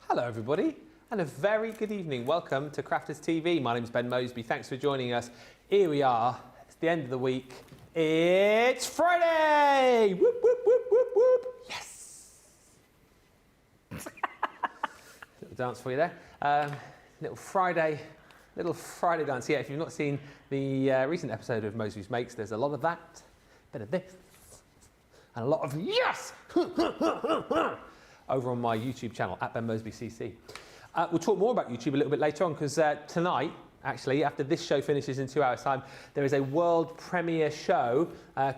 Hello everybody and a very good evening. Welcome to Crafters TV. My name's Ben Moseby. Thanks for joining us. Here we are. It's the end of the week. It's Friday! Whoop, whoop, whoop, whoop, whoop. Yes! Little dance for you there. Little Friday dance. Yeah, if you've not seen the recent episode of Moseby's Makes, there's a lot of that, a bit of this, and a lot of yes! over on my YouTube channel, at Ben Moseby CC. We'll talk more about YouTube a little bit later on, because tonight, actually, after this show finishes in 2 hours' time, there is a world premiere show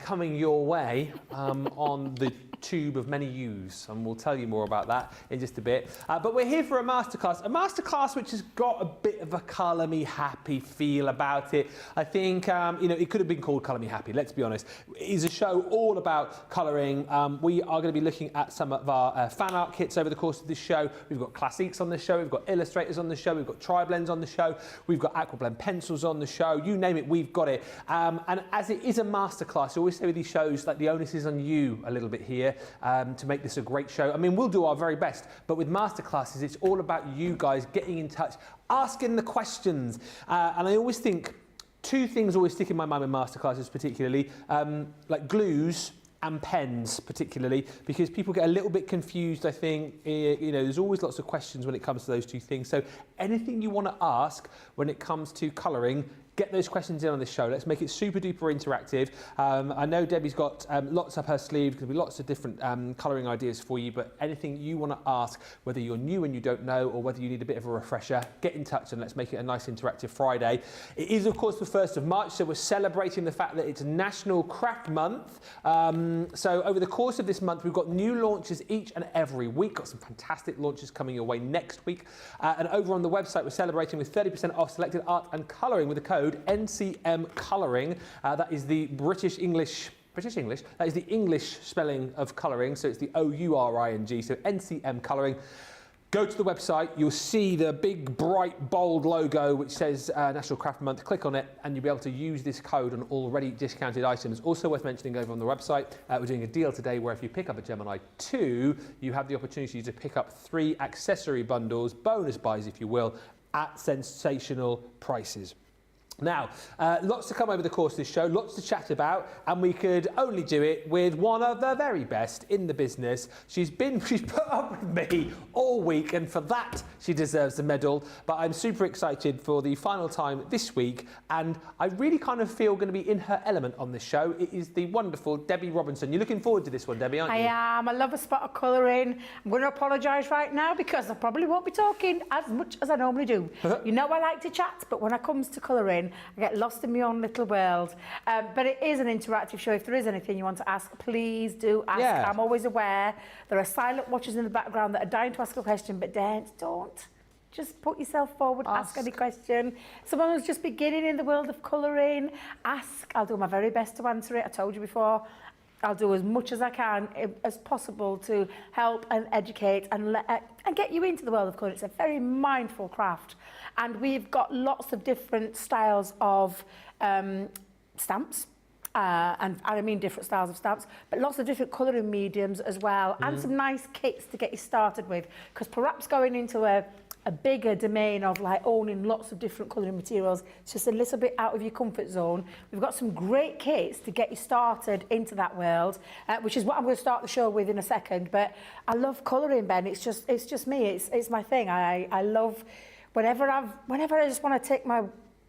coming your way on the tube of many U's, and we'll tell you more about that in just a bit. But we're here for a masterclass which has got a bit of a Colour Me Happy feel about it. I think, you know, it could have been called Colour Me Happy, let's be honest. It is a show all about colouring. We are going to be looking at some of our fan art kits over the course of this show. We've got classiques on the show, we've got illustrators on the show, we've got tri-blends on the show, we've got Aqua blend pencils on the show, you name it, we've got it. And as it is a masterclass, I always say with these shows, like, the onus is on you a little bit here to make this a great show. I mean, we'll do our very best, but with masterclasses, it's all about you guys getting in touch, asking the questions. And I always think two things always stick in my mind with masterclasses, particularly, like glues and pens, particularly, because people get a little bit confused, I think. You know, there's always lots of questions when it comes to those two things. So anything you want to ask when it comes to colouring, Get those questions in on this show. Let's make it super duper interactive. I know Debbie's got lots up her sleeve. There's going to be lots of different colouring ideas for you, but anything you want to ask, whether you're new and you don't know or whether you need a bit of a refresher, get in touch and let's make it a nice interactive Friday. It is, of course, the 1st of March, so we're celebrating the fact that it's National Craft Month. So over the course of this month, we've got new launches each and every week. Got some fantastic launches coming your way next week. And over on the website, we're celebrating with 30% off selected art and colouring with the code NCM Colouring. That is the British English, that is the English spelling of colouring, so it's the O-U-R-I-N-G, so NCM Colouring. Go to the website, you'll see the big, bright, bold logo which says National Craft Month. Click on it and you'll be able to use this code on already discounted items. Also worth mentioning over on the website, we're doing a deal today where if you pick up a Gemini 2, you have the opportunity to pick up 3 accessory bundles, bonus buys if you will, at sensational prices. Now, lots to come over the course of this show, lots to chat about, and we could only do it with one of the very best in the business. She's put up with me all week, and for that, she deserves a medal. But I'm super excited for the final time this week, and I really kind of feel going to be in her element on this show. It is the wonderful Debbie Robinson. You're looking forward to this one, Debbie, aren't you? I am. I love a spot of colouring. I'm going to apologise right now because I probably won't be talking as much as I normally do. You know I like to chat, but when it comes to colouring, I get lost in my own little world. But it is an interactive show. If there is anything you want to ask, please do ask. Yeah. I'm always aware. There are silent watchers in the background that are dying to ask a question, but don't. Just put yourself forward, ask any question. Someone who's just beginning in the world of colouring, ask. I'll do my very best to answer it. I told you before, I'll do as much as I can as possible to help and educate and get you into the world of colouring. It's a very mindful craft. And we've got lots of different styles of stamps. And I mean different styles of stamps, but lots of different colouring mediums as well, and some nice kits to get you started with. Because perhaps going into a bigger domain of like owning lots of different colouring materials, it's just a little bit out of your comfort zone. We've got some great kits to get you started into that world, which is what I'm going to start the show with in a second. But I love colouring, Ben. It's just me. It's my thing. I love whenever I just want to take my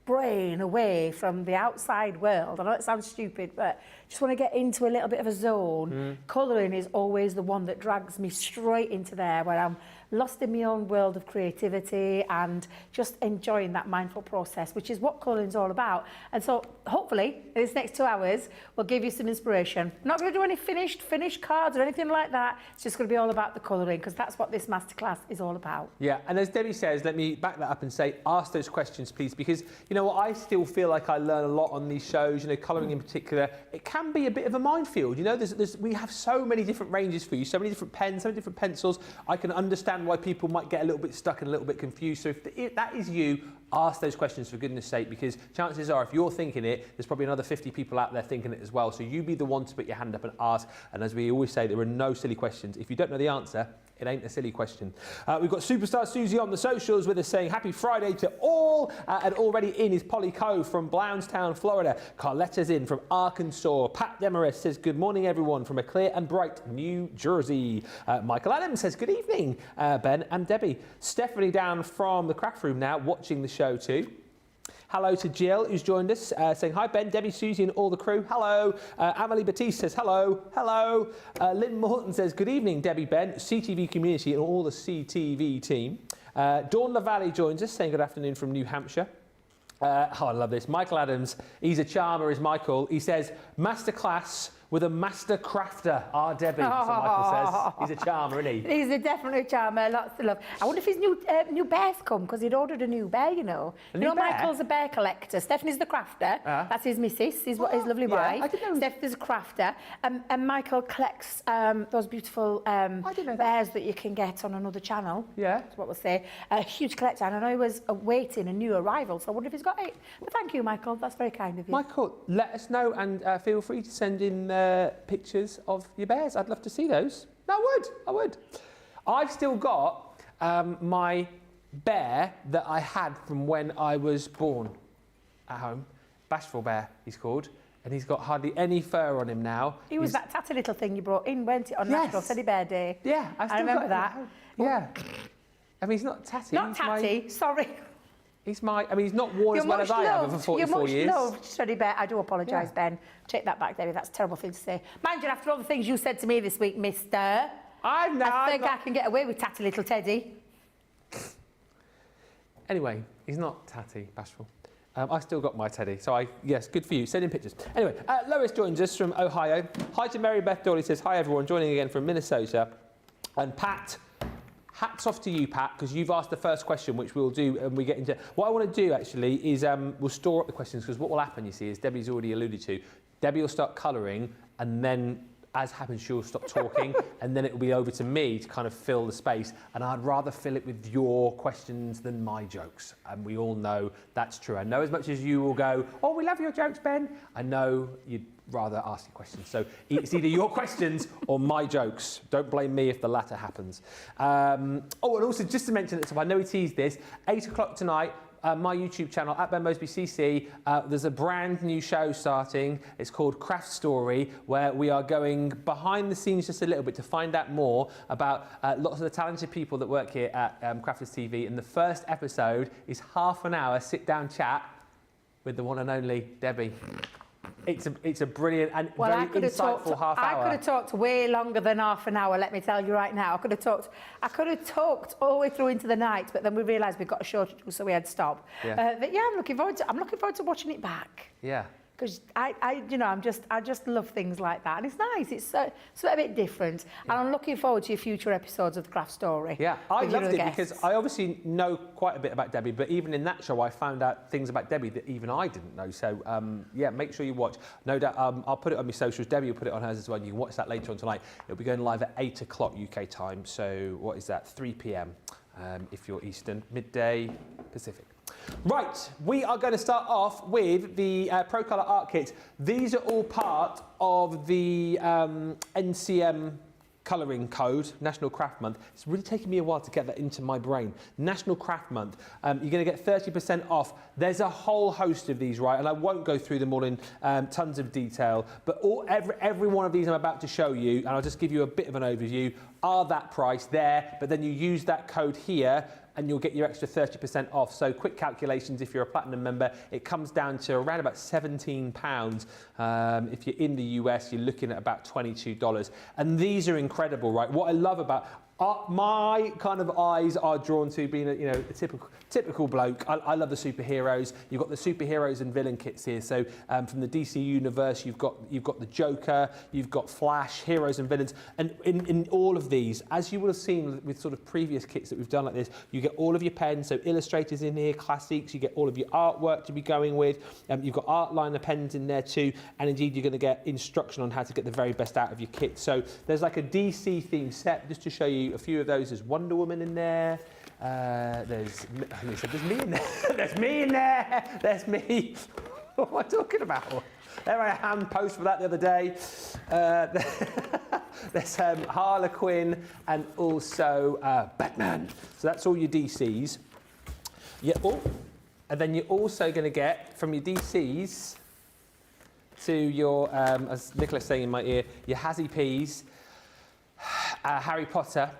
brain away from the outside world. I know it sounds stupid, but just want to get into a little bit of a zone. Colouring is always the one that drags me straight into there, where I'm lost in my own world of creativity and just enjoying that mindful process, which is what colouring's all about. And so hopefully in this next 2 hours we'll give you some inspiration. I'm not going to do any finished cards or anything like that. It's just going to be all about the colouring, because that's what this masterclass is all about. Yeah, and as Debbie says, let me back that up and say, ask those questions please, because you know what, I still feel like I learn a lot on these shows. You know, colouring in particular, it can be a bit of a minefield. You know, we have so many different ranges for you, so many different pens, so many different pencils. I can understand why people might get a little bit stuck and a little bit confused. So if that is you, ask those questions for goodness sake, because chances are if you're thinking it, there's probably another 50 people out there thinking it as well. So you be the one to put your hand up and ask. And as we always say, there are no silly questions. If you don't know the answer, it ain't a silly question. We've got Superstar Susie on the socials with us saying happy Friday to all. And already in is Polly Coe from Blountstown, Florida. Carletta's in from Arkansas. Pat Demarest says good morning everyone from a clear and bright New Jersey. Michael Adams says good evening, Ben and Debbie. Stephanie down from the craft room now watching the show too. Hello to Jill, who's joined us, saying hi, Ben, Debbie, Susie, and all the crew. Hello. Amelie Batiste says hello. Hello. Lynn Morton says good evening, Debbie, Ben, CTV community, and all the CTV team. Dawn LaValle joins us, saying good afternoon from New Hampshire. Oh, I love this. Michael Adams, he's a charmer, is Michael. He says, masterclass with a master crafter. Debbie, so Michael says. He's a charmer, isn't he? He's definitely a charmer, lots of love. I wonder if his new bear's come, because he'd ordered a new bear, you know. Michael's a bear collector. Stephanie's the crafter. That's his missus, his lovely wife. I didn't know. Stephanie's a crafter. And Michael collects those beautiful bears that you can get on another channel. Yeah. That's what we'll say. A huge collector. And I know he was awaiting a new arrival, so I wonder if he's got it. But thank you, Michael. That's very kind of you. Michael, let us know, and feel free to send in pictures of your bears. I'd love to see those. I would. I've still got my bear that I had from when I was born at home. Bashful Bear, he's called. And he's got hardly any fur on him now. He was that tatty little thing you brought in, weren't it, on National Teddy Bear Day? Yeah, I remember that. Yeah. I mean, he's not tatty. Not tatty, sorry. He's not worn as well as I have for 44 years. You're much loved, Teddy Bear. I do apologise, Ben. Take that back, Debbie. That's a terrible thing to say. Mind you, after all the things you said to me this week, mister, I think I can get away with tatty little Teddy. Anyway, he's not tatty, bashful. I still got my Teddy, so yes, good for you. Send in pictures. Anyway, Lois joins us from Ohio. Hi to Mary Beth Dawley, says, hi everyone, joining again from Minnesota. And Pat, hats off to you, Pat, because you've asked the first question, which we'll do, and we get into. What I want to do, actually, is we'll store up the questions, because what will happen, you see, is Debbie's already alluded to. Debbie will start colouring, and then, as happens, she'll stop talking, and then it will be over to me to kind of fill the space. And I'd rather fill it with your questions than my jokes. And we all know that's true. I know as much as you will go, oh, we love your jokes, Ben. I know you'd rather ask your questions. So it's either your questions or my jokes. Don't blame me if the latter happens. And also, just to mention, I know we teased this, 8 o'clock tonight, my YouTube channel, at Ben Moseby CC, there's a brand new show starting. It's called Craft Story, where we are going behind the scenes just a little bit to find out more about lots of the talented people that work here at Crafters TV. And the first episode is half an hour sit-down chat with the one and only Debbie. It's a brilliant and very insightful half hour. I could have talked way longer than half an hour, let me tell you right now. I could have talked all the way through into the night, but then we realised we've got a show to do, so we had to stop. Yeah. But yeah, I'm looking forward to watching it back. Yeah. Because I just love things like that, and it's nice. It's a bit different, and I'm looking forward to your future episodes of the Craft Story. Yeah, I loved it because I obviously know quite a bit about Debbie, but even in that show, I found out things about Debbie that even I didn't know. So yeah, make sure you watch. No doubt, I'll put it on my socials. Debbie will put it on hers as well. You can watch that later on tonight. It'll be going live at 8 o'clock UK time. So what is that? 3 p.m. If you're Eastern, midday Pacific. Right, we are going to start off with the Procolor art kits. These are all part of the NCM colouring code, National Craft Month. It's really taken me a while to get that into my brain. National Craft Month. You're going to get 30% off. There's a whole host of these, right? And I won't go through them all in tons of detail, but every one of these I'm about to show you, and I'll just give you a bit of an overview, are that price there, but then you use that code here and you'll get your extra 30% off. So quick calculations, if you're a Platinum member, it comes down to around about £17. If you're in the US, you're looking at about $22. And these are incredible, right? What I love about my kind of eyes are drawn to being a typical bloke. I love the superheroes. You've got the superheroes and villain kits here. So from the DC universe, you've got the Joker, you've got Flash, heroes and villains, and in all of these, as you will have seen with sort of previous kits that we've done like this, you get all of your pens. So illustrators in here, classics. You get all of your artwork to be going with. You've got art liner pens in there too, and indeed you're going to get instruction on how to get the very best out of your kit. So there's like a DC themed set just to show you a few of those. There's Wonder Woman in there. There's me in there. There's me in there. There's me. What am I talking about? There I am, post for that the other day. There's Harlequin and also Batman. So that's all your DCs. Yeah. Oh, and then you're also going to get from your DCs to your, as Nicola's saying in my ear, your Hazzy Peas, Harry Potter.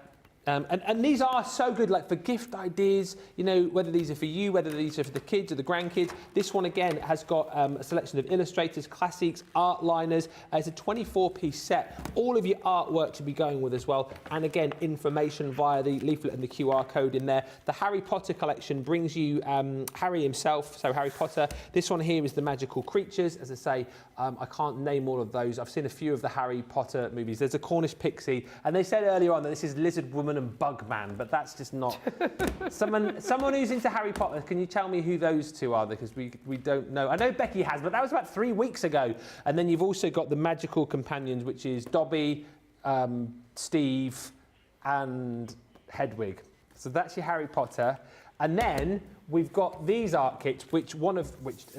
And these are so good, like for gift ideas, whether these are for you, whether these are for the kids or the grandkids. This one, again, has got a selection of illustrators, classics, art liners. It's a 24-piece set. All of your artwork to be going with as well. And again, information via the leaflet and the QR code in there. The Harry Potter collection brings you Harry himself, so Harry Potter. This one here is the magical creatures. As I say, I can't name all of those. I've seen a few of the Harry Potter movies. There's a Cornish pixie. And they said earlier on that this is Lizard Woman and Bugman, but that's just not. Someone who's into Harry Potter, can you tell me who those two are? Because we don't know. I know Becky has, but that was about 3 weeks ago. And then you've also got the magical companions, which is Dobby, Steve, and Hedwig. So that's your Harry Potter. And then we've got these art kits, which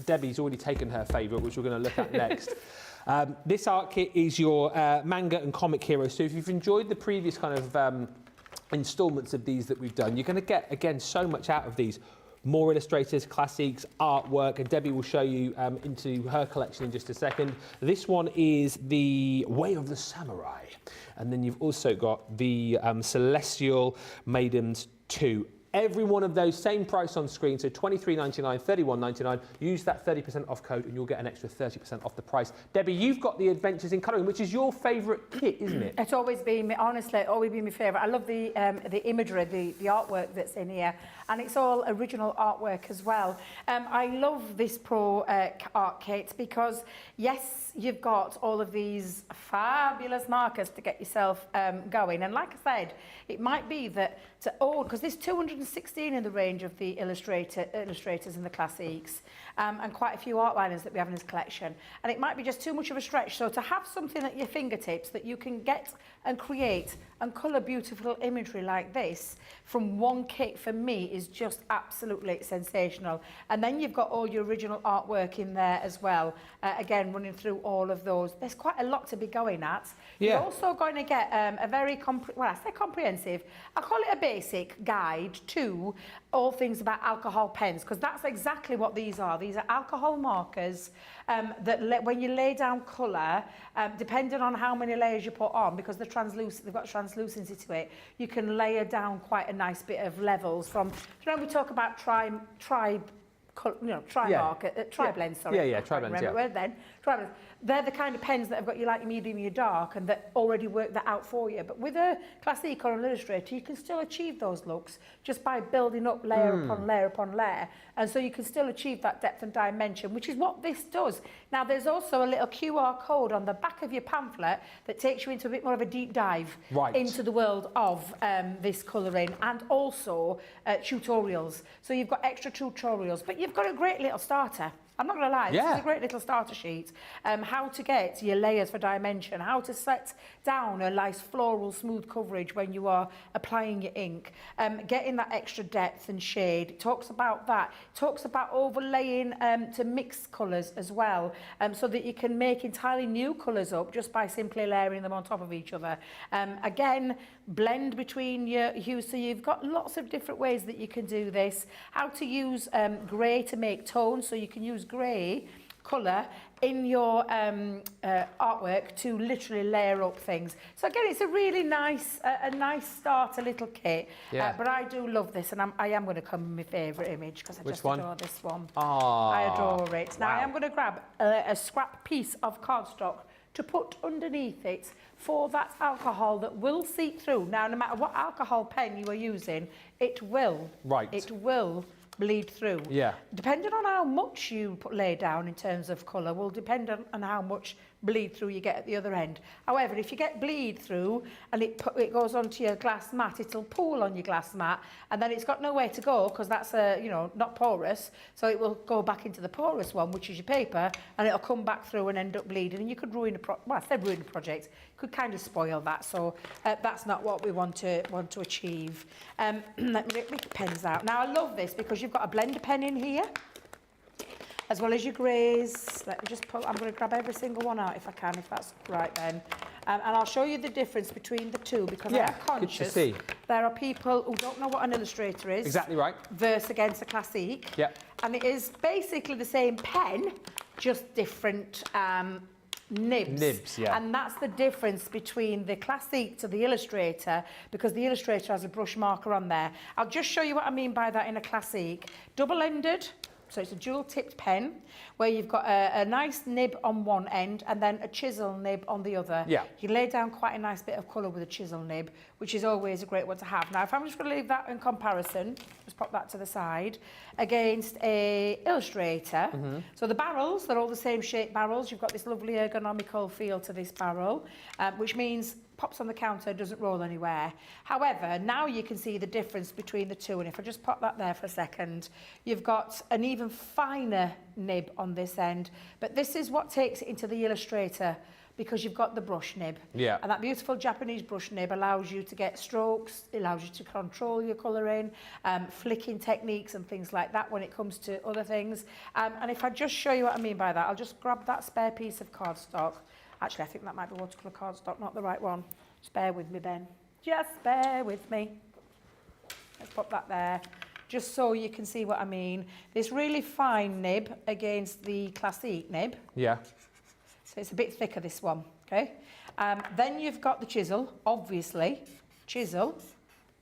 Debbie's already taken her favourite, which we're going to look at next. This art kit is your manga and comic heroes. So if you've enjoyed the previous kind of instalments of these that we've done, you're going to get, again, so much out of these. More illustrators, classics, artwork, and Debbie will show you into her collection in just a second. This one is the Way of the Samurai. And then you've also got the Celestial Maidens 2. Every one of those, same price on screen, so $23.99, $31.99. Use that 30% off code and you'll get an extra 30% off the price. Debbie, you've got the Adventures in Colouring, which is your favourite kit, isn't it? It's always been, honestly, it's always been my favourite. I love the imagery, the artwork that's in here, and it's all original artwork as well. I love this Pro art kit because, yes, you've got all of these fabulous markers to get yourself going. And like I said, it might be that because there's 216 in the range of the illustrators and the classics, and quite a few outliners that we have in this collection. And it might be just too much of a stretch. So to have something at your fingertips that you can get and create and colour beautiful imagery like this from one kit, for me, is just absolutely sensational. And then you've got all your original artwork in there as well. Again, running through all of those. There's quite a lot to be going at. Yeah. You're also going to get a very, I say comprehensive, I call it a basic guide to all things about alcohol pens, because that's exactly what these are. These are alcohol markers that when you lay down colour, depending on how many layers you put on, because they've got translucency to it, you can layer down quite a nice bit of levels from, we talk about tri-blends, sorry. Yeah, tri-blends, yeah. Tri-blends. They're the kind of pens that have got your light, your medium, your dark, and that already work that out for you. But with a Classic or an Illustrator, you can still achieve those looks just by building up layer upon layer upon layer. And so you can still achieve that depth and dimension, which is what this does. Now, there's also a little QR code on the back of your pamphlet that takes you into a bit more of a deep dive into the world of this colouring, and also tutorials. So you've got extra tutorials, but you've got a great little starter. I'm not going to lie, this is a great little starter sheet. How to get your layers for dimension, how to set down a nice floral smooth coverage when you are applying your ink, getting that extra depth and shade. It talks about that. It talks about overlaying to mix colours as well, so that you can make entirely new colours up just by simply layering them on top of each other. Again, blend between your hues, so you've got lots of different ways that you can do this. How to use grey to make tones, so you can use grey colour in your artwork to literally layer up things. So again, it's a really nice, a nice starter little kit. But I do love this, and I am going to come with my favourite image, because I just adore this one. I adore it. Now I am going to grab a scrap piece of cardstock to put underneath it for that alcohol that will seep through. Now, no matter what alcohol pen you are using, it will. It will bleed through. Depending on how much you lay down in terms of colour will depend on how much bleed through you get at the other end. However, if you get bleed through and it goes onto your glass mat, it'll pool on your glass mat, and then it's got nowhere to go, because that's not porous, so it will go back into the porous one, which is your paper, and it'll come back through and end up bleeding, and you could ruin ruin the project. Could kind of spoil that, so that's not what we want to achieve. Let me get my pens out. Now, I love this because you've got a blender pen in here, as well as your greys. Let me just I'm going to grab every single one out if I can, if that's right then. And I'll show you the difference between the two, because I'm conscious there are people who don't know what an Illustrator is. Exactly right. Versus against a Classic. And it is basically the same pen, just different nibs. And that's the difference between the Classic to the Illustrator, because the Illustrator has a brush marker on there. I'll just show you what I mean by that in a Classic. Double-ended. So it's a dual-tipped pen where you've got a nice nib on one end and then a chisel nib on the other. You lay down quite a nice bit of colour with a chisel nib, which is always a great one to have. Now, if I'm just going to leave that in comparison, just pop that to the side, against a Illustrator. So the barrels, they're all the same shape barrels. You've got this lovely ergonomical feel to this barrel, which means pops on the counter, doesn't roll anywhere. However, now you can see the difference between the two, and if I just pop that there for a second, you've got an even finer nib on this end, but this is what takes it into the Illustrator, because you've got the brush nib. And that beautiful Japanese brush nib allows you to get strokes, it allows you to control your colouring, flicking techniques and things like that when it comes to other things. And if I just show you what I mean by that, I'll just grab that spare piece of cardstock. Actually, I think that might be watercolour cardstock, not the right one. Just bear with me, Ben. Just bear with me. Let's pop that there, just so you can see what I mean. This really fine nib against the Classic nib. So it's a bit thicker, this one, okay? Then you've got the chisel, obviously. Chisel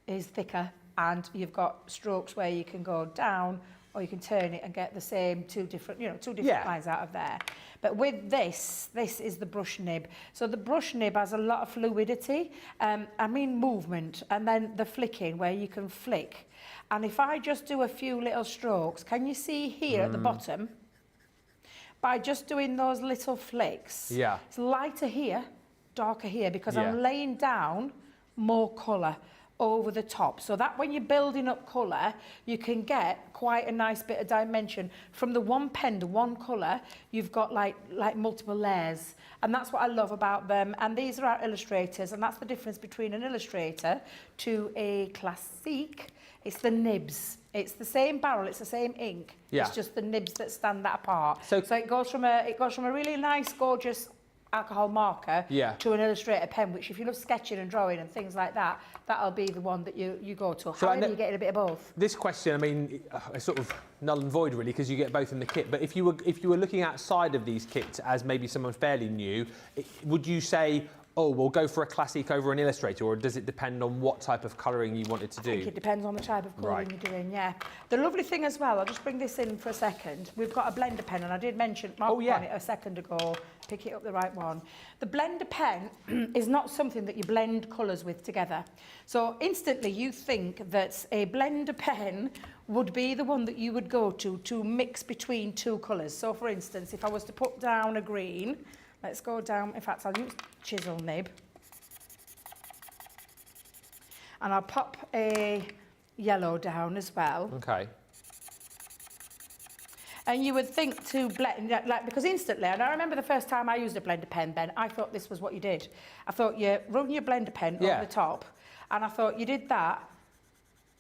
is thicker and you've got strokes where you can go down or you can turn it and get the same two different lines out of there. But with this is the brush nib. So the brush nib has a lot of fluidity, movement, and then the flicking where you can flick. And if I just do a few little strokes, can you see here at the bottom? By just doing those little flicks, it's lighter here, darker here, because I'm laying down more colour over the top, so that when you're building up colour, you can get quite a nice bit of dimension. From the one pen, the one colour, you've got like multiple layers, and that's what I love about them. And these are our illustrators, and that's the difference between an illustrator to a classique. It's the nibs. It's the same barrel, it's the same ink. It's just the nibs that stand that apart. So it goes from a really nice, gorgeous alcohol marker to an illustrator pen, which if you love sketching and drawing and things like that, that'll be the one that you go to. So however, you get a bit of both. This question, I mean, is sort of null and void really, because you get both in the kit. But if you were looking outside of these kits as maybe someone fairly new, would you say, oh, we'll go for a classic over an illustrator, or does it depend on what type of colouring you wanted to do? I think it depends on the type of colouring you're doing, The lovely thing as well, I'll just bring this in for a second. We've got a blender pen, and I did mention Mark on it a second ago. Pick it up the right one. The blender pen is not something that you blend colours with together. So instantly you think that a blender pen would be the one that you would go to mix between two colours. So for instance, if I was to put down a green, let's go down, in fact I'll use chisel nib, and I'll pop a yellow down as well. Okay. And you would think to blend, because instantly, and I remember the first time I used a blender pen, Ben, I thought this was what you did. I thought you run your blender pen over the top, and I thought you did that,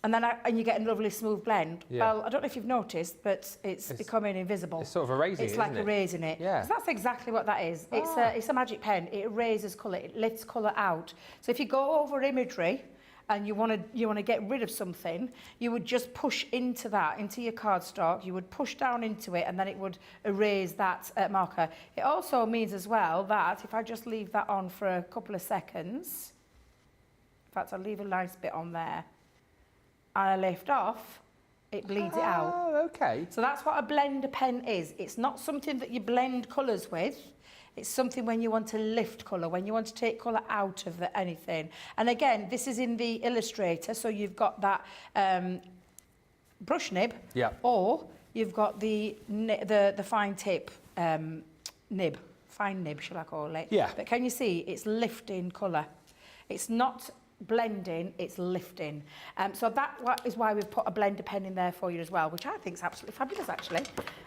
and then you get a lovely smooth blend. Well, I don't know if you've noticed, but it's becoming invisible. It's sort of erasing it, It's like erasing it. Yeah. 'Cause that's exactly what that is. It's a magic pen. It erases colour. It lifts colour out. So if you go over imagery and you want to get rid of something, you would just push into your cardstock. You would push down into it, and then it would erase that marker. It also means as well that if I just leave that on for a couple of seconds, in fact, I'll leave a nice bit on there, and I lift off, it bleeds it out. Oh, okay. So that's what a blender pen is. It's not something that you blend colours with. It's something when you want to lift colour, when you want to take colour out of anything. And again, this is in the illustrator, so you've got that brush nib, or you've got the fine tip nib, fine nib, shall I call it? Yeah. But can you see, it's lifting colour. It's not blending, it's lifting. So that is why we've put a blender pen in there for you as well, which I think is absolutely fabulous, actually.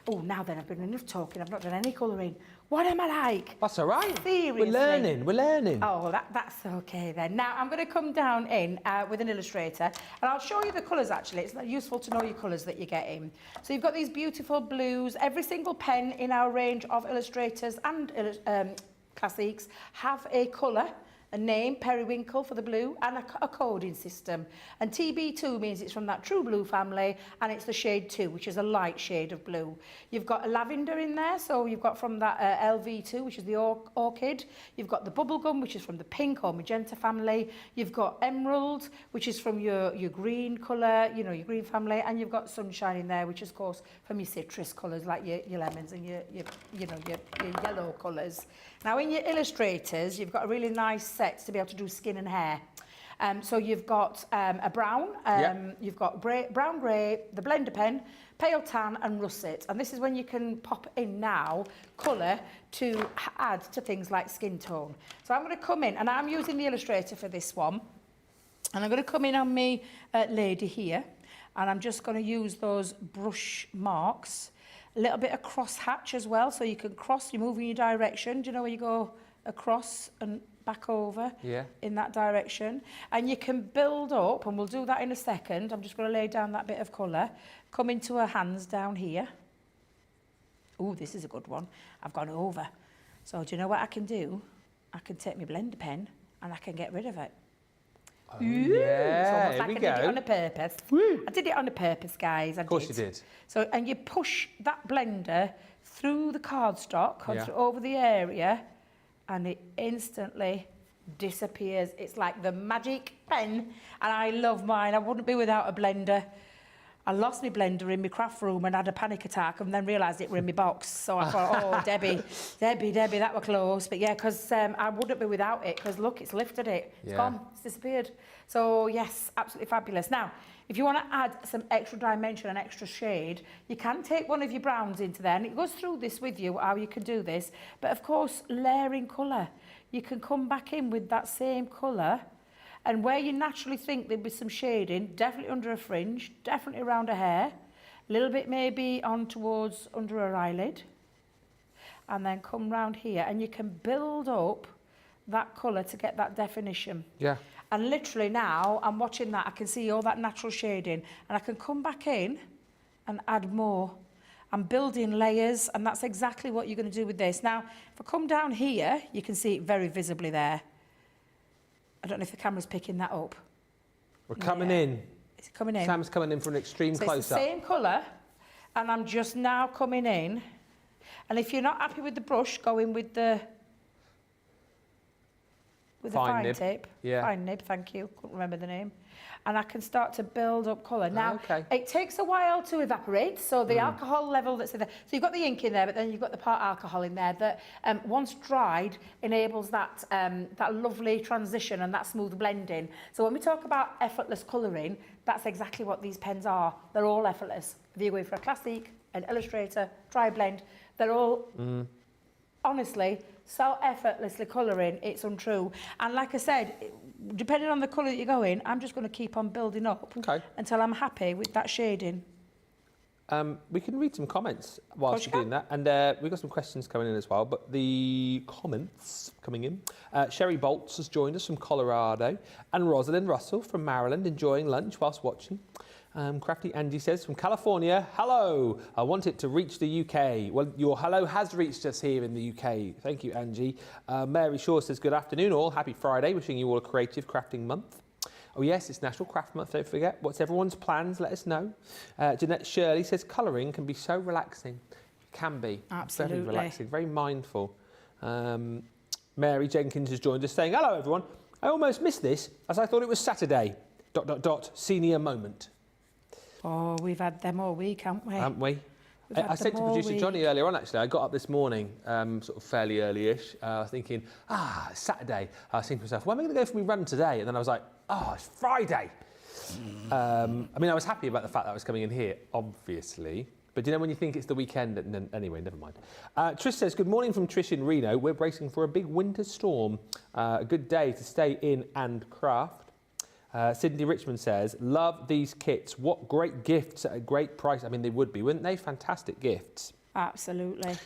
Oh, now then, I've been enough talking. I've not done any colouring. What am I like? That's all right. Seriously. We're learning. Oh, that's okay then. Now, I'm going to come down in with an illustrator, and I'll show you the colours, actually. It's useful to know your colours that you're getting. So you've got these beautiful blues. Every single pen in our range of illustrators and classiques have a colour, a name, periwinkle for the blue, and a coding system. And TB2 means it's from that true blue family, and it's the shade 2, which is a light shade of blue. You've got a lavender in there, so you've got from that LV2, which is the orchid. You've got the bubblegum, which is from the pink or magenta family. You've got emerald, which is from your green colour, your green family, and you've got sunshine in there, which is, of course, from your citrus colours, like your lemons and your yellow colours. Now, in your illustrators, you've got a really nice set to be able to do skin and hair. So you've got a brown, you've got brown grey, the blender pen, pale tan and russet. And this is when you can pop in now colour to add to things like skin tone. So I'm going to come in, and I'm using the illustrator for this one. And I'm going to come in on me lady here, and I'm just going to use those brush marks. A little bit of cross hatch as well, so you can cross, you move in your direction. Do you know where you go across and back over in that direction? And you can build up, and we'll do that in a second. I'm just going to lay down that bit of colour. Come into her hands down here. Oh, this is a good one. I've gone over. So do you know what I can do? I can take my blender pen and I can get rid of it. Oh, yeah, it's almost like I did it on a purpose. I did it on a purpose, guys. Of course you did. So, and you push that blender through the cardstock, over the area, and it instantly disappears. It's like the magic pen, and I love mine. I wouldn't be without a blender. I lost my blender in my craft room and had a panic attack and then realised it were in my box. So I thought, oh, Debbie, that were close. But yeah, because I wouldn't be without it, because look, it's lifted it. It's gone, it's disappeared. So yes, absolutely fabulous. Now, if you want to add some extra dimension and extra shade, you can take one of your browns into there, and it goes through this with you, how you can do this. But of course, layering colour. You can come back in with that same colour, and where you naturally think there'd be some shading, definitely under a fringe, definitely around a hair, a little bit maybe on towards under her eyelid, and then come round here, and you can build up that colour to get that definition. Yeah. And literally now, I'm watching that, I can see all that natural shading, and I can come back in and add more. I'm building layers, and that's exactly what you're going to do with this. Now, if I come down here, you can see it very visibly there. I don't know if the camera's picking that up. We're coming in. Is it coming in? Sam's coming in for an extreme so close-up. It's the same colour, and I'm just now coming in. And if you're not happy with the brush, go in with the fine nib. tip. Yeah. Fine nib, thank you. Couldn't remember the name. And I can start to build up colour. Now, it takes a while to evaporate, so the alcohol level that's in there, so you've got the ink in there, but then you've got the part alcohol in there that once dried enables that that lovely transition and that smooth blending. So when we talk about effortless colouring, that's exactly what these pens are. They're all effortless. If you're going for a Classic, an Illustrator, dry blend, they're all honestly so effortlessly colouring, it's untrue. And like I said, depending on the colour that you're going, I'm just going to keep on building up until I'm happy with that shading. We can read some comments whilst you're doing that, and we've got some questions coming in as well, but the comments coming in. Sherry Bolts has joined us from Colorado, and Rosalind Russell from Maryland enjoying lunch whilst watching. Crafty Angie says, from California, hello, I want it to reach the UK. Well, your hello has reached us here in the UK. Thank you, Angie. Mary Shaw says, good afternoon all, happy Friday, wishing you all a creative crafting month. Oh yes, it's National Craft Month, don't forget. What's everyone's plans? Let us know. Jeanette Shirley says, colouring can be so relaxing. It can be. Absolutely. Very relaxing, very mindful. Mary Jenkins has joined us saying, hello everyone, I almost missed this as I thought it was Saturday. ... Senior moment. Oh, we've had them all week, haven't we? Haven't we? I said to producer Johnny earlier on, actually, I got up this morning, sort of fairly early-ish. I was thinking, it's Saturday. I was thinking to myself, when am I going to go for my run today? And then I was like, it's Friday. I mean, I was happy about the fact that I was coming in here, obviously. But you know when you think it's the weekend? Anyway, never mind. Trish says, good morning from Trish in Reno. We're bracing for a big winter storm. A good day to stay in and craft. Sydney Richmond says, love these kits. What great gifts at a great price. I mean, they would be, wouldn't they? Fantastic gifts. Absolutely.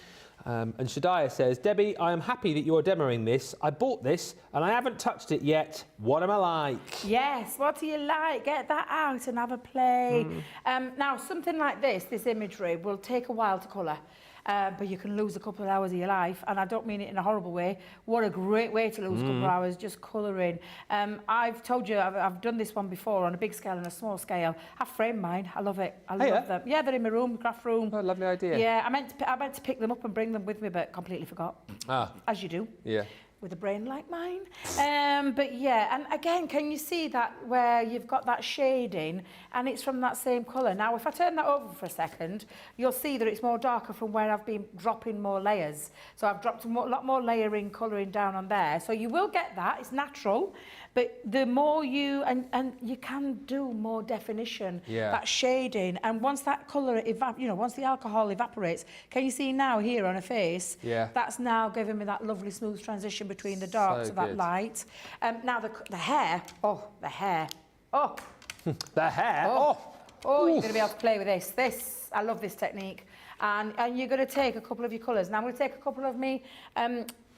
And Shadiah says, Debbie, I am happy that you're demoing this. I bought this and I haven't touched it yet. What am I like? Yes, what do you like? Get that out and have a play. Now, something like this imagery will take a while to colour. But you can lose a couple of hours of your life, and I don't mean it in a horrible way. What a great way to lose a couple of hours just colouring. I've told you, I've done this one before on a big scale and a small scale. I've framed mine. I love it. I love them. Yeah, they're in my room, craft room. Oh, lovely idea. Yeah, I meant to pick them up and bring them with me, but completely forgot. As you do. Yeah. With a brain like mine. But yeah, and again, can you see that where you've got that shading and it's from that same colour? Now, if I turn that over for a second, you'll see that it's more darker from where I've been dropping more layers. So I've dropped a lot more layering, colouring down on there. So you will get that, it's natural, but the more you, and you can do more definition, that shading. And once that colour, once the alcohol evaporates, can you see now here on her face? Yeah. That's now giving me that lovely smooth transition between the dark to that light. Now the hair, the hair. The hair, you're going to be able to play with this. I love this technique. And you're going to take a couple of your colours. Now I'm going to take a couple of me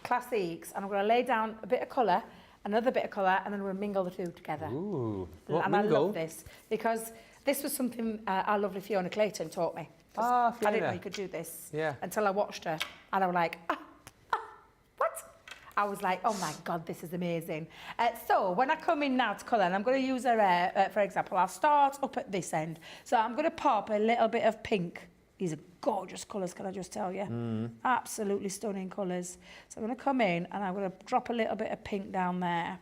Classics, and I'm going to lay down a bit of colour, another bit of colour, and then we'll mingle the two together. Ooh, and I love this, because this was something our lovely Fiona Clayton taught me. I didn't know you could do this until I watched her, and I was like, what? I was like, oh my God, this is amazing. So when I come in now to colour, and I'm going to use her, for example, I'll start up at this end. So I'm going to pop a little bit of pink These are gorgeous colours, can I just tell you? Absolutely stunning colours. So I'm going to come in and I'm going to drop a little bit of pink down there.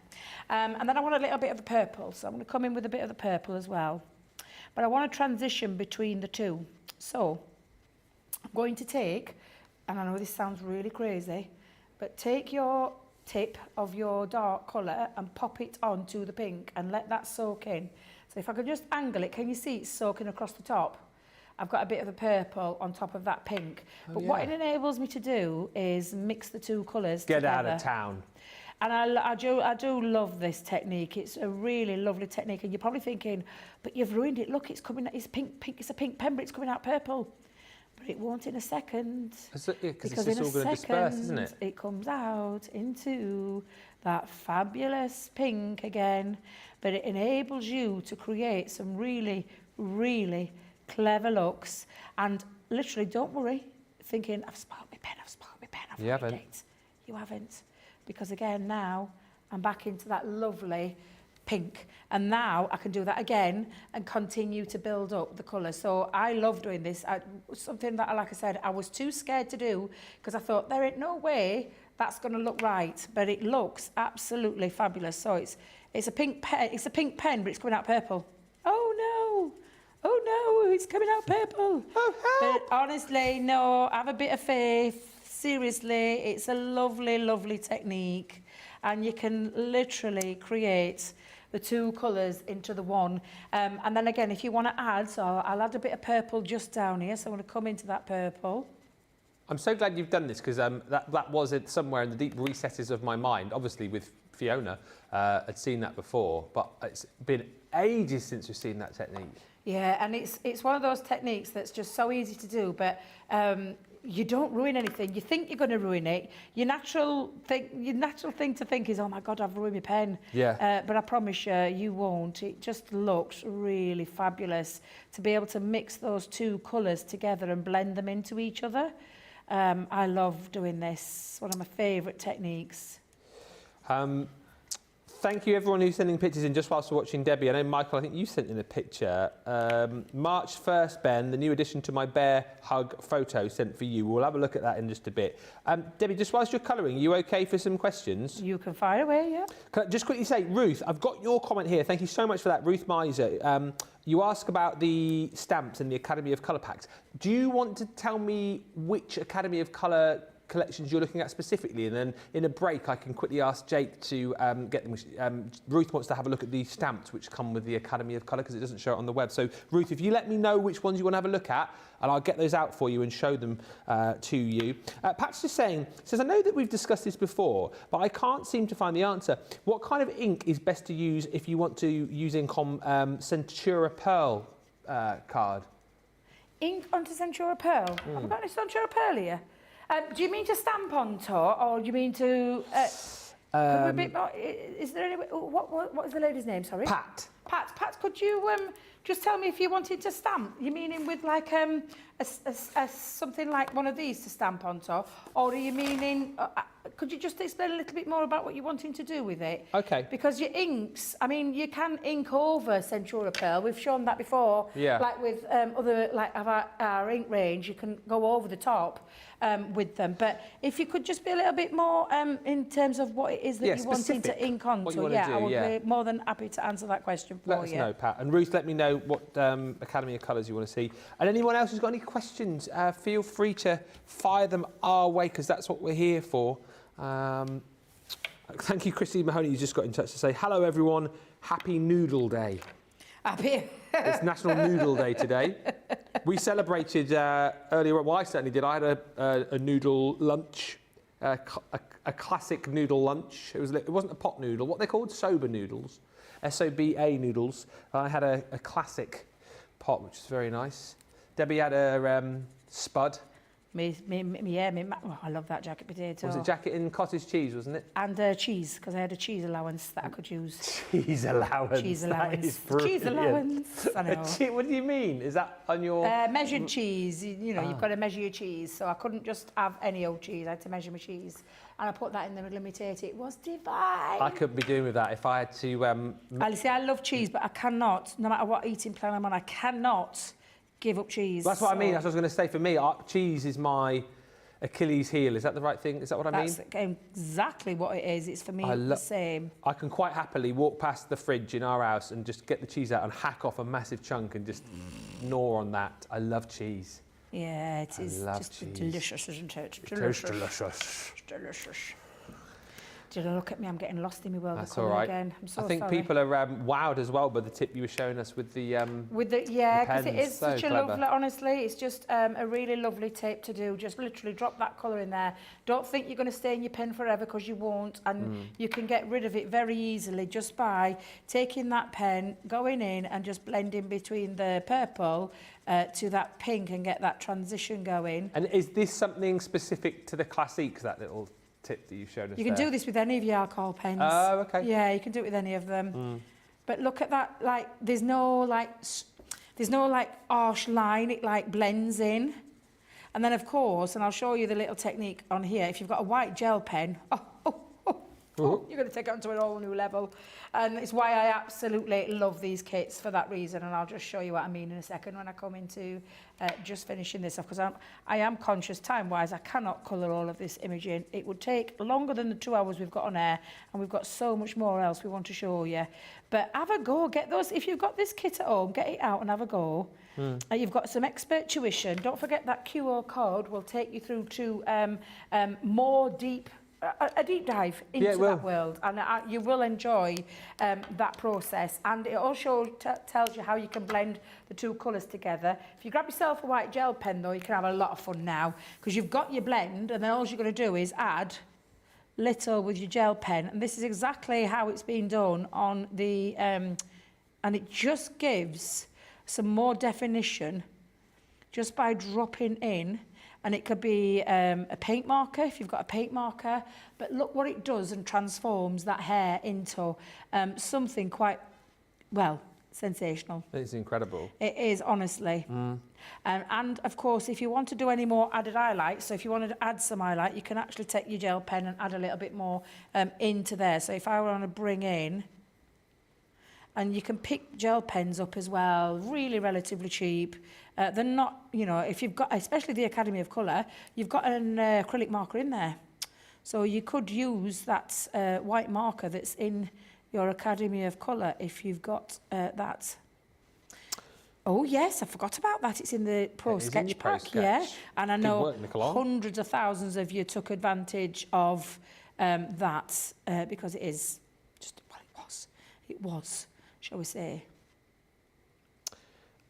And then I want a little bit of the purple. So I'm going to come in with a bit of the purple as well. But I want to transition between the two. So I'm going to take, and I know this sounds really crazy, but take your tip of your dark colour and pop it onto the pink and let that soak in. So if I could just angle it, can you see it's soaking across the top? I've got a bit of the purple on top of that pink. But what it enables me to do is mix the two colours together. Get out of town. And I do love this technique. It's a really lovely technique. And you're probably thinking, but you've ruined it. Look, it's coming. It's pink. It's a pink pen, but it's coming out purple. But it won't in a second. Because it's just all going to disperse, isn't it? It comes out into that fabulous pink again. But it enables you to create some really, really clever looks. And literally, don't worry, thinking, I've spoiled my pen, I've ruined it. You haven't. Because again, now I'm back into that lovely pink. And now I can do that again and continue to build up the colour. So I love doing this. Something that, like I said, I was too scared to do because I thought there ain't no way that's going to look right. But it looks absolutely fabulous. So it's a pink pen. It's a pink pen, but it's coming out purple. Oh no! Oh no! It's coming out purple. Oh, help! But honestly, no. Have a bit of faith. Seriously, it's a lovely, lovely technique, and you can literally create the two colours into the one. And then again, if you want to add, so I'll add a bit of purple just down here. So I'm going to come into that purple. I'm so glad you've done this because that was it somewhere in the deep recesses of my mind. Obviously, with Fiona, I'd seen that before, but it's been ages since we've seen that technique. Yeah, and it's one of those techniques that's just so easy to do, but you don't ruin anything. You think you're going to ruin it. Your natural thing to think is, oh my God, I've ruined my pen. Yeah. But I promise you, you won't. It just looks really fabulous to be able to mix those two colours together and blend them into each other. I love doing this. One of my favourite techniques. Thank you everyone who's sending pictures in just whilst we're watching Debbie. I know, Michael, I think you sent in a picture. March 1st, Ben, the new addition to my bear hug photo sent for you. We'll have a look at that in just a bit. Debbie, just whilst you're colouring, are you OK for some questions? You can fire away, yeah. Can I just quickly say, Ruth, I've got your comment here. Thank you so much for that, Ruth Miser. You ask about the stamps and the Academy of Colour packs. Do you want to tell me which Academy of Colour collections you're looking at specifically, and then in a break I can quickly ask Jake to get them. Ruth wants to have a look at the stamps which come with the Academy of Colour because it doesn't show it on the web. So Ruth, if you let me know which ones you want to have a look at, and I'll get those out for you and show them to you. Pat's just says, I know that we've discussed this before, but I can't seem to find the answer. What kind of ink is best to use if you want to use ink on Centura Pearl card? Ink onto Centura Pearl? Have we got any Centura Pearl here? Do you mean to stamp onto, or do you mean to... could we be, is there any... What is the lady's name, sorry? Pat. Pat, could you just tell me if you wanted to stamp? You meaning with like something like one of these to stamp onto? Or are you meaning... could you just explain a little bit more about what you're wanting to do with it? OK. Because your inks, I mean, you can ink over Centura Pearl. We've shown that before. Yeah. Like with other, like our ink range, you can go over the top with them. But if you could just be a little bit more in terms of what it is that you're wanting to ink onto, I would be more than happy to answer that question for you. Let us know, Pat. And Ruth, let me know what Academy of Colours you want to see. And anyone else who's got any questions, feel free to fire them our way, because that's what we're here for. Thank you, Christine Mahoney, who's just got in touch to say, hello, everyone. Happy Noodle Day. Happy. It's National Noodle Day today. We celebrated earlier, well, I certainly did. I had a noodle lunch, a classic noodle lunch. It wasn't a pot noodle. What they're called? Soba noodles. S-O-B-A noodles. I had a classic pot, which is very nice. Debbie had a spud. I love that jacket potato. Was it jacket in cottage cheese, wasn't it? And cheese, because I had a cheese allowance that I could use. Cheese allowance. Cheese allowance. That is brilliant. Cheese allowance. I know. What do you mean? Is that on your... measured cheese. You know, you've got to measure your cheese. So I couldn't just have any old cheese. I had to measure my cheese. And I put that in the middle of my tatty. It was divine. I couldn't be doing with that if I had to... I love cheese, but I cannot, no matter what eating plan I'm on, I cannot give up cheese. That's what I mean. So That's what I was going to say. For me, cheese is my Achilles heel. Is that the right thing? Is that what I mean? that's exactly what it is. It's for me the same. I can quite happily walk past the fridge in our house and just get the cheese out and hack off a massive chunk and just gnaw on that. I love cheese. Yeah, it is just cheese. delicious, isn't it? It is delicious. Delicious. Did I look at me? I'm getting lost in my world That's of colour all right. again. I'm so I think sorry. people are wowed as well by the tip you were showing us with the yeah, because it pens. is So such a clever. lovely, honestly, it's just a really lovely tape to do. Just literally drop that colour in there. Don't think you're going to stay in your pen forever, because you won't, and you can get rid of it very easily just by taking that pen, going in and just blending between the purple to that pink and get that transition going. And is this something specific to the Classiques, that little tip that you showed us You can there? do this with any of your alcohol pens. Oh, okay. Yeah, you can do it with any of them. But look at that, like, there's no harsh line, it like blends in. And then of course, and I'll show you the little technique on here, if you've got a white gel pen, you're going to take it onto a whole new level. And it's why I absolutely love these kits for that reason. And I'll just show you what I mean in a second when I come into just finishing this off, because I am conscious time-wise, I cannot colour all of this image in. It would take longer than the 2 hours we've got on air, and we've got so much more else we want to show you. But have a go, get those, if you've got this kit at home, get it out and have a go. You've got some expert tuition. Don't forget that QR code will take you through to more deep a deep dive into that world, and you will enjoy that process. And it also tells you how you can blend the two colours together. If you grab yourself a white gel pen, though, you can have a lot of fun now, because you've got your blend, and then all you're going to do is add little with your gel pen. And this is exactly how it's been done on the and it just gives some more definition just by dropping in. And it could be a paint marker, if you've got a paint marker. But look what it does and transforms that hair into something quite, well, sensational. It's incredible. It is, honestly. And, of course, if you want to do any more added highlights, so if you wanted to add some highlight, you can actually take your gel pen and add a little bit more into there. So if I want to bring in... And you can pick gel pens up as well, really relatively cheap. They're not, you know, if you've got, especially the Academy of Colour, you've got an acrylic marker in there. So you could use that white marker that's in your Academy of Colour if you've got that. Oh, yes, I forgot about that. It's in the Pro Sketch pack, yeah. And I know hundreds of thousands of you took advantage of that because it is just, well, it was. Shall we say?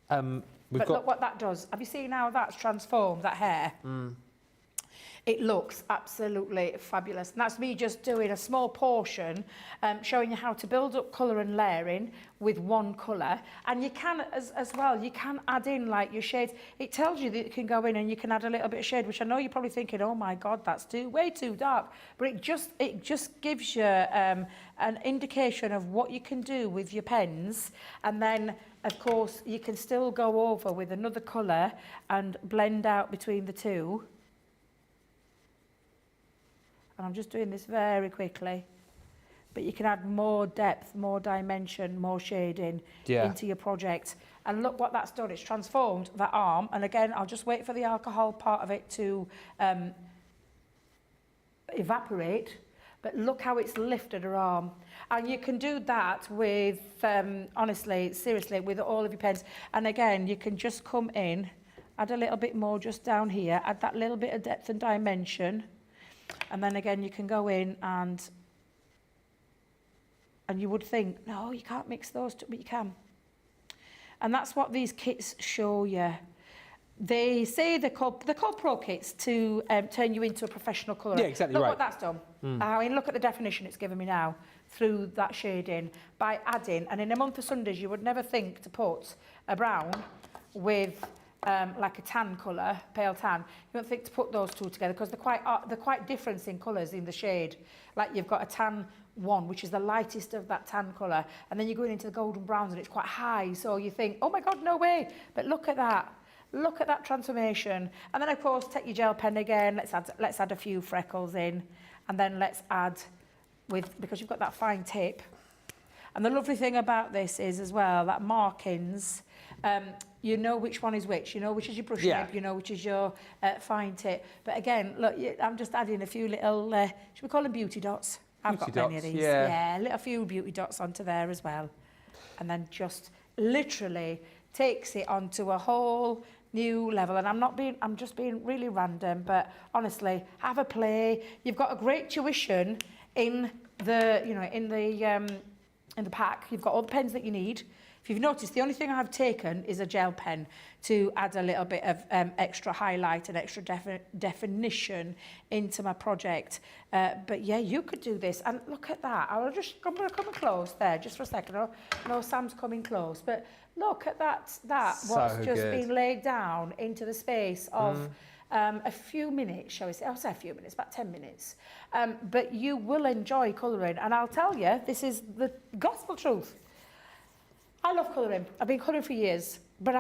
But look what that does. Have you seen how that's transformed, that hair? It looks absolutely fabulous. And that's me just doing a small portion, showing you how to build up colour and layering with one colour. And you can, as well, you can add in like your shades. It tells you that you can go in and you can add a little bit of shade, which I know you're probably thinking, oh my God, that's way too dark. But it just gives you an indication of what you can do with your pens. And then, of course, you can still go over with another colour and blend out between the two. And I'm just doing this very quickly. But you can add more depth, more dimension, more shading into your project. And look what that's done. It's transformed that arm. And again, I'll just wait for the alcohol part of it to evaporate. But look how it's lifted her arm. And you can do that with, honestly, seriously, with all of your pens. And again, you can just come in, add a little bit more just down here, add that little bit of depth and dimension. And then again, you can go in and you would think, no, you can't mix those two, but you can. And that's what these kits show you. They say they're called Pro kits to turn you into a professional colourer. Yeah, exactly look right. What that's done. I mean, look at the definition it's given me now through that shading by adding. And in a month of Sundays, you would never think to put a brown with like a tan colour, pale tan. You don't think to put those two together because they're quite different in colours in the shade. Like you've got a tan one, which is the lightest of that tan colour, and then you're going into the golden browns and it's quite high. So you think, oh my God, no way. But look at that. Look at that transformation. And then, of course, take your gel pen again. Let's add a few freckles in. And then let's add because you've got that fine tip. And the lovely thing about this is as well, that markings you know which one is which. You know which is your brush Yeah. nib, you know which is your fine tip. But again, look, I'm just adding a few little, should we call them beauty dots? I've got Beauty many of dots, these. yeah. A few beauty dots onto there as well. And then just literally takes it onto a whole new level. And I'm just being really random, but honestly, have a play. You've got a great tuition in the, in the pack. You've got all the pens that you need. If you've noticed, the only thing I've taken is a gel pen to add a little bit of extra highlight and extra definition into my project. But yeah, you could do this. And look at that. I'm going to come close there just for a second. No, Sam's coming close. But look at that. What's just been laid down into the space of a few minutes, shall we say? I'll say a few minutes, about 10 minutes. But you will enjoy colouring. And I'll tell you, this is the gospel truth. I love colouring. I've been colouring for years, but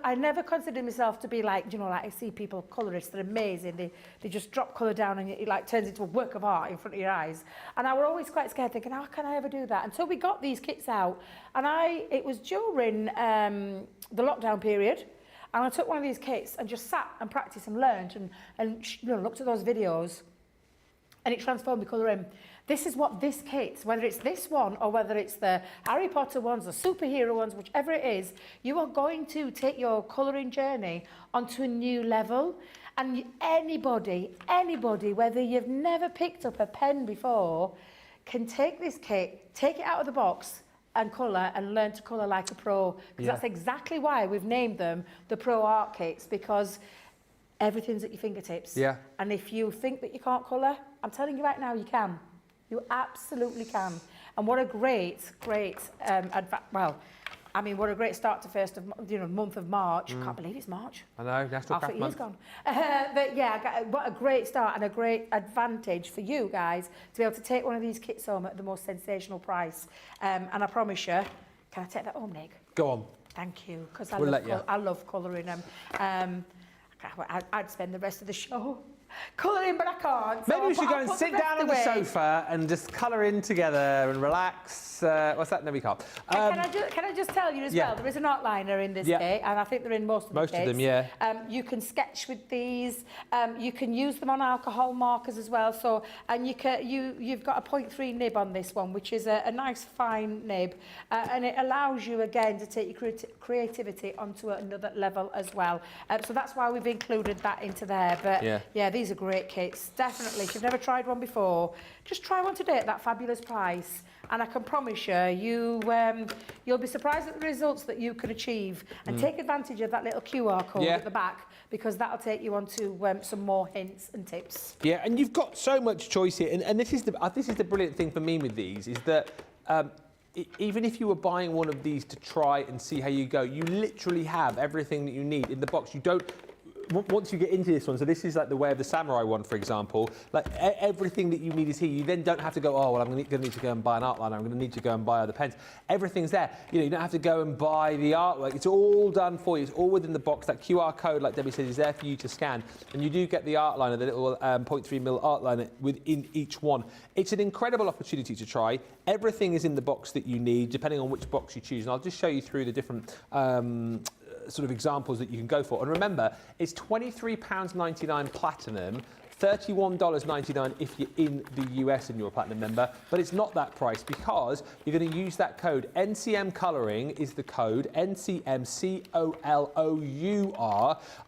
I never considered myself to be like, like I see people, colourists, they're amazing. They just drop colour down and it like turns into a work of art in front of your eyes. And I was always quite scared, thinking, how can I ever do that? Until we got these kits out. And it was during the lockdown period. And I took one of these kits and just sat and practiced and learned and looked at those videos. And it transformed me colouring. This is what this kit, whether it's this one or whether it's the Harry Potter ones, the superhero ones, whichever it is, you are going to take your colouring journey onto a new level. And anybody, whether you've never picked up a pen before, can take this kit, take it out of the box and colour and learn to colour like a pro. Because that's exactly why we've named them the Pro Art Kits, because everything's at your fingertips. Yeah. And if you think that you can't colour, I'm telling you right now, you can. You absolutely can. And what a great, what a great start to first of, month of March. Can't believe it's March. I know, National Craft Month. Half a year's gone. But yeah, what a great start and a great advantage for you guys to be able to take one of these kits home at the most sensational price. And I promise you, can I take that home, Nick? Go on. Thank you, because I love colouring them. I'd spend the rest of the show colouring, but I can't. Maybe we should go and sit down on the sofa and just colour in together and relax. What's that? No, we can't. Can I just tell you as well, there is an outliner in this kit, and I think they're in most of the kits. Most of them, yeah. You can sketch with these. You can use them on alcohol markers as well. So, and you've got a 0.3 nib on this one, which is a nice fine nib, and it allows you again to take your creativity onto another level as well. So that's why we've included that into there. But yeah, these are great kits. Definitely, if you've never tried one before, just try one today at that fabulous price. And I can promise you, you'll be surprised at the results that you can achieve. And take advantage of that little QR code at the back, because that'll take you on to some more hints and tips. Yeah, and you've got so much choice here. And this is the brilliant thing for me with these, is that even if you were buying one of these to try and see how you go, you literally have everything that you need in the box. You don't... Once you get into this one, so this is like the Way of the Samurai one, for example, like everything that you need is here. You then don't have to go, oh, well, I'm going to need to go and buy an outliner. I'm going to need to go and buy other pens. Everything's there. You don't have to go and buy the artwork. It's all done for you. It's all within the box. That QR code, like Debbie said, is there for you to scan. And you do get the outliner, the little 0.3mm outliner within each one. It's an incredible opportunity to try. Everything is in the box that you need, depending on which box you choose. And I'll just show you through the different sort of examples that you can go for. And remember, it's £23.99 platinum, $31.99 if you're in the US and you're a platinum member, but it's not that price because you're going to use that code. NCM Colouring is the code, NCM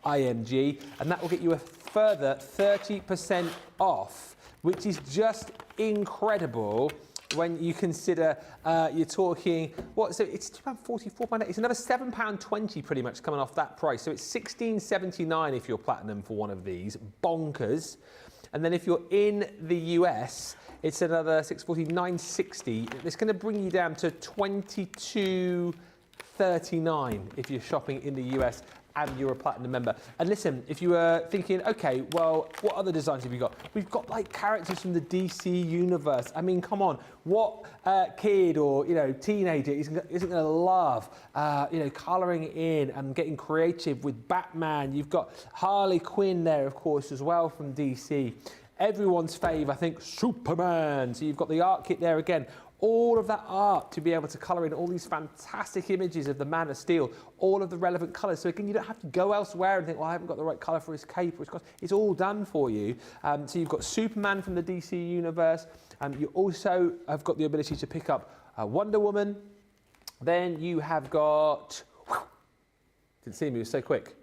COLOURING, and that will get you a further 30% off, which is just incredible. When you consider you're talking, so it's £2.44, £4.8. It's another £7.20 pretty much coming off that price. So it's £16.79 if you're platinum for one of these. Bonkers. And then if you're in the US, it's another £6.40, £9.60. It's going to bring you down to $22.39 if you're shopping in the US and you're a platinum member. And listen, if you were thinking, okay, well, what other designs have we got? We've got like characters from the DC universe. I mean, come on, what kid or teenager isn't going to love colouring in and getting creative with Batman? You've got Harley Quinn there, of course, as well from DC. Everyone's fave, I think, Superman. So you've got the art kit there again. all of that art to be able to colour in all these fantastic images of the Man of Steel, all of the relevant colours. So again, you don't have to go elsewhere and think, well, I haven't got the right colour for his cape or his costume. It's all done for you. So you've got Superman from the DC universe. You also have got the ability to pick up Wonder Woman. Then you have got... Didn't see me, it was so quick.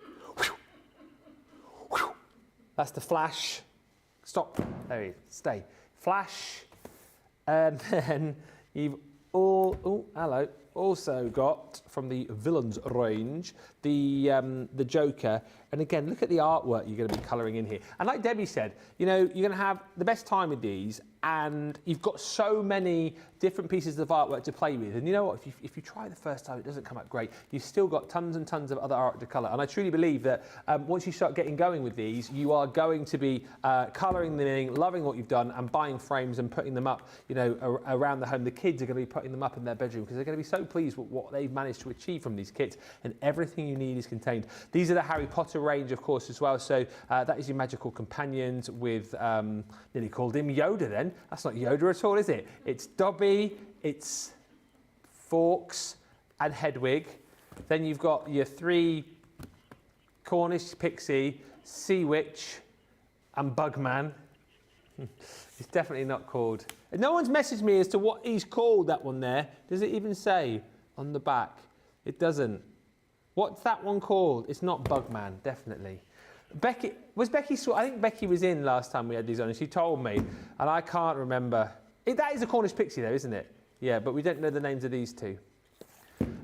That's the Flash. Stop. There he is. Stay. Flash. And then you've also got from the villains range the Joker. And again, look at the artwork you're going to be colouring in here. And like Debbie said, you know, you're going to have the best time with these, and you've got so many different pieces of artwork to play with. And you know what, if you try the first time, it doesn't come out great, you've still got tons and tons of other art to colour. And I truly believe that once you start getting going with these, you are going to be colouring them in, loving what you've done, and buying frames and putting them up, you know, around the home. The kids are going to be putting them up in their bedroom because they're going to be so pleased with what they've managed to achieve from these kits, and everything you need is contained. These are the Harry Potter range, of course, as well. So that is your magical companions with, nearly called him Yoda then. That's not Yoda at all, is it? It's Dobby, it's Fawkes and Hedwig. Then you've got your 3 Cornish Pixie, Sea Witch and Bugman. It's definitely not called. No one's messaged me as to what he's called, that one there. Does it even say on the back? It doesn't. What's that one called? It's not Bugman, definitely. Becky, I think Becky was in last time we had these on, and she told me, and I can't remember. That is a Cornish Pixie though, isn't it? Yeah, but we don't know the names of these two.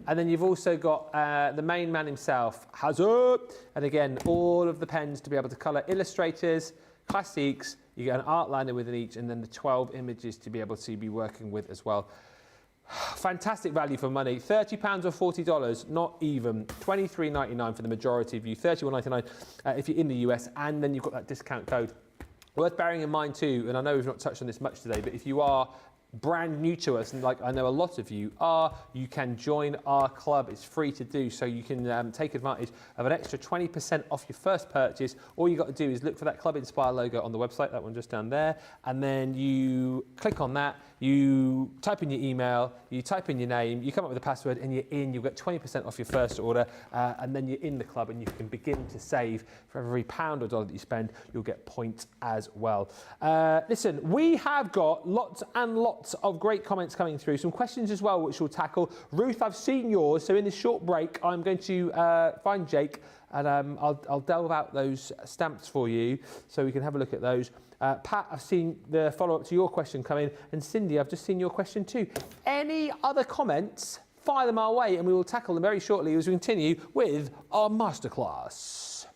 And then you've also got the main man himself, Hazard, and again, all of the pens to be able to colour illustrators, classiques. You get an art liner within each, and then the 12 images to be able to be working with as well. Fantastic value for money. £30 or $40, not even. $23.99 for the majority of you, $31.99 if you're in the US, and then you've got that discount code. Worth bearing in mind too, and I know we've not touched on this much today, but if you are brand new to us, and like I know a lot of you are, you can join our club. It's free to do, so you can take advantage of an extra 20% off your first purchase. All you got to do is look for that Club Inspire logo on the website, that one just down there, and then you click on that, you type in your email, you type in your name, you come up with a password, and you're in. You'll get 20% off your first order, and then you're in the club, and you can begin to save. For every pound or dollar that you spend, you'll get points as well. Listen, we have got lots and lots of great comments coming through, some questions as well which we'll tackle. Ruth, I've seen yours, so in this short break I'm going to find Jake, and I'll delve out those stamps for you so we can have a look at those. Pat, I've seen the follow-up to your question come in, and Cindy, I've just seen your question too. Any other comments, fire them our way, and we will tackle them very shortly as we continue with our masterclass.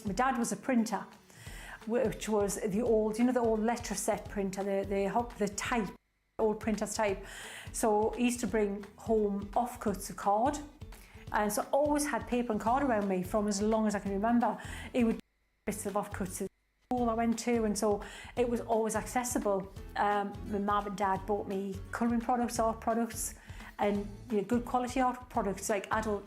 My dad was a printer, which was the old, you know, the old letter set printer, the type, old printer's type. So he used to bring home offcuts of card, and so I always had paper and card around me from as long as I can remember. He would bits of offcuts of school I went to, and so it was always accessible. My mum and dad bought me colouring products, art products, and you know, good quality art products, like adult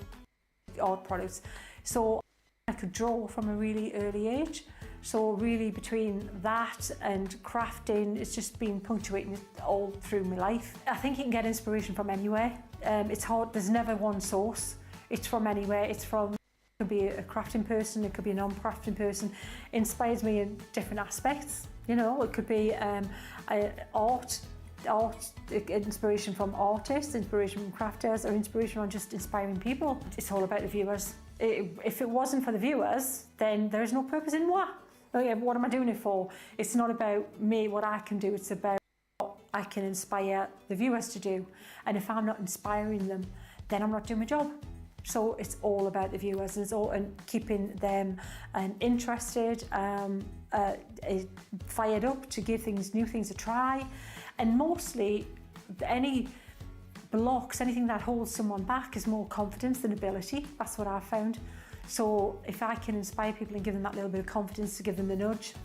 art products. So I could draw from a really early age. So really between that and crafting, it's just been punctuating all through my life. I think you can get inspiration from anywhere. It's hard, there's never one source. It's from anywhere. It's from, it could be a crafting person, it could be a non-crafting person. It inspires me in different aspects. You know, it could be art, inspiration from artists, inspiration from crafters, or inspiration on just inspiring people. It's all about the viewers. If it wasn't for the viewers, then there's no purpose in what? What am I doing it for? It's not about me, what I can do, it's about what I can inspire the viewers to do. And if I'm not inspiring them, then I'm not doing my job. So it's all about the viewers, and it's all and keeping them interested, fired up to give new things a try. And mostly, any blocks, anything that holds someone back is more confidence than ability. That's what I've found. So if I can inspire people and give them that little bit of confidence to give them the nudge,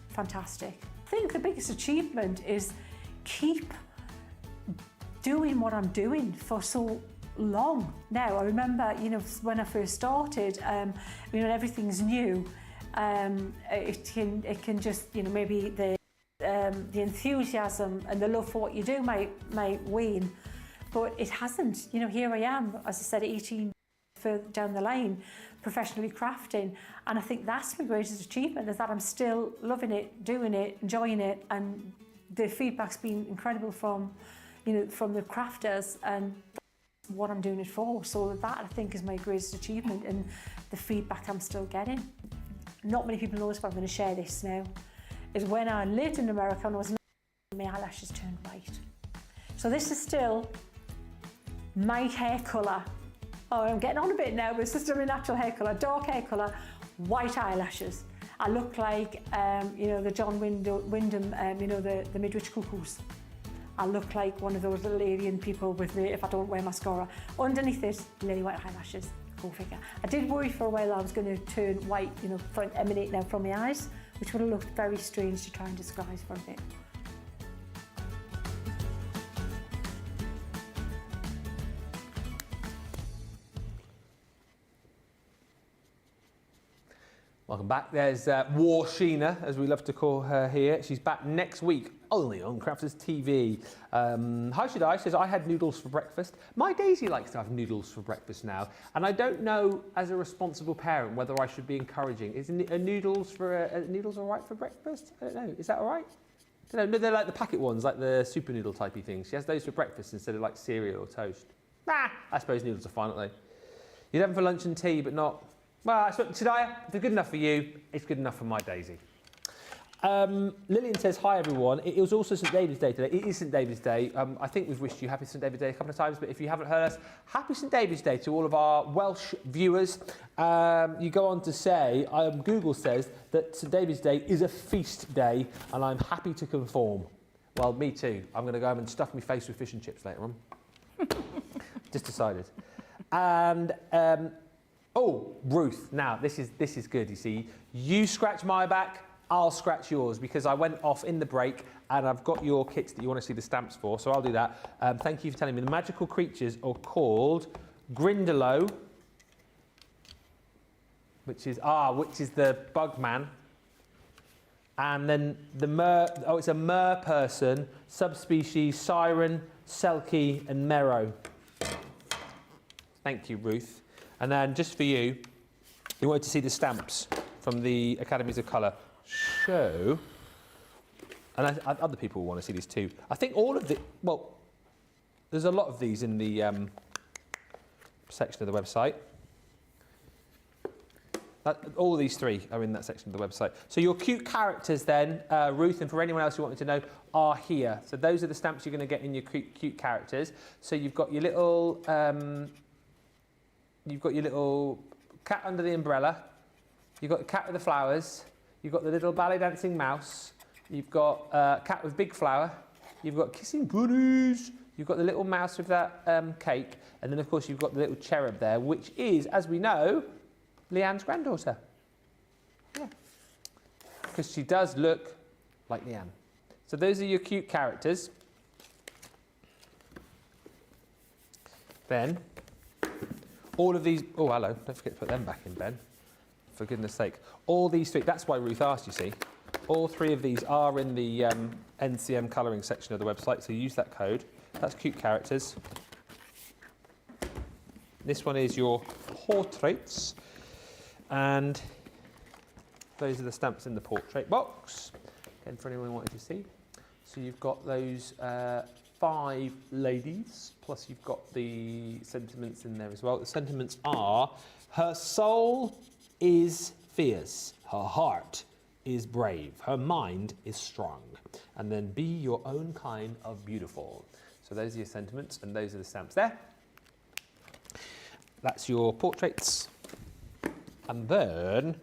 fantastic. I think the biggest achievement is keep doing what I'm doing for so long now. I remember, you know, when I first started, you know, everything's new. It can just, you know, maybe the enthusiasm and the love for what you do might wane, but it hasn't. You know, here I am, as I said, 18 further down the line, professionally crafting, and I think that's my greatest achievement, is that I'm still loving it, doing it, enjoying it, and the feedback's been incredible from, you know, from the crafters, and what I'm doing it for. So that, I think, is my greatest achievement, and the feedback I'm still getting. Not many people know this, but I'm going to share this now. Is when I lived in America and I was my eyelashes turned white. So this is still my hair colour. Oh, I'm getting on a bit now, but it's still my natural hair colour, dark hair colour, white eyelashes. I look like, you know, the John Wyndham, you know, the Midwich Cuckoos. I look like one of those little alien people with me if I don't wear mascara. Underneath it, lily white eyelashes. Go figure. I did worry for a while I was going to turn white, you know, emanate now from my eyes, which would have looked very strange to try and disguise for a bit. Welcome back. There's War Sheena, as we love to call her here. She's back next week, only on Crafters TV. Hi, Should I? Says, I had noodles for breakfast. My Daisy likes to have noodles for breakfast now, and I don't know, as a responsible parent, whether I should be encouraging. Is noodles all right for breakfast? I don't know. Is that all right? I don't know. They're like the packet ones, like the super noodle typey things. She has those for breakfast instead of like cereal or toast. Nah, I suppose noodles are fine, aren't they? You'd have them for lunch and tea, but not... Well, Should I? If they're good enough for you, it's good enough for my Daisy. Lillian says, hi everyone. It was also St David's Day today. It is St David's Day. I think we've wished you happy St David's Day a couple of times, but if you haven't heard us, happy St David's Day to all of our Welsh viewers. You go on to say, Google says that St David's Day is a feast day, and I'm happy to conform. Well, me too. I'm going to go home and stuff my face with fish and chips later on. Just decided. And... oh, Ruth, now this is good, you see. You scratch my back, I'll scratch yours, because I went off in the break and I've got your kits that you want to see the stamps for, so I'll do that. Thank you for telling me. The magical creatures are called Grindylow, which is the bug man. And then it's a mer person, subspecies Siren, Selkie and Mero. Thank you, Ruth. And then just for you, you wanted to see the stamps from the Academies of Colour show. And other people want to see these too. I think all of the, well, there's a lot of these in the section of the website. All of these three are in that section of the website. So your cute characters then, Ruth, and for anyone else who wanted to know, are here. So those are the stamps you're going to get in your cute characters. So you've got your little... You've got your little cat under the umbrella, you've got the cat with the flowers, you've got the little ballet dancing mouse, you've got a cat with big flower, you've got kissing bunnies, you've got the little mouse with that cake, and then of course you've got the little cherub there, which is, as we know, Leanne's granddaughter. Yeah. Because she does look like Leanne. So those are your cute characters. Then, all of these, oh hello, don't forget to put them back in, Ben. For goodness sake. All these three, that's why Ruth asked, you see. All three of these are in the NCM colouring section of the website, so use that code. That's cute characters. This one is your portraits. And those are the stamps in the portrait box. Again, for anyone wanting to see. So you've got those 5 ladies, plus you've got the sentiments in there as well. The sentiments are, her soul is fierce, her heart is brave, her mind is strong, and then be your own kind of beautiful. So those are your sentiments, and those are the stamps there. That's your portraits. And then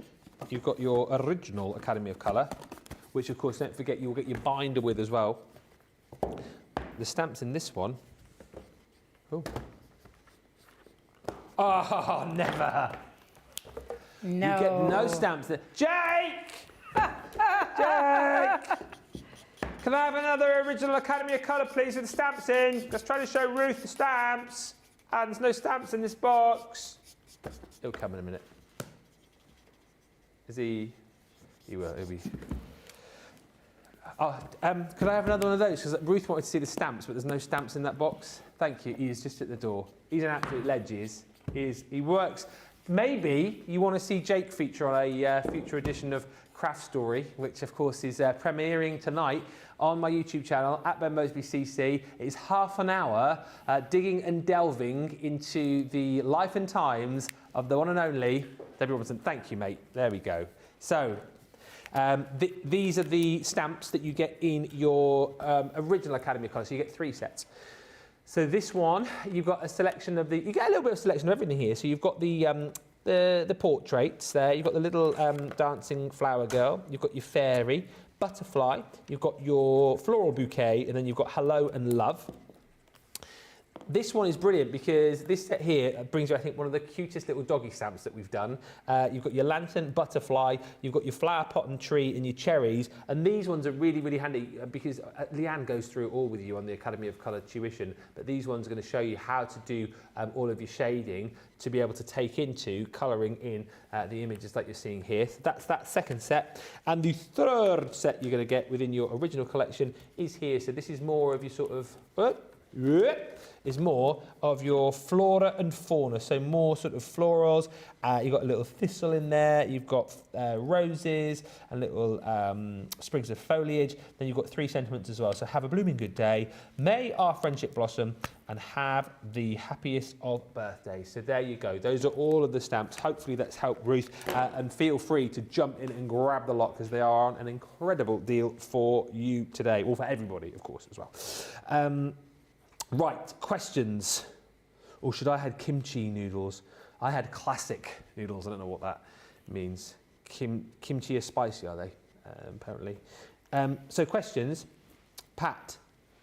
you've got your original Academy of Colour, which of course, don't forget, you'll get your binder with as well. The stamps in this one. Oh. Oh, never. No. You get no stamps there. Jake! Jake! Can I have another original Academy of Colour, please, with the stamps in? Let's try to show Ruth the stamps. And there's no stamps in this box. It'll come in a minute. Is he? He will. He'll be. Oh, could I have another one of those? Because Ruth wanted to see the stamps, but there's no stamps in that box. Thank you. He is just at the door. He's an absolute legend. He works. Maybe you want to see Jake feature on a future edition of Craft Story, which of course is premiering tonight on my YouTube channel at Moseby CC. It is half an hour digging and delving into the life and times of the one and only Debbie Robinson. Thank you, mate. There we go. So. These are the stamps that you get in your original Academy of Colour, so you get 3 sets. So this one, you've got a selection of you get a little bit of selection of everything here. So you've got the portraits there, you've got the little dancing flower girl, you've got your fairy, butterfly, you've got your floral bouquet, and then you've got hello and love. This one is brilliant because this set here brings you, I think, one of the cutest little doggy stamps that we've done. You've got your lantern, butterfly, you've got your flower pot and tree and your cherries. And these ones are really, really handy because Leanne goes through it all with you on the Academy of Colour tuition. But these ones are going to show you how to do all of your shading to be able to take into colouring in the images like you're seeing here. So that's that second set. And the third set you're going to get within your original collection is here. So this is more of your sort of... is more of your flora and fauna, so more sort of florals. You've got a little thistle in there, you've got roses and little sprigs of foliage, then you've got 3 sentiments as well. So have a blooming good day, may our friendship blossom, and have the happiest of birthdays. So there you go, those are all of the stamps. Hopefully that's helped Ruth, and feel free to jump in and grab the lot because they are on an incredible deal for you today, or for everybody, of course, as well. Right, questions. Or should I had kimchi noodles? I had classic noodles. I don't know what that means. Kimchi are spicy, are they? Apparently. So questions. Pat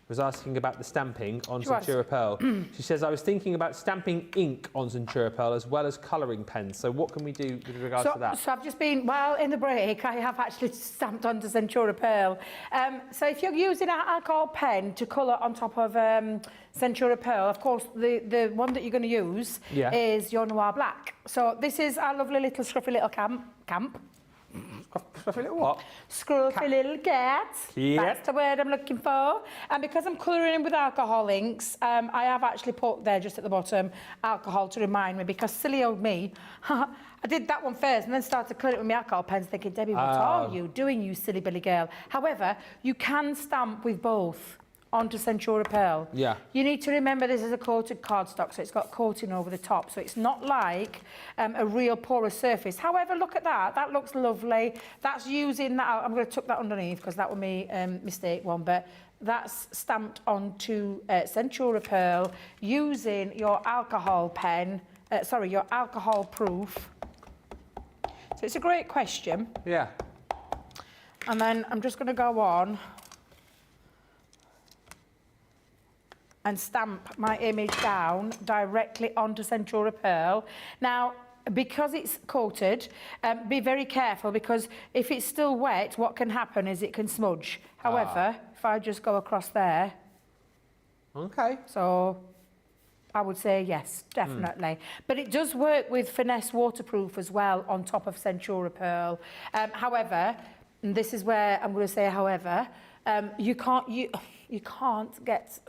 was asking about the stamping on Centura Pearl. She says, I was thinking about stamping ink on Centura Pearl as well as colouring pens. So what can we do with regards to that? So I've just been, well, in the break, I have actually stamped onto Centura Pearl. So if you're using an alcohol pen to colour on top of Centura Pearl, of course, the one that you're going to use is your Noir Black. So this is our lovely little scruffy little camp. Scruffy little what? Scruffy little cat. Yeah. That's the word I'm looking for. And because I'm colouring in with alcohol inks, I have actually put there just at the bottom alcohol to remind me, because silly old me, I did that one first and then started colouring it with my alcohol pens thinking, Debbie, what are you doing, you silly billy girl? However, you can stamp with both onto Centura Pearl. Yeah. You need to remember this is a coated cardstock, so it's got coating over the top, so it's not like a real porous surface. However, look at that. That looks lovely. That's using that. I'm going to tuck that underneath because that was my mistake one, but that's stamped onto Centura Pearl using your alcohol pen, your alcohol proof. So it's a great question. Yeah. And then I'm just going to go on and stamp my image down directly onto Centura Pearl. Now, because it's coated, be very careful, because if it's still wet, what can happen is it can smudge. However, if I just go across there... Okay. So, I would say yes, definitely. But it does work with Finesse Waterproof as well on top of Centura Pearl. However, and this is where I'm going to say however, you can't get...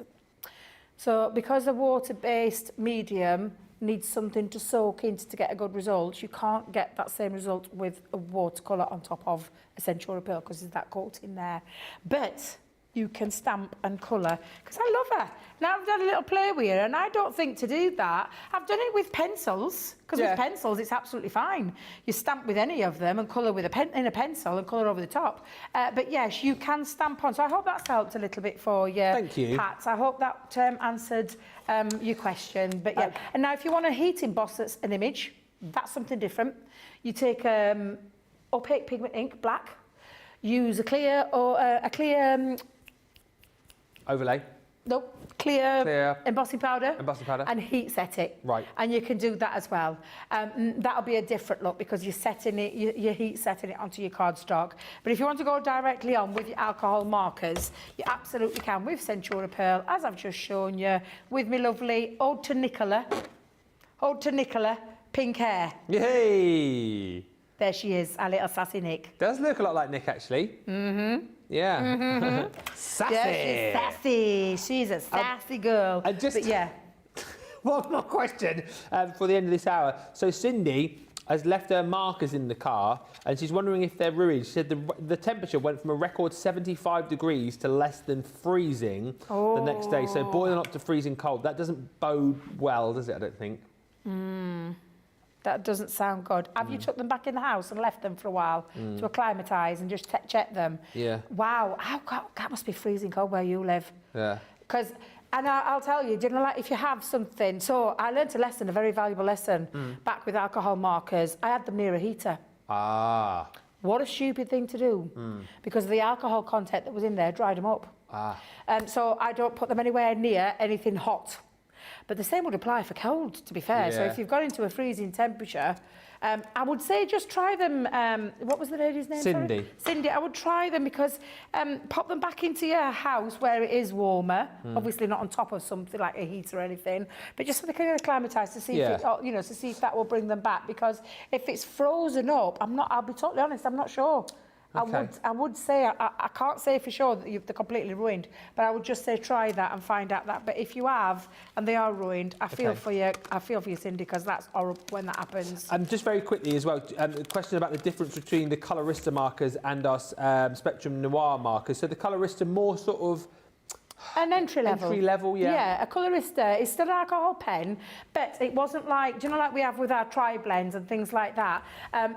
So because a water-based medium needs something to soak into to get a good result, you can't get that same result with a watercolour on top of a Centura Pearl because there's that coating there. But you can stamp and colour, because I love her. Now I've done a little play with her, and I don't think to do that. I've done it with pencils, because with pencils it's absolutely fine. You stamp with any of them and colour with a pencil and colour over the top. But yes, you can stamp on. So I hope that's helped a little bit for you, Thank you. Pat. I hope that answered your question. But yeah, and now if you want to heat emboss an image, that's something different. You take opaque pigment ink, black. Use a clear or overlay. Nope, clear embossing powder. Embossing powder. And heat set it. Right. And you can do that as well. That'll be a different look because you're setting it, you're heat setting it onto your cardstock. But if you want to go directly on with your alcohol markers, you absolutely can with Centura Pearl, as I've just shown you, with me lovely Ode to Nicola, pink hair. Yay! There she is, our little sassy Nick. Does look a lot like Nick, actually. Mm-hmm. Yeah. Sassy. Yeah, she's sassy. She's a sassy girl. And just but yeah. one more question for the end of this hour. So Cindy has left her markers in the car and she's wondering if they're ruined. She said the temperature went from a record 75 degrees to less than freezing the next day. So boiling up to freezing cold. That doesn't bode well, does it, I don't think? That doesn't sound good. Have you took them back in the house and left them for a while to acclimatise and just check them? Yeah. Wow, that must be freezing cold where you live. Yeah. Because, and I'll tell you, like if you have something, so I learnt a lesson, a very valuable lesson, back with alcohol markers. I had them near a heater. Ah. What a stupid thing to do, because the alcohol content that was in there dried them up. Ah. So I don't put them anywhere near anything hot. But the same would apply for cold, to be fair. So if you've got into a freezing temperature, I would say just try them. What was the lady's name? Cindy. Sorry? Cindy, I would try them because pop them back into your house where it is warmer. Obviously not on top of something like a heater or anything, but just so they can acclimatise to see if it, to see if that will bring them back. Because if it's frozen up, I'll be totally honest, I'm not sure. Okay. I would say, I can't say for sure that they're completely ruined, but I would just say try that and find out that. But if you have, and they are ruined, I feel for you, Cindy, because that's horrible when that happens. Just very quickly as well, a question about the difference between the Colorista markers and our Spectrum Noir markers. So the Colorista more sort of An entry level. Entry level, yeah. Yeah, a Colorista is still an alcohol pen, but it wasn't like, do you know, like we have with our tri-blends and things like that.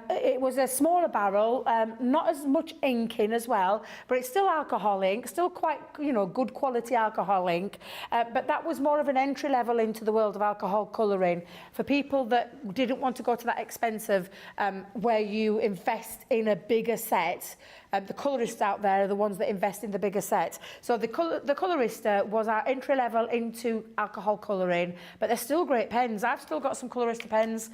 It was a smaller barrel, not as much ink in as well, but it's still alcohol ink, still quite, good quality alcohol ink. But that was more of an entry level into the world of alcohol colouring for people that didn't want to go to that expensive, where you invest in a bigger set. The colourists out there are the ones that invest in the bigger set. So the Colorista was our entry level into alcohol colouring, but they're still great pens. I've still got some Colorista pens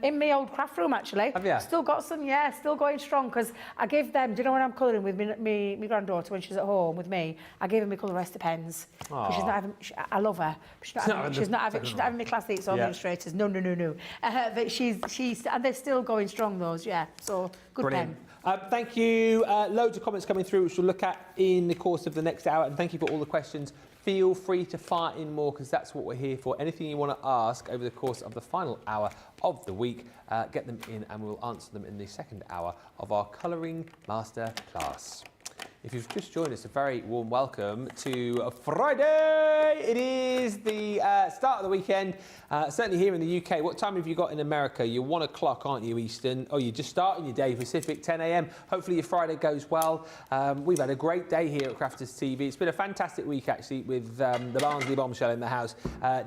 in my old craft room, actually. Have you? Still got some, yeah, still going strong, because I give them, do you know when I'm colouring with me granddaughter when she's at home with me, I give her my Colorista pens. Because she's not having, I love her, but she's not having my class eats or illustrators. No. But she's, and they're still going strong, those, yeah. So, good Brilliant. pen. Thank you. Loads of comments coming through, which we'll look at in the course of the next hour. And thank you for all the questions. Feel free to fire in more, because that's what we're here for. Anything you want to ask over the course of the final hour of the week, get them in and we'll answer them in the second hour of our Colouring Masterclass. If you've just joined us, a very warm welcome to Friday. It is the start of the weekend, certainly here in the UK. What time have you got in America? You're 1 o'clock, aren't you, Eastern? Oh, you're just starting your day, Pacific, 10 a.m. Hopefully your Friday goes well. We've had a great day here at Crafters TV. It's been a fantastic week, actually, with the Barnsley Bombshell in the house.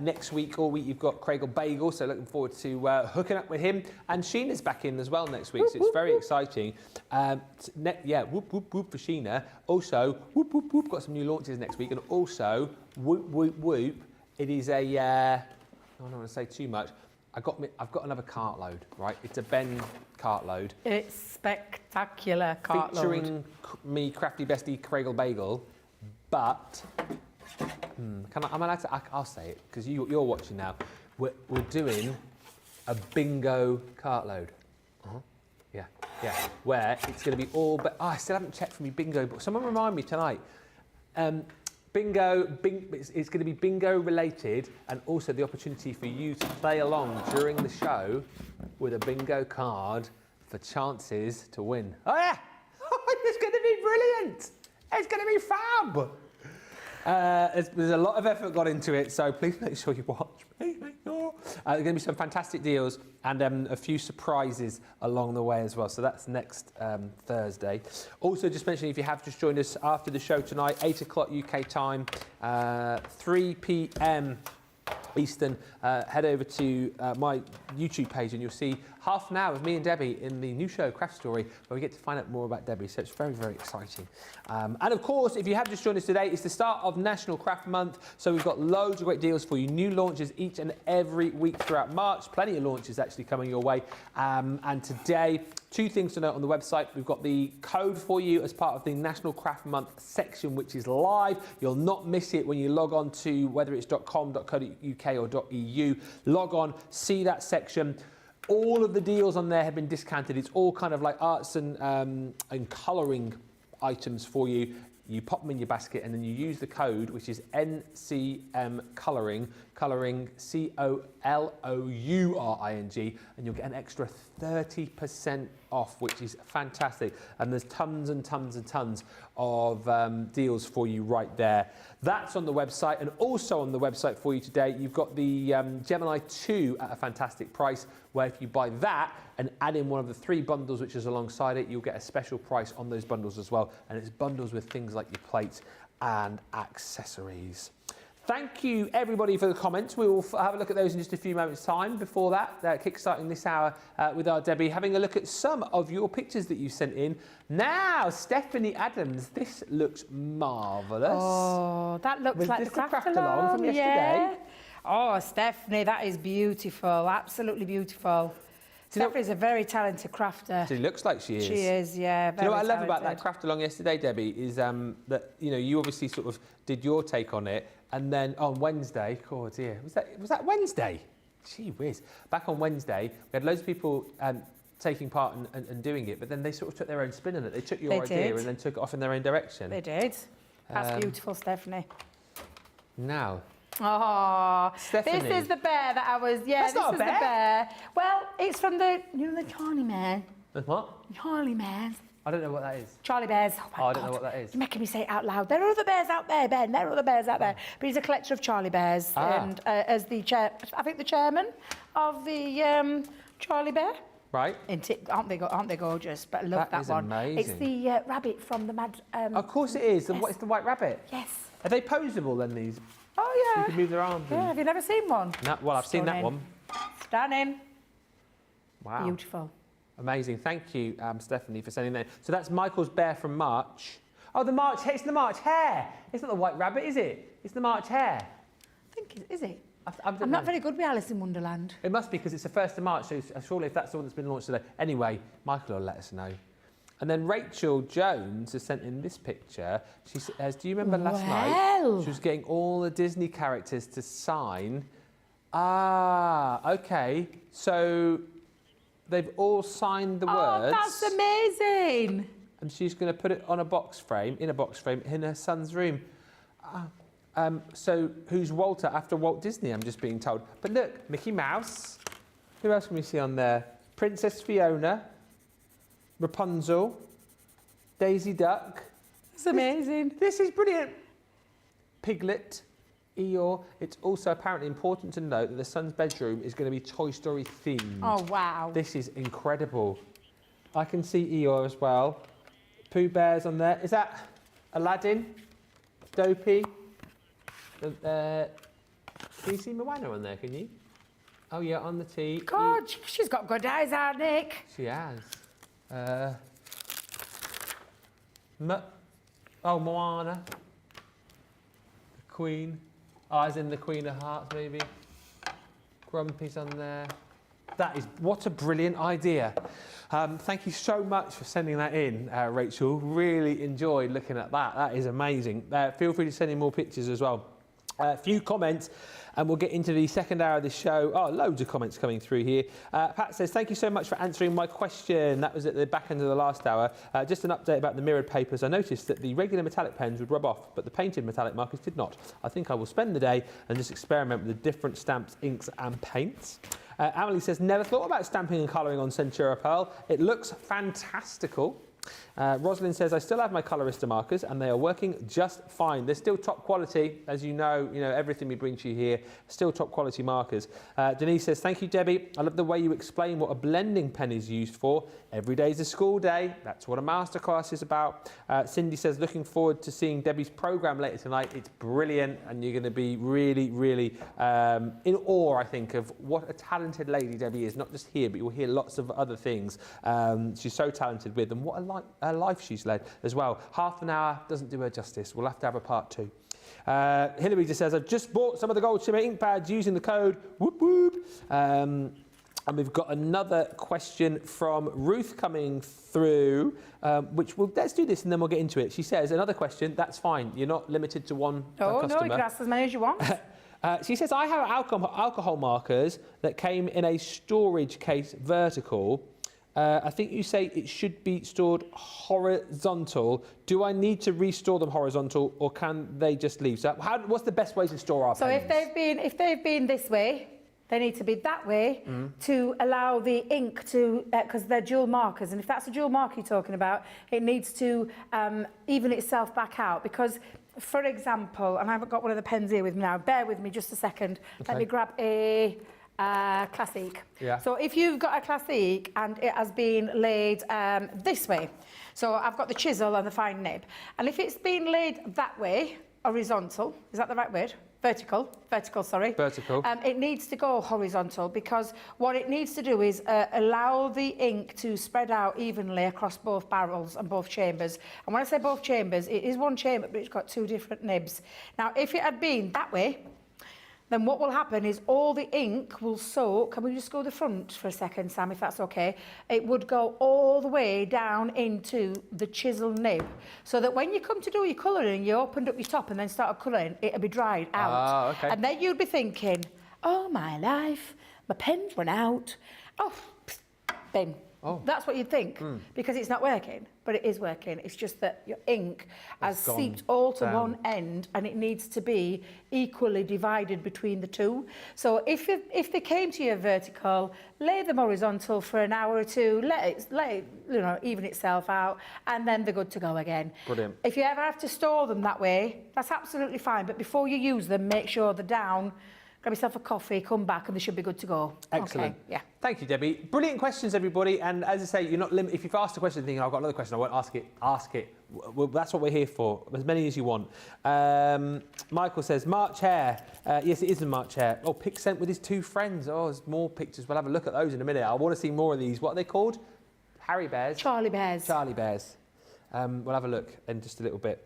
Next week, all week, you've got Craigle Bagel, so looking forward to hooking up with him. And Sheena's back in as well next week, so it's very exciting. Whoop, whoop, whoop for Sheena. Also, whoop, whoop, whoop, got some new launches next week. And also, whoop, whoop, whoop, it is a, I don't want to say too much. I've got another cartload, right? It's a Ben cartload. It's spectacular cartload. Featuring me, Crafty Bestie, Craigle Bagel. But, I'll say it, because you're watching now. We're doing a bingo cartload. Yeah, where it's going to be all, but I still haven't checked for me bingo, but someone remind me tonight. Bingo, it's going to be bingo related, and also the opportunity for you to play along during the show with a bingo card for chances to win. Oh yeah, it's going to be brilliant. It's going to be fab. There's a lot of effort got into it, so please make sure you watch. Please make sure. There are going to be some fantastic deals and a few surprises along the way as well. So that's next Thursday. Also, just mentioning, if you have just joined us after the show tonight, 8 o'clock UK time, 3 p.m. Eastern, head over to my YouTube page and you'll see half an hour with me and Debbie in the new show, Craft Story, where we get to find out more about Debbie. So it's very, very exciting. And of course, if you have just joined us today, it's the start of National Craft Month. So we've got loads of great deals for you. New launches each and every week throughout March. Plenty of launches actually coming your way. And today, 2 things to note on the website. We've got the code for you as part of the National Craft Month section, which is live. You'll not miss it when you log on to whether it's .com.co.uk or .eu. Log on, see that section. All of the deals on there have been discounted. It's all kind of like arts and colouring items for you. You pop them in your basket and then you use the code, which is NCM Colouring, COLOURING, and you'll get an extra 30% off, which is fantastic. And there's tons and tons and tons of deals for you right there. That's on the website, and also on the website for you today, you've got the Gemini 2 at a fantastic price, where if you buy that and add in one of the 3 bundles which is alongside it, you'll get a special price on those bundles as well. And it's bundles with things like your plates and accessories. Thank you, everybody, for the comments. We will have a look at those in just a few moments' time. Before that, kick-starting this hour with our Debbie, having a look at some of your pictures that you sent in. Now, Stephanie Adams, this looks marvellous. Oh, that looks like the craft along from yesterday. Yeah. Oh, Stephanie, that is beautiful. Absolutely beautiful. Stephanie's a very talented crafter. She looks like she is. She is, yeah. Do you know what I love about that talented. craft along yesterday, Debbie, is that you obviously sort of did your take on it, and then on Wednesday, oh dear, was that Wednesday? Gee whiz! Back on Wednesday, we had loads of people taking part and doing it, but then they sort of took their own spin on it. They took your idea and then took it off in their own direction. They did. That's beautiful, Stephanie. Now. Oh, Stephanie. This is the bear that I was. Yeah, That's this not a is bear. the bear. Well, it's from the the Charlie Man. The what? Charlie Man. I don't know what that is. Charlie Bears. Oh, my I don't God. know what that is. You're making me say it out loud. There are other bears out there, Ben. There are other bears out there. But he's a collector of Charlie Bears, and as the I think the chairman of the Charlie Bear. Right. Aren't they gorgeous? But I love that is one. amazing. It's the rabbit from the Mad. Of course it is. Yes. It's the white rabbit. Yes. Are they posable then? These? Oh yeah. You can move their arms. Yeah. Have you never seen one? No, well, I've seen that Stunning. one. Stunning. Wow. Beautiful. Amazing. Thank you, Stephanie, for sending that. So that's Michael's bear from March. Oh, the March. It's the March hare. It's not the white rabbit, is it? It's the March hare. I think is it? I'm not very good with Alice in Wonderland. It must be because it's the 1st of March, so surely if that's the one that's been launched today. Anyway, Michael will let us know. And then Rachel Jones has sent in this picture. She says, do you remember last night? She was getting all the Disney characters to sign. Ah, okay. So they've all signed the words. Oh, that's amazing. And she's going to put it on a box frame, in her son's room. So who's Walter after Walt Disney, I'm just being told. But look, Mickey Mouse. Who else can we see on there? Princess Fiona. Rapunzel. Daisy Duck. It's amazing. This is brilliant. Piglet. Eeyore. It's also apparently important to note that the son's bedroom is going to be Toy Story themed. Oh, wow. This is incredible. I can see Eeyore as well. Pooh Bear's on there. Is that Aladdin? Dopey? Can you see Moana on there, can you? Oh, yeah, on the T. God, she's got good eyes, hasn't Nick? She has. Moana. The Queen. Oh, as in the Queen of Hearts, maybe. Grumpy's on there. That is, what a brilliant idea. Thank you so much for sending that in, Rachel. Really enjoyed looking at that. That is amazing. Feel free to send in more pictures as well. A few comments, and we'll get into the second hour of the show. Oh, loads of comments coming through here. Pat says, thank you so much for answering my question. That was at the back end of the last hour. Just an update about the mirrored papers. I noticed that the regular metallic pens would rub off, but the painted metallic markers did not. I think I will spend the day and just experiment with the different stamps, inks and paints. Emily says, never thought about stamping and colouring on Centura Pearl. It looks fantastical. Rosalind says, I still have my Colorista markers and they are working just fine. They're still top quality. As you know, everything we bring to you here, still top quality markers. Denise says, thank you, Debbie. I love the way you explain what a blending pen is used for. Every day is a school day. That's what a masterclass is about. Cindy says, looking forward to seeing Debbie's program later tonight. It's brilliant and you're going to be really, really in awe, I think, of what a talented lady Debbie is. Not just here, but you'll hear lots of other things she's so talented with, and what a life she's led as well. Half an hour doesn't do her justice. We'll have to have a part 2. Hilary just says, I've just bought some of the gold shimmer ink pads using the code whoop whoop. And we've got another question from Ruth coming through, let's do this and then we'll get into it. She says, another question, that's fine. You're not limited to one customer. No, you can ask as many as you want. She says, I have alcohol markers that came in a storage case vertical. I think you say it should be stored horizontal. Do I need to restore them horizontal or can they just leave? So what's the best way to store our pens? So if they've been this way, they need to be that way to allow the ink to, because they're dual markers, and if that's a dual marker you're talking about, it needs to even itself back out, because, for example, and I haven't got one of the pens here with me now, bear with me just a second, okay. Let me grab a Classique. Yeah. So if you've got a Classique and it has been laid this way, so I've got the chisel and the fine nib, and if it's been laid that way, horizontal, is that the right word? Vertical, sorry. Vertical. It needs to go horizontal, because what it needs to do is allow the ink to spread out evenly across both barrels and both chambers. And when I say both chambers, it is one chamber, but it's got 2 different nibs. Now, if it had been that way, then what will happen is all the ink will soak. Can we just go to the front for a second, Sam, if that's okay? It would go all the way down into the chisel nib, so that when you come to do your colouring, you opened up your top and then started colouring, it'll be dried out. Ah, okay. And then you'd be thinking, oh my life, my pen's run out. Oh, bin. Oh. That's what you'd think, because it's not working, but it is working. It's just that your ink has seeped all to one end, and it needs to be equally divided between the two. So if they came to you vertical, lay them horizontal for an hour or two, let it even itself out, and then they're good to go again. Brilliant. If you ever have to store them that way, that's absolutely fine. But before you use them, make sure they're down. Grab yourself a coffee, come back, and they should be good to go. Excellent. Okay, yeah. Thank you, Debbie. Brilliant questions, everybody. And as I say, you're not if you've asked a question thinking, I've got another question, I won't ask it. Ask it. Well, that's what we're here for. As many as you want. Michael says, March hare. Yes, it is a March hare. Oh, pic sent with his 2 friends. Oh, there's more pictures. We'll have a look at those in a minute. I want to see more of these. What are they called? Harry bears? Charlie bears. Charlie bears. We'll have a look in just a little bit.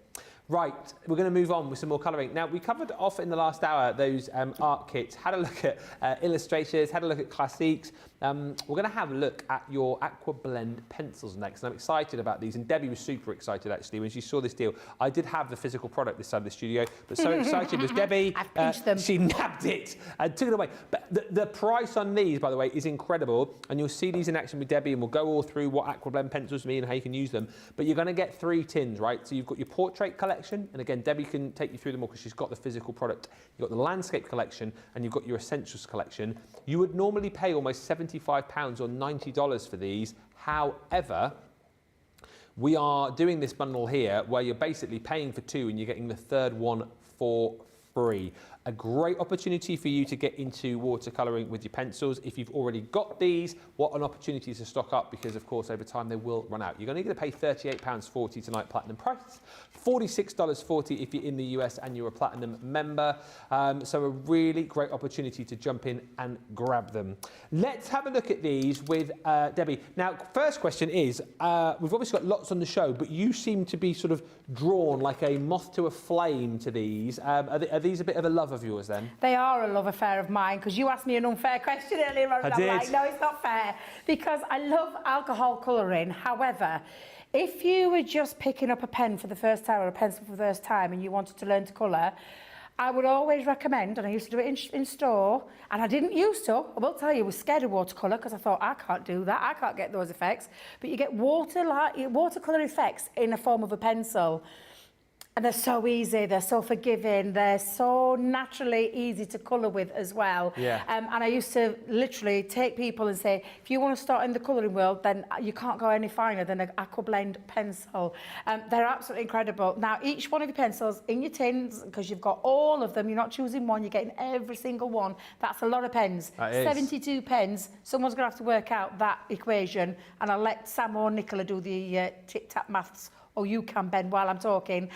Right, we're going to move on with some more colouring. Now, we covered off in the last hour those art kits, had a look at illustrators, had a look at classiques. We're going to have a look at your Aqua Blend pencils next, and I'm excited about these, and Debbie was super excited actually when she saw this deal. I did have the physical product this side of the studio, but so excited was Debbie. I've pinched them. She nabbed it and took it away. But the price on these, by the way, is incredible, and you'll see these in action with Debbie, and we'll go all through what Aqua Blend pencils mean and how you can use them. But you're going to get 3 tins, right? So you've got your portrait collection, and again, Debbie can take you through them all because she's got the physical product. You've got the landscape collection, and you've got your essentials collection. You would normally pay almost £75 or $90 for these. However, we are doing this bundle here where you're basically paying for 2 and you're getting the 3rd one for free. A great opportunity for you to get into watercolouring with your pencils. If you've already got these, what an opportunity to stock up, because of course over time they will run out. You're going to pay £38.40 tonight platinum price, $46.40 if you're in the US and you're a platinum member. So a really great opportunity to jump in and grab them. Let's have a look at these with Debbie. Now, first question is, we've obviously got lots on the show, but you seem to be sort of drawn like a moth to a flame to these. Are these a bit of a love of yours then? They are a love affair of mine, because you asked me an unfair question earlier on, and I'm like, no, it's not fair, because I love alcohol colouring. However, if you were just picking up a pen for the first time or a pencil for the first time and you wanted to learn to colour, I would always recommend, and I used to do it in store, and I didn't used to, I will tell you, I was scared of watercolour because I thought, I can't do that, I can't get those effects, but you get watercolour effects in the form of a pencil. And they're so easy, they're so forgiving, they're so naturally easy to colour with as well. Yeah. And I used to literally take people and say, if you want to start in the colouring world, then you can't go any finer than an Aqua Blend pencil. They're absolutely incredible. Now, each one of your pencils in your tins, because you've got all of them, you're not choosing one, you're getting every single one. That's a lot of pens. That is. 72 pens. Someone's going to have to work out that equation, and I'll let Sam or Nicola do the tic-tac maths, or you can, Ben, while I'm talking,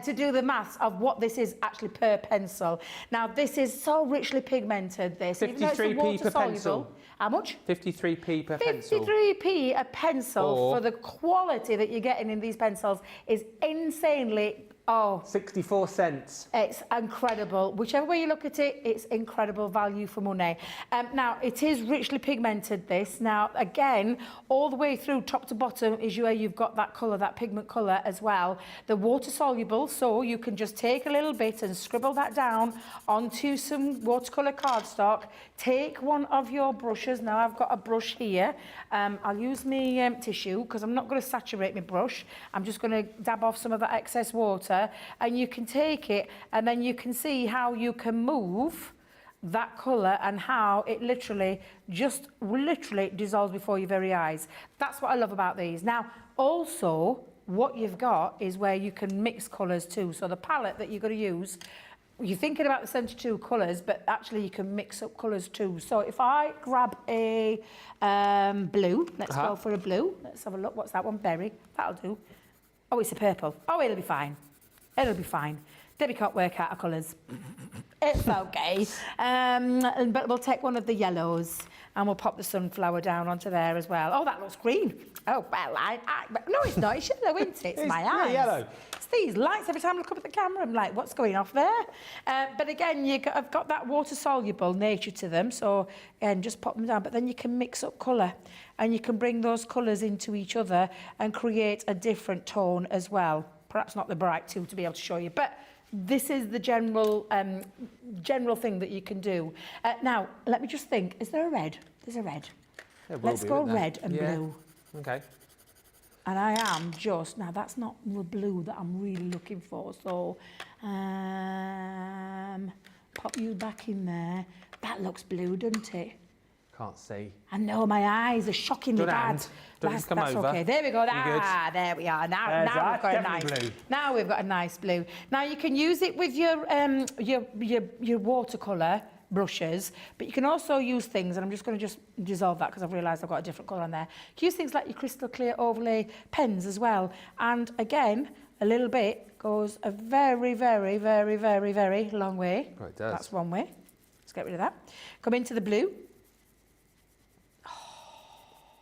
to do the maths of what this is actually per pencil. Now, this is so richly pigmented, this. 53p per pencil. How much? 53p per pencil. 53p a pencil Or- for the quality that you're getting in these pencils is insanely... 64 cents. It's incredible. Whichever way you look at it, it's incredible value for money. Now, it is richly pigmented, this. Now, again, all the way through, top to bottom, is where you've got that colour, that pigment colour as well. They're water-soluble, so you can just take a little bit and scribble that down onto some watercolour cardstock. Take one of your brushes. Now, I've got a brush here. I'll use my tissue, because I'm not going to saturate my brush. I'm just going to dab off some of that excess water. And you can take it, and then you can see how you can move that colour and how it literally dissolves before your very eyes. That's what I love about these. Now, also, what you've got is where you can mix colours too. So the palette that you're going to use, you're thinking about the 72 colours, but actually you can mix up colours too. So if I grab a blue, let's go for a blue. Let's have a look. What's that one? Berry. That'll do. Oh, it's a purple. Oh, it'll be fine. It'll be fine. Debbie can't work out her colours. It's okay. But we'll take one of the yellows and we'll pop the sunflower down onto there as well. Oh, that looks green. Oh, well, no, it's not. It's yellow, isn't it? It's my eyes. Yellow. It's these lights. Every time I look up at the camera, I'm like, what's going off there? But again, I've got that water-soluble nature to them. So, again, just pop them down. But then you can mix up colour and you can bring those colours into each other and create a different tone as well. Perhaps not the bright two to be able to show you, but this is the general thing that you can do. Now, let me just think. Is there a red? There's a red. Let's go red and blue. Okay. And I am just... Now, that's not the blue that I'm really looking for. So, pop you back in there. That looks blue, doesn't it? Can't see. I know, my eyes are shockingly bad. That's over. Okay, there we go. There we are. Now we've got a nice blue. Now we've got a nice blue. Now you can use it with your watercolour brushes, but you can also use things, and I'm just going to dissolve that because I've realised I've got a different colour on there. You can use things like your crystal clear overlay pens as well. And again, a little bit goes a very, very, very, very, very long way. Oh, it does. That's one way. Let's get rid of that. Come into the blue.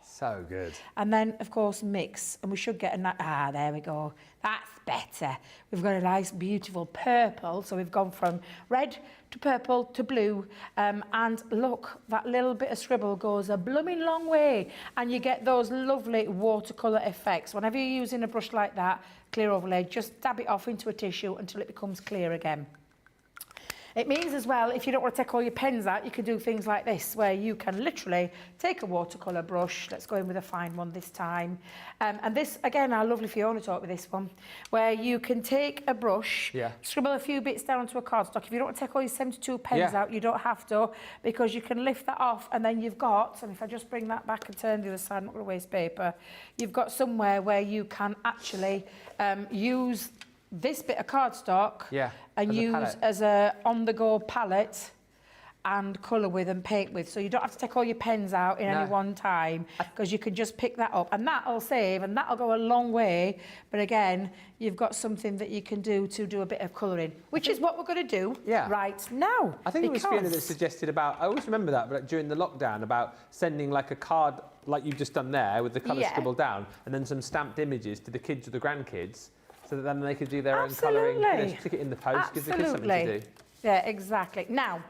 So good. And then, of course, mix. And we should get a... there we go. That's better. We've got a nice, beautiful purple. So we've gone from red to purple to blue. And look, that little bit of scribble goes a blooming long way. And you get those lovely watercolour effects. Whenever you're using a brush like that, clear overlay, just dab it off into a tissue until it becomes clear again. It means as well, if you don't want to take all your pens out, you can do things like this, where you can literally take a watercolour brush. Let's go in with a fine one this time. And this, again, our lovely Fiona taught me this one, where you can take a brush, scribble a few bits down onto a cardstock. If you don't want to take all your 72 pens out, you don't have to, because you can lift that off, and then you've got, and if I just bring that back and turn the other side, I'm not going to waste paper, you've got somewhere where you can actually use this bit of cardstock and use as a on-the-go palette and colour with and paint with. So you don't have to take all your pens out in any one time, because you can just pick that up. And that'll save, and that'll go a long way. But again, you've got something that you can do to do a bit of colouring, which is what we're going to do right now. I think it was Sheena that suggested about, I always remember that, but during the lockdown, about sending like a card like you've just done there with the colour scribbled down, and then some stamped images to the kids or the grandkids, so that then they could do their own colouring. You know, stick it in the post, give the kids something to do. Yeah, exactly. Now,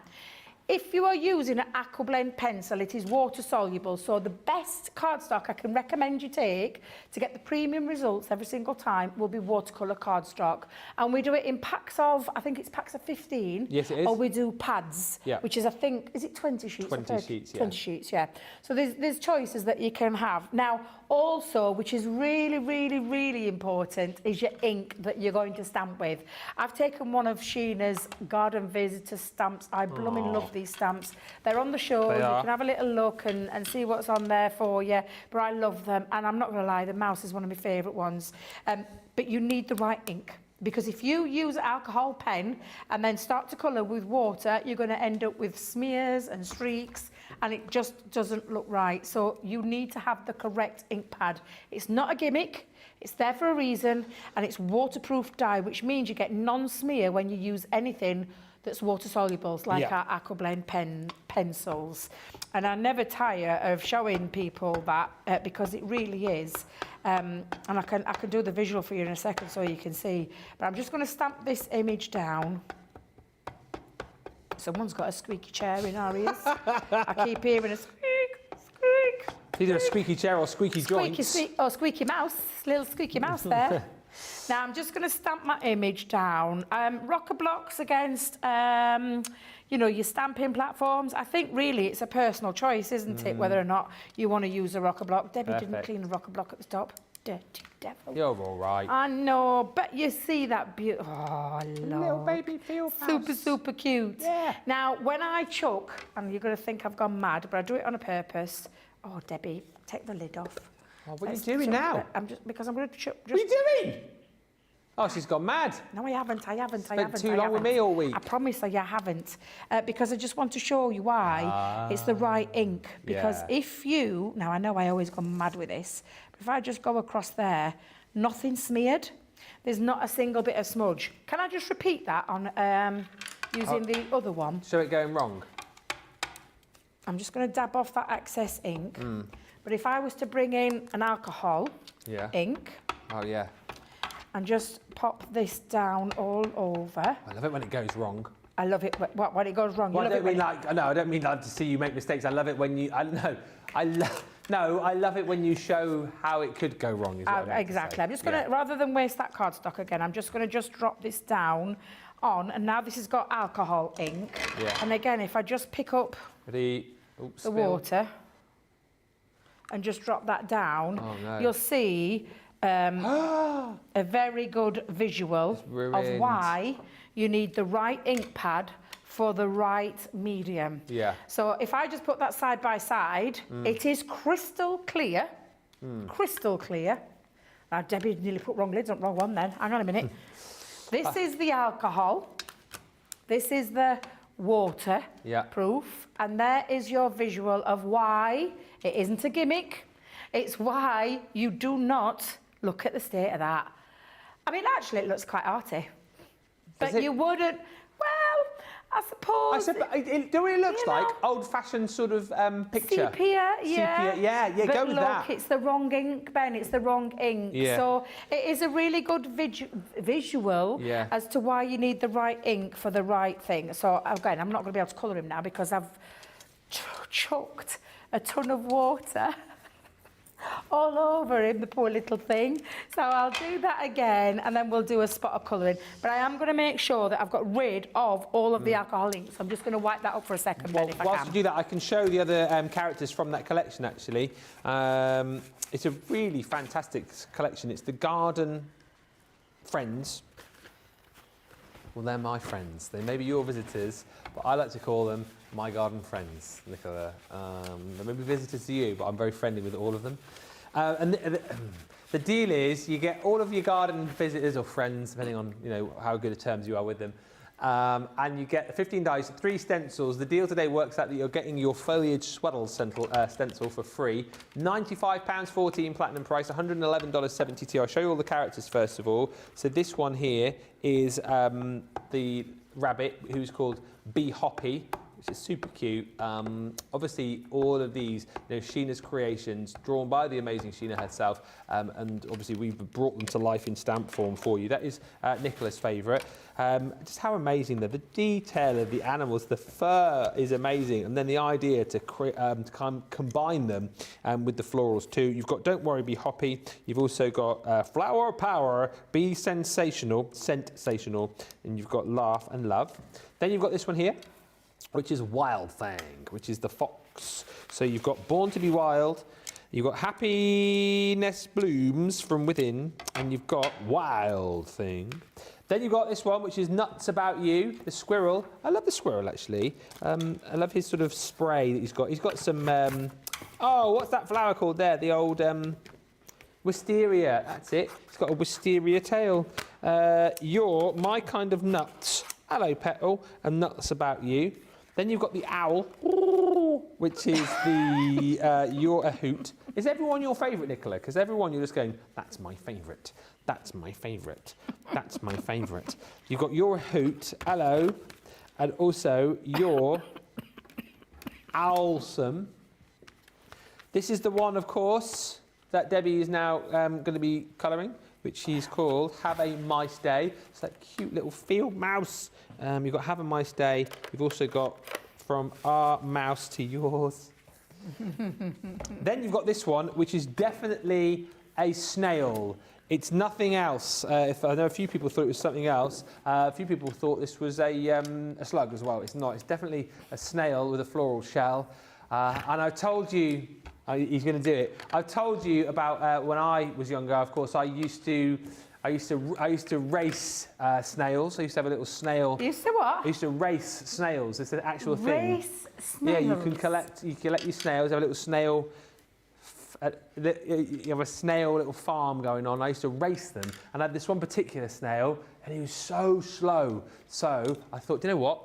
If you are using an Aqua Blend pencil, it is water soluble. So the best cardstock I can recommend you take to get the premium results every single time will be watercolour cardstock. And we do it in packs of, I think it's packs of 15. Yes, it is. Or we do pads, Yeah. which is, I think, is it 20 sheets? 20 sheets, yeah. 20 sheets, yeah. So there's choices that you can have. Now, also, which is really, really, really important, is your ink that you're going to stamp with. I've taken one of Sheena's Garden Visitor stamps. I blooming love these stamps. They're on the show. They You are. can have a little look and see what's on there for you. But I love them. And I'm not going to lie, the mouse is one of my favourite ones. But you need the right ink. Because if you use an alcohol pen and then start to colour with water, you're going to end up with smears and streaks, and it just doesn't look right. So you need to have the correct ink pad. It's not a gimmick, it's there for a reason, and it's waterproof dye, which means you get non-smear when you use anything that's water soluble, like our Aqua Blend pencils. And I never tire of showing people that because it really is. And I can do the visual for you in a second so you can see. But I'm just going to stamp this image down. Someone's got a squeaky chair in our ears. I keep hearing a squeak, squeak. Either a squeaky chair or squeaky joints. Squeaky mouse, little squeaky mouse there. Now I'm just going to stamp my image down. Rocker blocks against, you know, your stamping platforms. I think really it's a personal choice, isn't it, whether or not you want to use a rocker block. Debbie didn't clean the rocker block at the top. Dirty devil. You're all right. I know, but you see that beautiful. Oh, Little baby field mouse. super, super cute. Yeah. Now, when I chuck, and you're going to think I've gone mad, but I do it on a purpose. Oh, Debbie, take the lid off. Oh, what are you Let's doing chuck now? it. I'm just because I'm going to chuck. What are you doing? Oh, she's gone mad. No, I haven't. Spent too long with me all week. I promise I haven't. Because I just want to show you why it's the right ink. Because Yeah. if you, now I know I always go mad with this, but if I just go across there, nothing smeared. There's not a single bit of smudge. Can I just repeat that on using the other one? Show it going wrong. I'm just going to dab off that excess ink. But if I was to bring in an alcohol ink Oh, yeah. and just pop this down all over. I love it when it goes wrong. I love it when it goes wrong. You Well, love I it don't when mean like, no, I don't mean like to see you make mistakes. I love it when you, I love it when you show how it could go wrong. Is what I meant to exactly. say. I'm just going to, rather than waste that cardstock again, I'm just going to just drop this down on, and now this has got alcohol ink. Yeah. And again, if I just pick up The water and just drop that down, Oh, no. you'll see a very good visual of ruined. why you need the right ink pad for the right medium. Yeah. So if I just put that side by side, it is crystal clear. Crystal clear. Now, Debbie nearly put wrong lids on, wrong one then. Hang on a minute. This is the alcohol. This is the water proof. And there is your visual of why it isn't a gimmick. It's why you do not look at the state of that. I mean, actually, it looks quite arty. But you wouldn't, well, I suppose. Do it looks like old-fashioned sort of picture. Sepia, yeah. Yeah, but go with look, that. it's the wrong ink, Ben. It's the wrong ink. Yeah. So it is a really good visual as to why you need the right ink for the right thing. So again, I'm not going to be able to colour him now because I've chucked a ton of water all over him, the poor little thing. So I'll do that again, and then we'll do a spot of colouring. But I am going to make sure that I've got rid of all of the alcohol inks. I'm just going to wipe that up for a second, Ben, if I Whilst can. you do that, I can show the other characters from that collection, actually. It's a really fantastic collection. It's the Garden Friends. Well, they're my friends. They may be your visitors, but I like to call them my garden friends. Look at that. They may be visitors to you, but I'm very friendly with all of them. And the deal is, you get all of your garden visitors or friends, depending on how good a terms you are with them, and you get 15 dies, 3 stencils. The deal today works out that you're getting your foliage swaddle stencil for free. £95.14 platinum price, $111.72. I'll show you all the characters first of all. So this one here is the rabbit, who's called Bee Hoppy. which is super cute. Obviously, all of these, Sheena's creations, drawn by the amazing Sheena herself, and obviously we've brought them to life in stamp form for you. That is Nicola's favourite. Just how amazing the detail of the animals, the fur is amazing, and then the idea to combine them with the florals too. You've got Don't Worry, Be Hoppy. You've also got Flower Power, Be Sensational, and you've got Laugh and Love. Then you've got this one here, which is Wild Thing, which is the fox. So you've got Born to be Wild, you've got Happiness Blooms from Within, and you've got Wild Thing. Then you've got this one, which is Nuts About You, the squirrel. I love the squirrel, actually. I love his sort of spray that he's got. He's got some, oh, what's that flower called there? The old wisteria, that's it. It's got a wisteria tail. You're My Kind of Nuts. Hello, Petal, and Nuts About You. Then you've got the owl, which is the You're a Hoot. Is everyone your favourite, Nicola? Because everyone you're just going, that's my favourite. That's my favourite. That's my favourite. You've got You're a Hoot, hello, and also You're Owlsome. This is the one, of course, that Debbie is now going to be colouring, which she's called Have a Mice Day. It's that cute little field mouse. You've got Have a Mice Day. You've also got From Our Mouse to Yours. Then you've got this one, which is definitely a snail. It's nothing else. If I know a few people thought it was something else. A few people thought this was a slug as well. It's not. It's definitely a snail with a floral shell. And I told you, he's going to do it. I've told you about when I was younger. Of course, I used to race snails. I used to have a little snail. You used to what? I used to race snails. It's an actual thing. Race snails. Yeah, you can collect your snails. Have a little snail. You have a snail little farm going on. I used to race them, and I had this one particular snail, and he was so slow. So I thought, do you know what?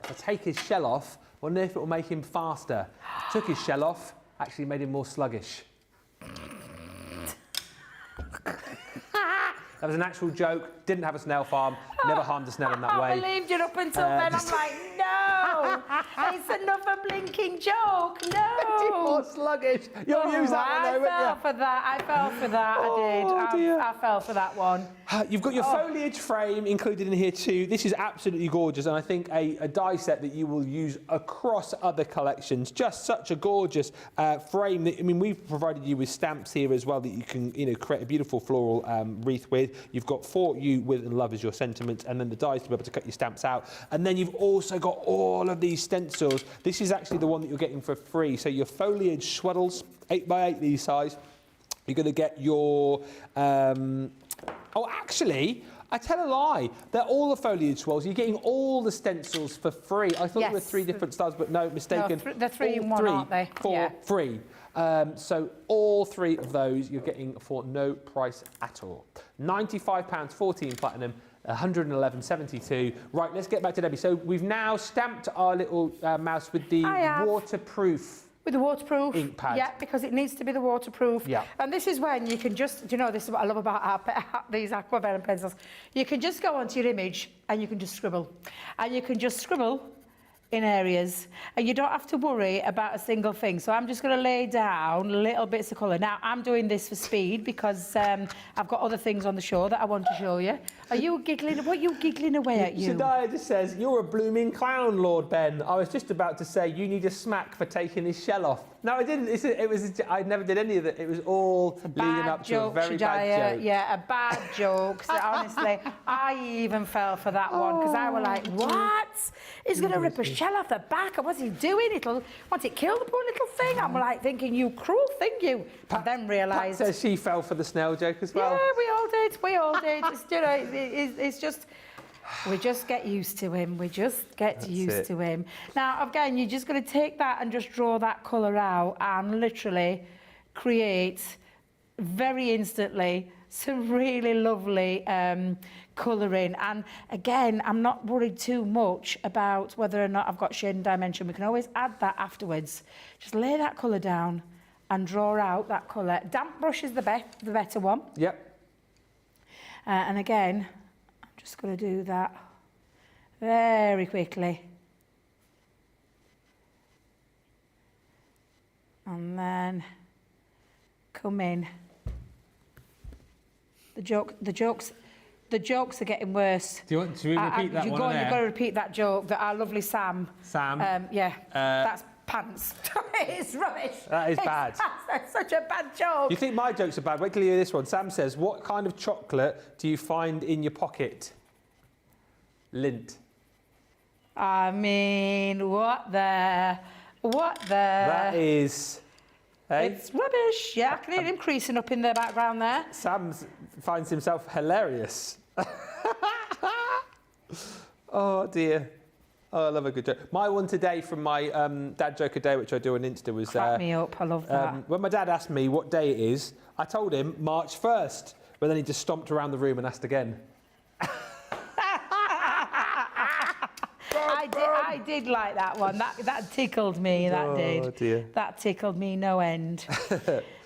If I take his shell off, I wonder if it will make him faster. Took his shell off, actually made him more sluggish. That was an actual joke. Didn't have a snail farm. Never harmed a snail in that way. I believed you up until then. I'm like, no, it's another blinking joke. No. More sluggish. You'll use that one, though, won't you? I fell for that. I did. Dear. I fell for that one. You've got your foliage frame included in here too. This is absolutely gorgeous, and I think a die set that you will use across other collections. Just such a gorgeous frame. That, I mean, we've provided you with stamps here as well that you can, create a beautiful floral wreath with. You've got For You, With and Love as your sentiment, and then the dies to be able to cut your stamps out. And then you've also got all of these stencils. This is actually the one that you're getting for free. So your foliage swaddles, 8x8 these size. You're going to get your... Oh, actually, I tell a lie. They're all the foliage swirls. You're getting all the stencils for free. I thought there were 3 different styles, but no, mistaken. No, they're 3 in one, aren't they? For free. So all 3 of those you're getting for no price at all. £95, 14 platinum, 111.72. Right, let's get back to Debbie. So we've now stamped our little mouse with the waterproof. With the waterproof ink pad. Yeah, because it needs to be the waterproof. Yeah. And this is when you can just, this is what I love about these Aqua pencils. You can just go onto your image and you can just scribble. And you can just scribble in areas, and you don't have to worry about a single thing. So I'm just going to lay down little bits of colour. Now, I'm doing this for speed because I've got other things on the show that I want to show you. Are you giggling? What are you giggling away at you? Shadiah just says, you're a blooming clown, Lord Ben. I was just about to say, you need a smack for taking his shell off. No, I didn't. I never did any of it. It was all leading up to a very bad joke. Yeah, a bad joke. So honestly, I even fell for that one because I was like, what? He's going to rip a shell off the back. And what's he doing? Won't it kill the poor little thing? I'm like thinking, you cruel thing, you. And then realised. Pat says she fell for the snail joke as well. Yeah, we all did. We all did. It's just... We just get used to him. We just get used to him. Now, again, you're just going to take that and just draw that colour out and literally create very instantly some really lovely colouring. And again, I'm not worried too much about whether or not I've got shade and dimension. We can always add that afterwards. Just lay that colour down and draw out that colour. Damp brush is the better one. Yep. And again... Just going to do that very quickly. then come in. The jokes are getting worse. Do you want to repeat that one on You've got to air? repeat that joke that our lovely Sam. That's pants. It's rubbish. That is bad. That's such a bad joke. You think my jokes are bad? Wait till you hear this one. Sam says, what kind of chocolate do you find in your pocket? Lint. I mean, what the? That is... Hey? It's rubbish. Yeah, I can hear him creasing up in the background there. Sam finds himself hilarious. Oh, dear. Oh, I love a good joke. My one today from my dad joke a day, which I do on Insta, was... Crack me up, I love that. When my dad asked me what day it is, I told him March 1st, but then he just stomped around the room and asked again. I did like that one. That tickled me, that did. Oh, dear. That tickled me no end.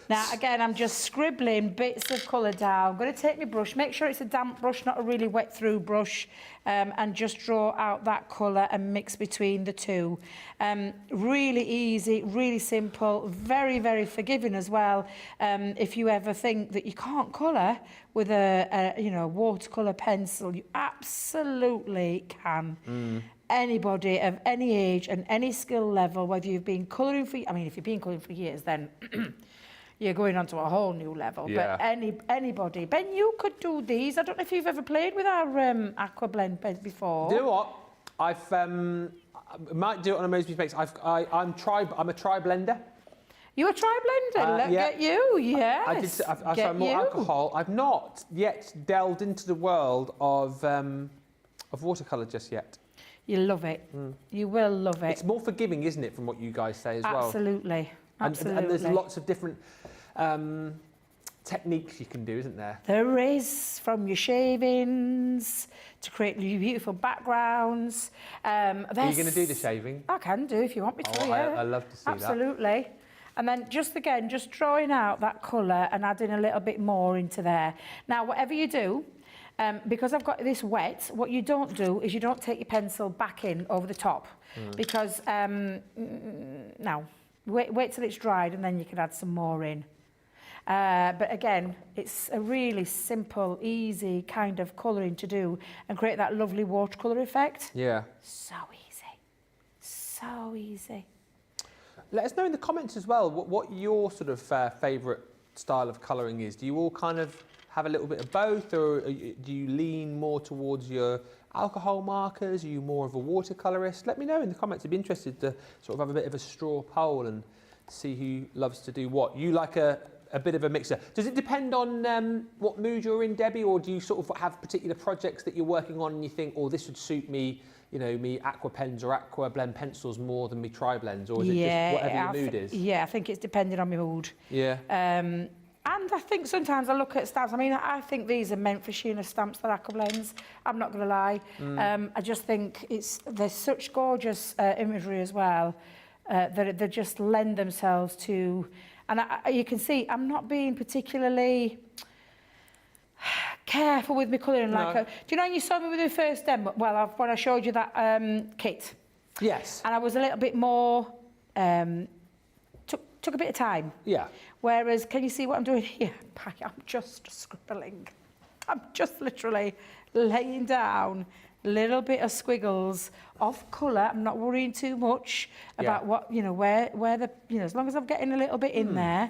Now, again, I'm just scribbling bits of colour down. I'm going to take my brush, make sure it's a damp brush, not a really wet through brush, and just draw out that colour and mix between the two. Really easy, really simple, very, very forgiving as well. If you ever think that you can't colour with a watercolour pencil, you absolutely can. Anybody of any age and any skill level, whether you've been colouring for... I mean, if you've been colouring for years, then... you're going on to a whole new level. Yeah. But anybody. Ben, you could do these. I don't know if you've ever played with our Aqua blend pens before. Do you know what? I might do it on a Moseby Bakes. I'm a tri blender. You're a tri-blender. Look at you, yes. I more alcohol. I've not yet delved into the world of watercolour just yet. You love it. You will love it. It's more forgiving, isn't it, from what you guys say as well? Absolutely. And there's lots of different techniques you can do, isn't there? There is, from your shavings to create beautiful backgrounds. Are you going to do the shaving? I can do if you want me to, yeah. I love to see that. Absolutely. And then just drawing out that colour and adding a little bit more into there. Now, whatever you do, because I've got this wet, what you don't do is you don't take your pencil back in over the top because, now, wait till it's dried and then you can add some more in. But again, it's a really simple, easy kind of colouring to do and create that lovely watercolour effect. Yeah. So easy. So easy. Let us know in the comments as well what your sort of favourite style of colouring is. Do you all kind of have a little bit of both, or do you lean more towards your alcohol markers? Are you more of a watercolourist? Let me know in the comments. I'd be interested to sort of have a bit of a straw poll and see who loves to do what. You like a bit of a mixer. Does it depend on what mood you're in, Debbie, or do you sort of have particular projects that you're working on and you think, oh, this would suit me, you know, me Aqua pens or Aqua blend pencils more than me tri-blends, or is it just whatever your mood is? Yeah, I think it's depending on my mood. Yeah. And I think sometimes I look at stamps. I mean, I think these are meant for Sheena stamps, the Aqua blends. I'm not going to lie. I just think there's such gorgeous imagery as well that they just lend themselves to. And you can see I'm not being particularly careful with my colouring. No. Do you know you saw me with the first demo? Well, when I showed you that kit. Yes. And I was a little bit more. Took a bit of time. Yeah. Whereas, can you see what I'm doing here? I'm just scribbling. I'm just literally laying down a little bit of squiggles of colour. I'm not worrying too much about what, where the, as long as I'm getting a little bit in there,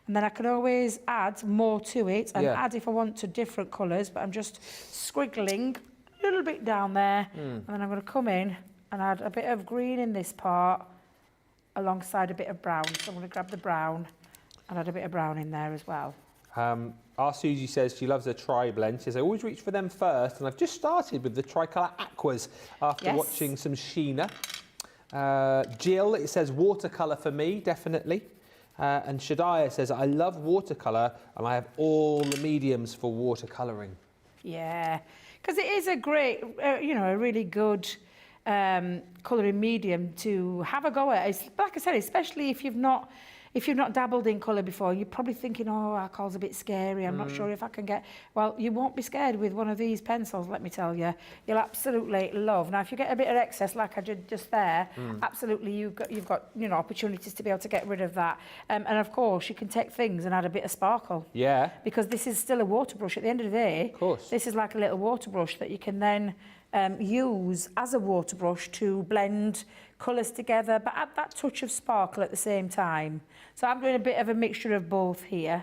and then I can always add more to it and add if I want to different colours, but I'm just squiggling a little bit down there, and then I'm going to come in and add a bit of green in this part alongside a bit of brown. So I'm going to grab the brown and add a bit of brown in there as well. Our Susie says she loves a tri-blend. She says, I always reach for them first, and I've just started with the tricolour Aquas after watching some Sheena. Jill, it says watercolour for me, definitely. And Shadiah says, I love watercolour, and I have all the mediums for watercolouring. Yeah, because it is a great, a really good colouring medium to have a go at. It's, like I said, especially if you've not if you've not dabbled in colour before, you're probably thinking, oh, alcohol's a bit scary. I'm not sure if I can get... Well, you won't be scared with one of these pencils, let me tell you. You'll absolutely love. Now, if you get a bit of excess, like I did just there, absolutely, you've got opportunities to be able to get rid of that. And of course, you can take things and add a bit of sparkle. Yeah. Because this is still a water brush. At the end of the day, Of course. this is like a little water brush that you can then use as a water brush to blend colours together, but add that touch of sparkle at the same time. So I'm doing a bit of a mixture of both here.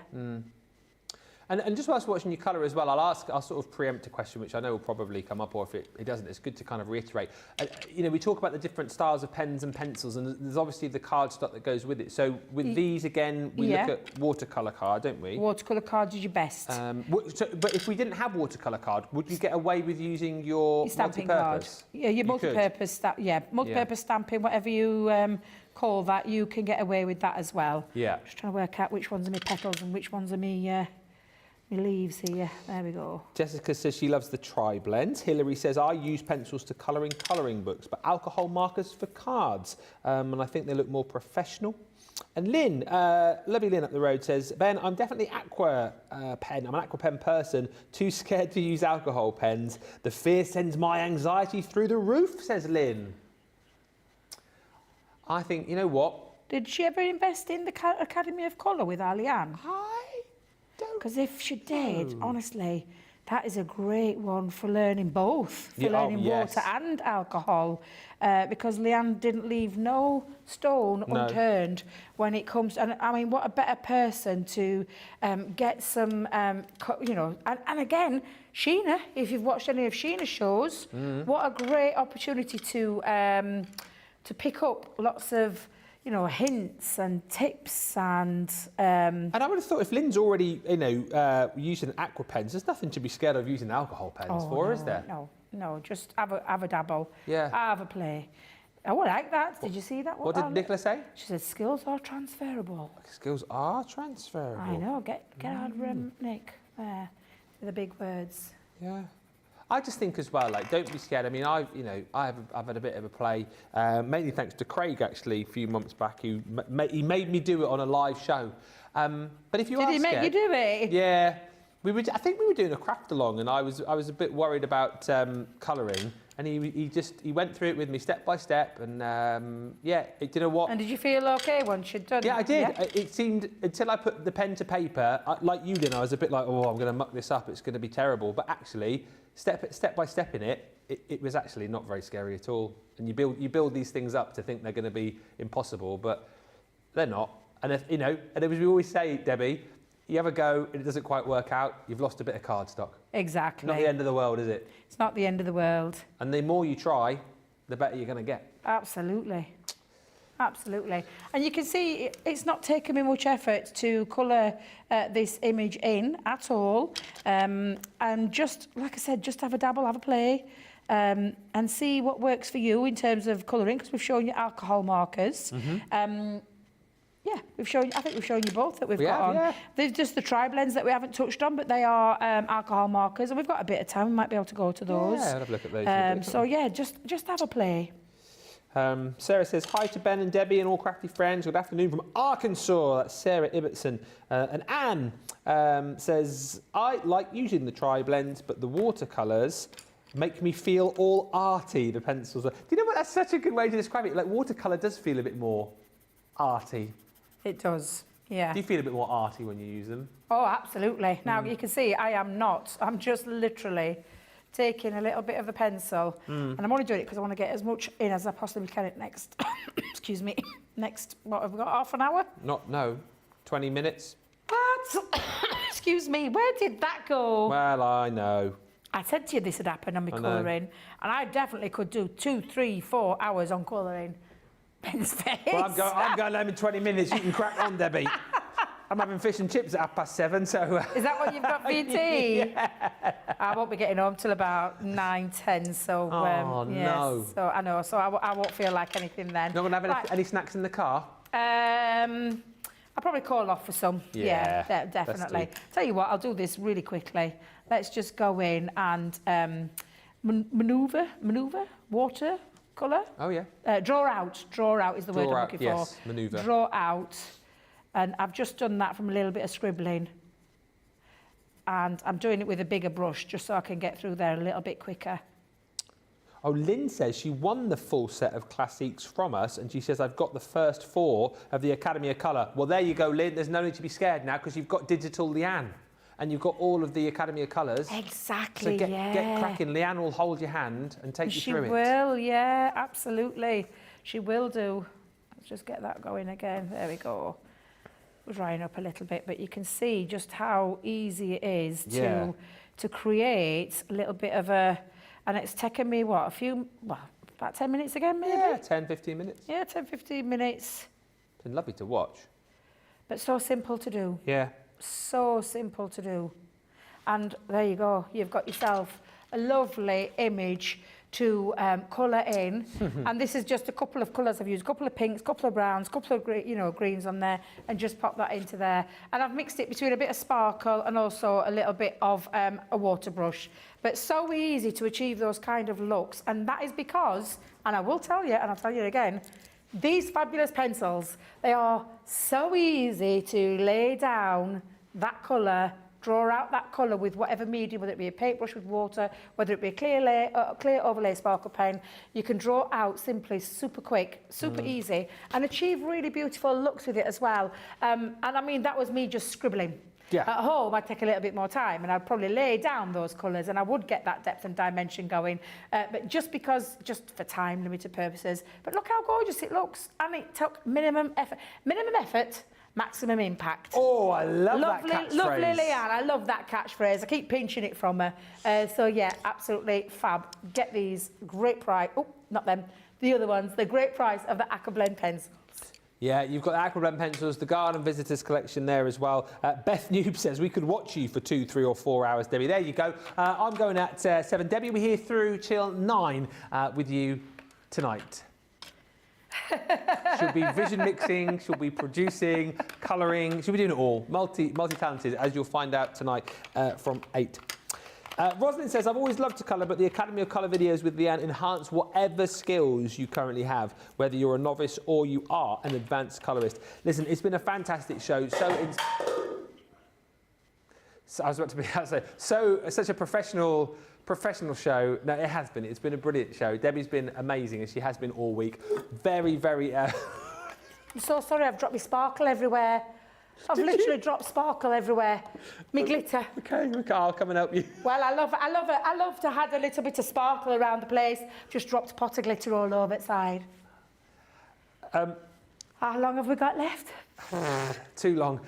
And just whilst watching your colour as well, I'll sort of preempt a question, which I know will probably come up, or if it doesn't, it's good to kind of reiterate. We talk about the different styles of pens and pencils, and there's obviously the cardstock that goes with it. So with these, again, we look at watercolour card, don't we? Watercolour cards is your best. But if we didn't have watercolour card, would you get away with using your stamping card. multi-purpose? Yeah, your multi-purpose multi-purpose stamping, whatever you call that, you can get away with that as well. Yeah. Just trying to work out which ones are my petals and which ones are my leaves here. There we go. Jessica says she loves the tri-blends. Hilary says, I use pencils to colour in colouring books, but alcohol markers for cards. And I think they look more professional. And Lynn, lovely Lynn up the road, says, Ben, I'm definitely Aqua pen. I'm an Aqua pen person, too scared to use alcohol pens. The fear sends my anxiety through the roof, says Lynn. I think, you know what? Did she ever invest in the Academy of Colour with Alianne? I don't. Because if she did, honestly, that is a great one for learning both, for learning water and alcohol. Because Leanne didn't leave no stone unturned when it comes... And I mean, what a better person to get some, and again, Sheena, if you've watched any of Sheena's shows, what a great opportunity to pick up lots of, hints and tips and... And I would have thought if Lynn's already, using aqua pens, there's nothing to be scared of using alcohol pens for, is there? No, just have a dabble. Yeah. Have a play. Oh, I like that. Did you see that? What did Nicola say? She said skills are transferable. Skills are transferable. I know. Get out of Nick there with the big words. Yeah. I just think as well, don't be scared. I mean, I've had a bit of a play, mainly thanks to Craig actually a few months back, who he made me do it on a live show. But if you Did he make you do it? Yeah, I think we were doing a craft along, and I was a bit worried about colouring, and he went through it with me step by step, and do you know what? And did you feel okay once you'd done? Yeah, I did. Yeah? It seemed, until I put the pen to paper, like you did, I was a bit like, oh, I'm going to muck this up. It's going to be terrible. But actually, step by step in it was actually not very scary at all. And you build these things up to think they're going to be impossible, but they're not. And and as we always say, Debbie, you have a go and it doesn't quite work out, you've lost a bit of cardstock. Exactly. Not the end of the world, is it? It's not the end of the world. And the more you try, the better you're going to get. Absolutely. Absolutely. And you can see it's not taken me much effort to colour this image in at all. And just, like I said, just have a dabble, have a play, and see what works for you in terms of colouring, because we've shown you alcohol markers. I think we've shown you both that we've got on. Yeah. There's just the tri-blends that we haven't touched on, but they are alcohol markers, and we've got a bit of time. We might be able to go to those. Yeah, I'll have a look at those. Just have a play. Sarah says, hi to Ben and Debbie and all crafty friends. Good afternoon from Arkansas. That's Sarah Ibbotson. And Anne says, I like using the tri-blends, but the watercolours make me feel all arty, the pencils. Do you know what? That's such a good way to describe it. Like, watercolour does feel a bit more arty. It does, yeah. Do you feel a bit more arty when you use them? Oh, absolutely. Now, you can see I am not. I'm just literally taking a little bit of the pencil, and I'm only doing it because I want to get as much in as I possibly can at next, excuse me, what have we got, half an hour? 20 minutes. What? Excuse me, where did that go? Well, I know. I said to you this had happened on my colouring, and I definitely could do 2, 3, 4 hours on colouring. Ben's face. Well, I'm going home in 20 minutes. You can crack on, Debbie. I'm having fish and chips at 5:30, so... Is that what you've got for your tea? Yeah. I won't be getting home till about 9, 10, so... no. So I know, so I won't feel like anything then. Not going to have any snacks in the car? I'll probably call off for some. Yeah, definitely. Tell you what, I'll do this really quickly. Let's just go in and manoeuvre, water, colour. Oh, yeah. Draw out is the word I'm looking for. Yes, manoeuvre. Draw out And I've just done that from a little bit of scribbling. And I'm doing it with a bigger brush just so I can get through there a little bit quicker. Oh, Lynn says she won the full set of classiques from us, and she says, I've got the first 4 of the Academy of Colour. Well, there you go, Lynn. There's no need to be scared now because you've got digital Leanne. And you've got all of the Academy of Colours. Exactly, so yeah. get cracking. Leanne will hold your hand and take you through it. She will, yeah, absolutely. She will do. Let's just get that going again. There we go. We're drying up a little bit, but you can see just how easy it is to create a little bit of a... And it's taken me, what, about 10 minutes again, maybe? Yeah, 10, 15 minutes. Yeah, 10, 15 minutes. It's been lovely to watch. But so simple to do. Yeah. So simple to do. And there you go. You've got yourself a lovely image to colour in. And this is just a couple of colours I've used. A couple of pinks, a couple of browns, a couple of greens on there, and just pop that into there. And I've mixed it between a bit of sparkle and also a little bit of a water brush. But so easy to achieve those kind of looks. And that is because, and I will tell you, and I'll tell you again, these fabulous pencils, they are so easy to lay down that colour, draw out that colour with whatever medium, whether it be a paintbrush with water, whether it be a clear overlay sparkle pen. You can draw out simply super quick, super easy, and achieve really beautiful looks with it as well. And I mean, that was me just scribbling. Yeah. At home, I'd take a little bit more time and I'd probably lay down those colours and I would get that depth and dimension going. But just for time limited purposes. But look how gorgeous it looks. And it took minimum effort. Minimum effort, maximum impact. Oh, I love that catchphrase. Lovely Leanne, I love that catchphrase. I keep pinching it from her. So yeah, absolutely fab. Get these, great price. Oh, not them. The other ones, the great price of the Aqua Blend pens. Yeah, you've got the Aqua Blend pencils, the Garden Visitors collection there as well. Beth Noob says we could watch you for 2, 3 or 4 hours, Debbie. There you go. I'm going at 7. Debbie, we're here through till 9 with you tonight. She'll be vision mixing, she'll be producing, colouring, she'll be doing it all. Multi-talented, as you'll find out tonight from 8. Rosalind says, I've always loved to colour, but the Academy of Colour videos with Leanne enhance whatever skills you currently have, whether you're a novice or you are an advanced colourist. Listen, it's been a fantastic show. Such a professional show. No, it has been. It's been a brilliant show. Debbie's been amazing, as she has been all week. Very, very... I'm so sorry, I've dropped my sparkle everywhere. I've literally dropped sparkle everywhere. Me glitter. Okay, I'll come and help you. Well, I love it. I love to have a little bit of sparkle around the place. Just dropped a pot of glitter all over the side. How long have we got left? Too long.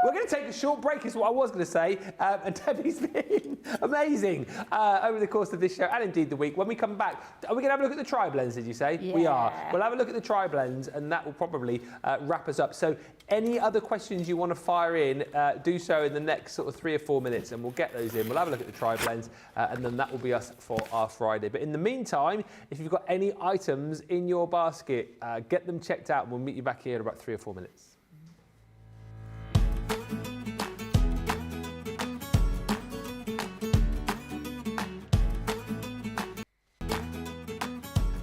We're going to take a short break, is what I was going to say. And Debbie's been amazing over the course of this show and indeed the week. When we come back, are we going to have a look at the tri-blends, did you say? Yeah. We are. We'll have a look at the tri-blends and that will probably wrap us up. So any other questions you want to fire in, do so in the next sort of 3 or 4 minutes and we'll get those in. We'll have a look at the tri-blends and then that will be us for our Friday. But in the meantime, if you've got any items in your basket, get them checked out and we'll meet you back here in about 3 or 4 minutes.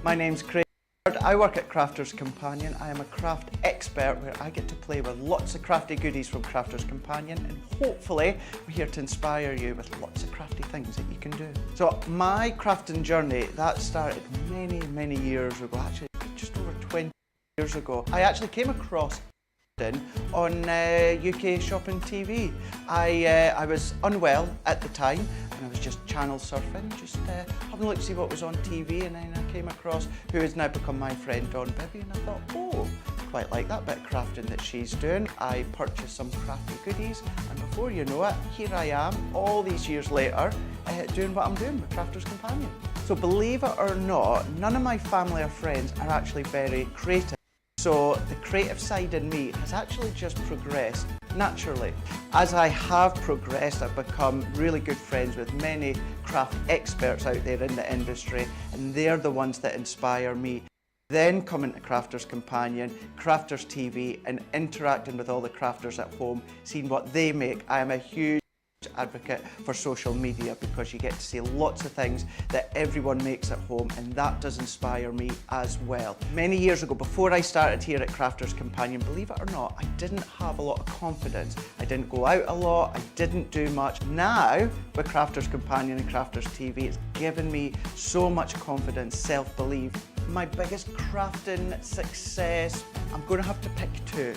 My name's Craig. I work at Crafters Companion. I am a craft expert where I get to play with lots of crafty goodies from Crafters Companion, and hopefully we're here to inspire you with lots of crafty things that you can do. So my crafting journey, that started many years ago, actually just over 20 years ago. I actually came across on UK Shopping TV. I was unwell at the time and I was just channel surfing, just having a look to see what was on TV, and then I came across who has now become my friend Debby, and I thought, oh, quite like that bit of crafting that she's doing. I purchased some crafty goodies and before you know it, here I am all these years later doing what I'm doing with Crafters Companion. So believe it or not, none of my family or friends are actually very creative. So the creative side in me has actually just progressed naturally. As I have progressed, I've become really good friends with many craft experts out there in the industry, and they're the ones that inspire me. Then coming to Crafters Companion, Crafters TV, and interacting with all the crafters at home, seeing what they make. I am a huge advocate for social media because you get to see lots of things that everyone makes at home, and that does inspire me as well. Many years ago, before I started here at Crafters Companion, believe it or not, I didn't have a lot of confidence. I didn't go out a lot, I didn't do much. Now, with Crafters Companion and Crafters TV, it's given me so much confidence, self-belief. My biggest crafting success, I'm going to have to pick two.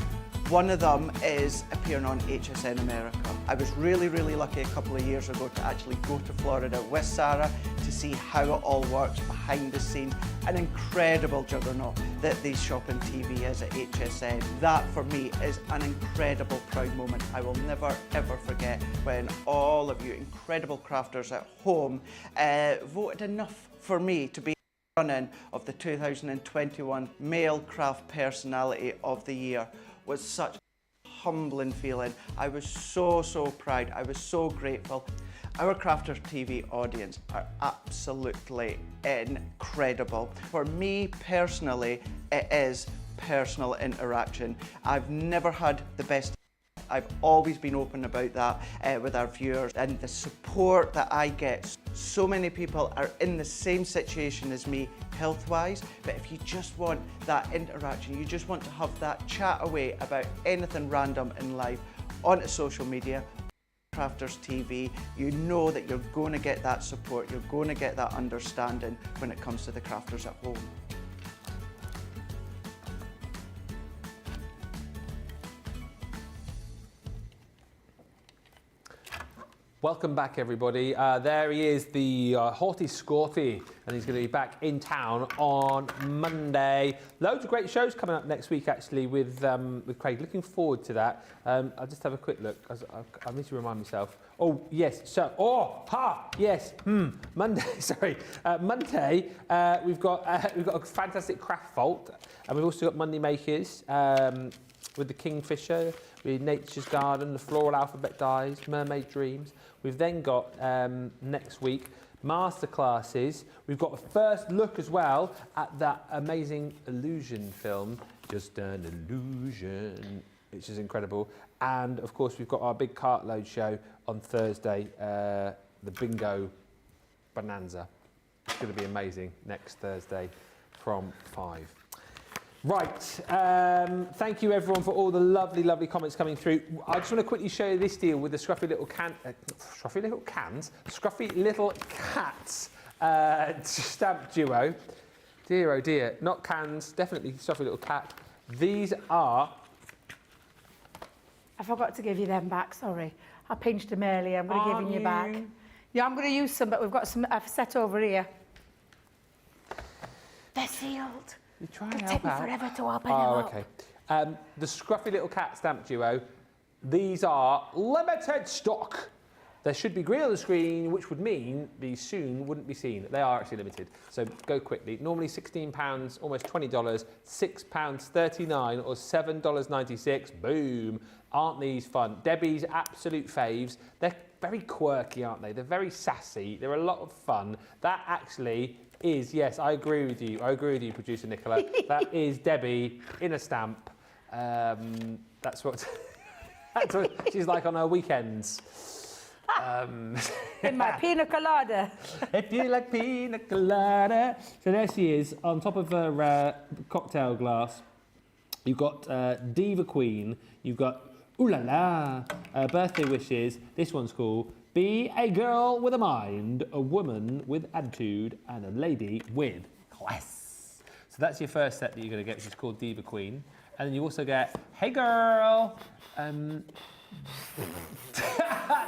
One of them is appearing on HSN America. I was really, really lucky a couple of years ago to actually go to Florida with Sarah to see how it all works behind the scenes. An incredible juggernaut that the shopping TV is at HSN. That for me is an incredible proud moment. I will never ever forget when all of you incredible crafters at home voted enough for me to be running of the 2021 Male Craft Personality of the Year. Was such a humbling feeling. I was so proud. I was so grateful. Our Crafters TV audience are absolutely incredible. For me personally, it is personal interaction. I've never had the best. I've always been open about that with our viewers, and the support that I get. So many people are in the same situation as me health-wise, but if you just want that interaction, you just want to have that chat away about anything random in life onto social media, Crafters TV, you know that you're going to get that support, you're going to get that understanding when it comes to the crafters at home. Welcome back, everybody. There he is, the haughty Scruffy, and he's going to be back in town on Monday. Loads of great shows coming up next week, actually, with Craig. Looking forward to that. I'll just have a quick look. I need to remind myself. Oh, yes. So, yes. Monday. Sorry, Monday. We've got a fantastic craft vault, and we've also got Monday Makers. With the Kingfisher, with Nature's Garden, the Floral Alphabet Dies, Mermaid Dreams. We've then got, next week, masterclasses. We've got a first look as well at that amazing illusion film, Just an Illusion, which is incredible. And, of course, we've got our big cartload show on Thursday, the Bingo Bonanza. It's going to be amazing next Thursday from 5. Right, thank you everyone for all the lovely comments coming through. I just want to quickly show you this deal with the Scruffy Little Cats stamp duo. Dear oh dear, not cans, definitely Scruffy Little Cat. These are... I forgot to give you them back, sorry. I pinched them earlier, I'm going to give them you back. Yeah, I'm going to use some, but we've got some I've set over here. They're sealed. It'll take me forever to open them up. Okay. The Scruffy Little Cat stamp duo, these are limited stock. There should be green on the screen, which would mean these soon wouldn't be seen. They are actually limited, so go quickly. Normally £16, almost $20, £6.39 or $7.96. Boom. Aren't these fun? Debbie's absolute faves. They're very quirky, aren't they? They're very sassy. They're a lot of fun. That actually is, yes, I agree with you. I agree with you, producer Nicola. That is Debbie in a stamp. That's what she's like on her weekends. In my pina colada. If you like pina colada. So there she is, on top of her cocktail glass. You've got Diva Queen. You've got Ooh La La, birthday wishes. This one's called Be a Girl with a Mind, a Woman with Attitude, and a Lady with Class. So that's your first set that you're going to get, which is called Diva Queen. And then you also get Hey Girl.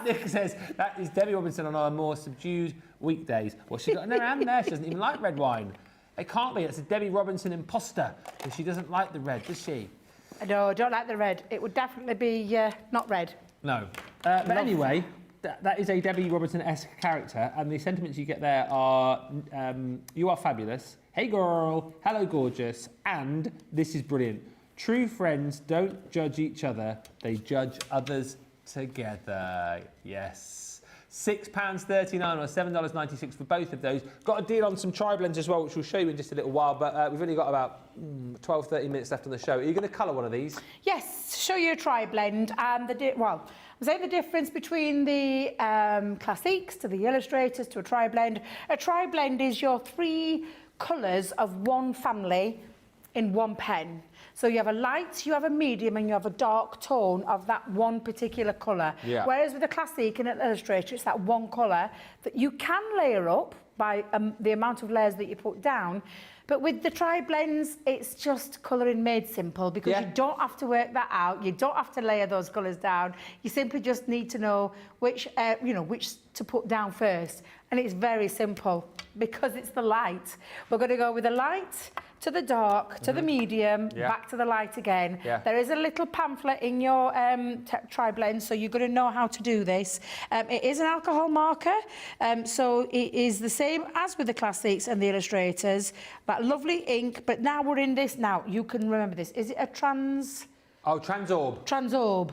Nick says that is Debbie Robinson on our more subdued weekdays. Well, she's got in her hand there. She doesn't even like red wine. It can't be. It's a Debbie Robinson imposter because she doesn't like the red, does she? No, I don't like the red. It would definitely be not red. No. But anyway, that is a Debbie Robinson-esque character, and the sentiments you get there are you are fabulous, hey girl, hello gorgeous, and this is brilliant. True friends don't judge each other, they judge others together. Yes. £6.39 or $7.96 for both of those. Got a deal on some tri-blends as well, which we'll show you in just a little while, but we've only got about 12, 13 minutes left on the show. Are you going to colour one of these? Yes, show you a tri-blend. And well, I'm saying the difference between the Classiques to the Illustrators to a tri-blend. A tri-blend is your 3 colours of one family in one pen. So you have a light, you have a medium, and you have a dark tone of that one particular colour. Yeah. Whereas with a Classic and an Illustrator, it's that one colour that you can layer up by the amount of layers that you put down. But with the tri-blends, it's just colouring made simple because you don't have to work that out. You don't have to layer those colours down. You simply just need to know which to put down first. And it's very simple because it's the light. We're going to go with the light to the dark, to the medium, back to the light again. Yeah. There is a little pamphlet in your tri-blend, so you're going to know how to do this. It is an alcohol marker, so it is the same as with the Classics and the Illustrators. That lovely ink, but now we're in this. Now, you can remember this. Is it a Transorb. Transorb.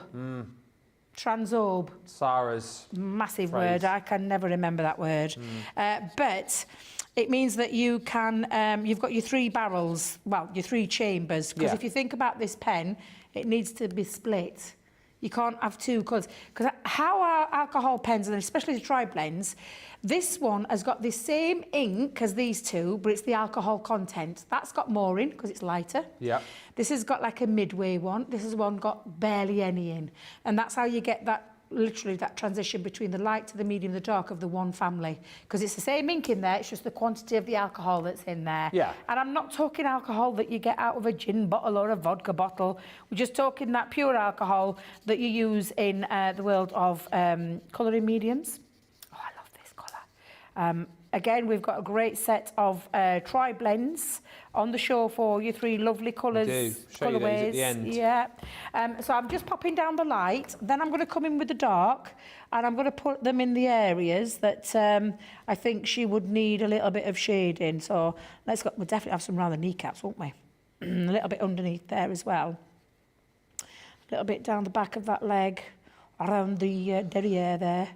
Transorb. Sarah's massive phrase. word. I can never remember that word. But it means that you can, you've got your 3 barrels, well, your 3 chambers. Because if you think about this pen, it needs to be split. You can't have 2 colours. Because how are alcohol pens, and especially the tri-blends, this one has got the same ink as these 2, but it's the alcohol content. That's got more in because it's lighter. Yeah. This has got like a midway one. This has one got barely any in. And that's how you get that, literally that transition between the light to the medium, the dark of the one family. Because it's the same ink in there, it's just the quantity of the alcohol that's in there. Yeah. And I'm not talking alcohol that you get out of a gin bottle or a vodka bottle. We're just talking that pure alcohol that you use in the world of colouring mediums. Oh, I love this colour. Again, we've got a great set of tri-blends on the show for you, 3 lovely colours, colourways. At the end. Yeah. So I'm just popping down the light. Then I'm going to come in with the dark, and I'm going to put them in the areas that I think she would need a little bit of shading. So we'll definitely have some around the kneecaps, won't we? A little bit underneath there as well. A little bit down the back of that leg, around the derriere there.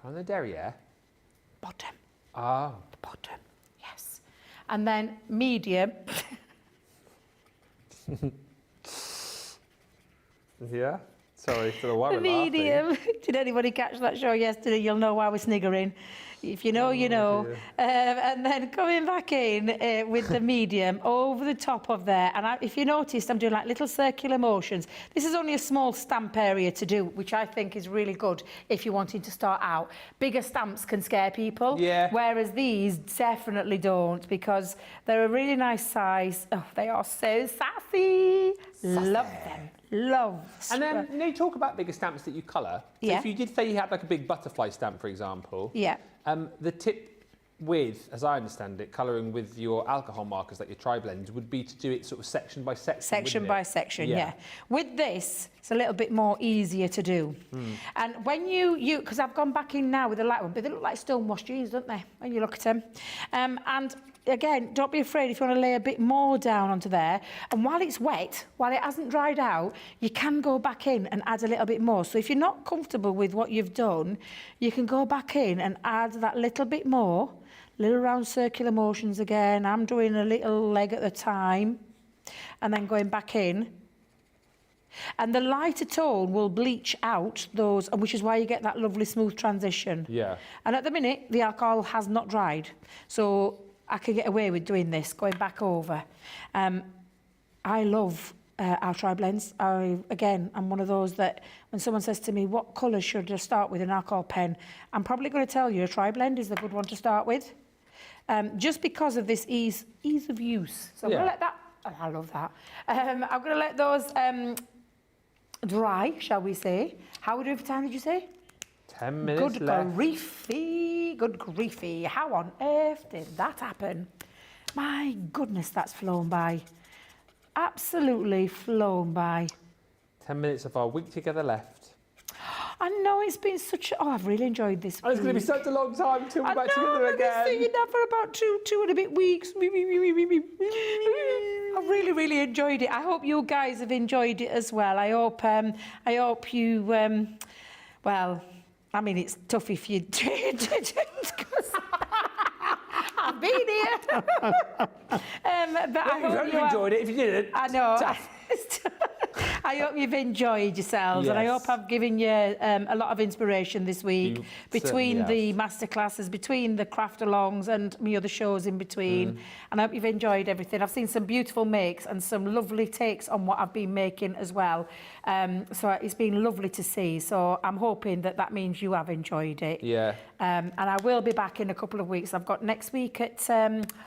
Around the derriere? Bottom. Oh. The bottom, yes. And then medium. Yeah? Sorry for the one. The medium. Did anybody catch that show yesterday? You'll know why we're sniggering. If you know, you know. And then coming back in with the medium over the top of there. And if you noticed, I'm doing like little circular motions. This is only a small stamp area to do, which I think is really good if you're wanting to start out. Bigger stamps can scare people. Yeah. Whereas these definitely don't, because they're a really nice size. Oh, they are so sassy. Love them. Love. And then you talk about bigger stamps that you colour. So if you did say you had like a big butterfly stamp, for example. Yeah. The tip with, as I understand it, colouring with your alcohol markers, like your tri-blends, would be to do it sort of section by section. Section by section, yeah. With this, it's a little bit more easier to do. And when you because I've gone back in now with the light one, but they look like stonewashed jeans, don't they, when you look at them? And again, don't be afraid if you want to lay a bit more down onto there. And while it's wet, while it hasn't dried out, you can go back in and add a little bit more. So if you're not comfortable with what you've done, you can go back in and add that little bit more. Little round circular motions again. I'm doing a little leg at a time and then going back in. And the lighter tone will bleach out those, which is why you get that lovely smooth transition. Yeah. And at the minute, the alcohol has not dried. So I can get away with doing this, going back over. I love our tri-blends. Again, I'm one of those that when someone says to me, what colour should I start with an alcohol pen? I'm probably going to tell you a tri-blend is the good one to start with. Just because of this ease of use. So I'm going to let that, I love that. I'm going to let those dry, shall we say. How are we doing for time, did you say? 10 minutes left. Good griefy. How on earth did that happen? My goodness, that's flown by. Absolutely flown by. 10 minutes of our week together left. I know, it's been such a... Oh, I've really enjoyed this week. It's going to be such a long time until we're back together again. I've been singing that for about two and a bit weeks. I've really, really enjoyed it. I hope you guys have enjoyed it as well. I hope you... well, I mean, it's tough if you didn't, because I've been here. But I hope you enjoyed it if you didn't. I know. I I hope you've enjoyed yourselves, and I hope I've given you a lot of inspiration this week You between certainly the masterclasses, between the craft alongs and my other shows in between. And I hope you've enjoyed everything. I've seen some beautiful makes and some lovely takes on what I've been making as well. So it's been lovely to see. So I'm hoping that that means you have enjoyed it. Yeah. And I will be back in a couple of weeks. I've got next week at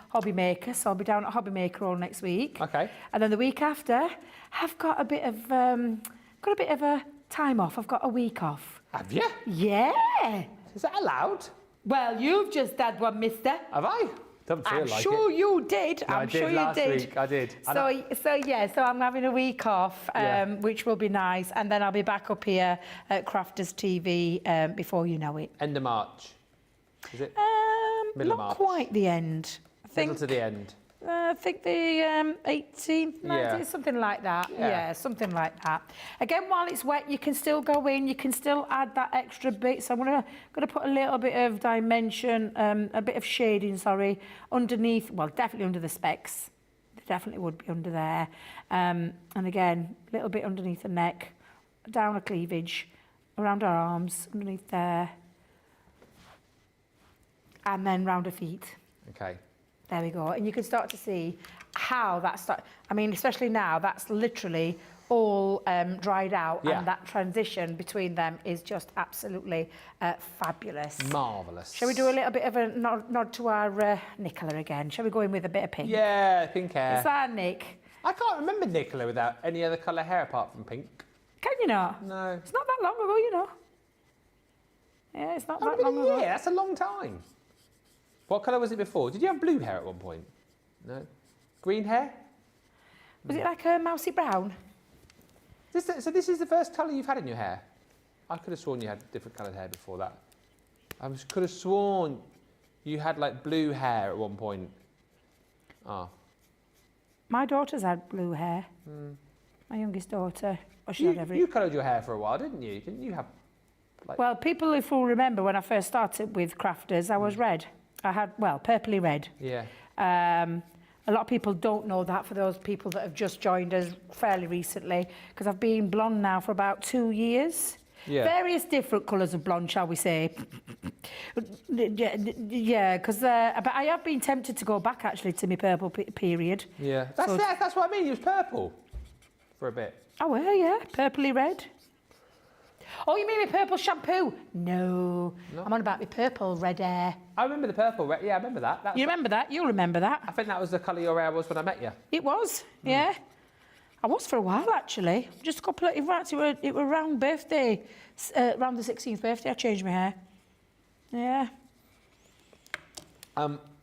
Hobby Maker, so I'll be down at Hobby Maker all next week. Okay. And then the week after, I've got a bit of a time off. I've got a week off. Have you? Yeah. Is that allowed? Well, you've just had one, mister. Have I? Doesn't feel I'm like sure it. you did. No, I'm I did sure you last did. week. I did. So I'm having a week off, which will be nice, and then I'll be back up here at Crafters TV before you know it. End of March. Is it? Middle of Not March. quite the end. Middle to the end. I think the 18th, 19th, Yeah. something like that. Yeah. Yeah, something like that. Again, while it's wet, you can still go in, you can still add that extra bit. So I'm gonna put a little bit of dimension, a bit of shading, sorry, underneath, well, definitely under the specs. They definitely would be under there. And again, a little bit underneath the neck, down a cleavage, around our arms, underneath there. And then round her feet. Okay. There we go. And you can start to see how that's, I mean, especially now, that's literally all dried out. Yeah. And that transition between them is just absolutely fabulous. Marvellous. Shall we do a little bit of a nod to our Nicola again? Shall we go in with a bit of pink? Yeah, pink hair. Is that Nick? I can't remember Nicola without any other colour hair apart from pink. Can you not? No. It's not that long ago, you know. Yeah, it's not Oh, that long ago. yeah, that's a long time. What colour was it before? Did you have blue hair at one point? No. Green hair? Was it like a mousy brown? So this is the first colour you've had in your hair? I could have sworn you had different coloured hair before that. Could have sworn you had like blue hair at one point. Oh. My daughter's had blue hair. My youngest daughter. Well, she had every... You coloured your hair for a while, didn't you? Didn't you have... Well, people if will remember when I first started with Crafters, I was red. I had, well, purpley red. Yeah. A lot of people don't know that for those people that have just joined us fairly recently, because I've been blonde now for about 2 years. Yeah. Various different colours of blonde, shall we say. Yeah, because but I have been tempted to go back actually to my purple period. Yeah. That's what I mean. You was purple for a bit. Oh, well, yeah, purpley red. Oh, you mean my purple shampoo? No. I'm on about my purple red hair. I remember the purple. Yeah, I remember that. You remember that? You'll remember that. I think that was the colour your hair was when I met you. It was, yeah. I was for a while, actually. Just a couple of... In fact, it were around birthday, around the 16th birthday, I changed my hair. Yeah.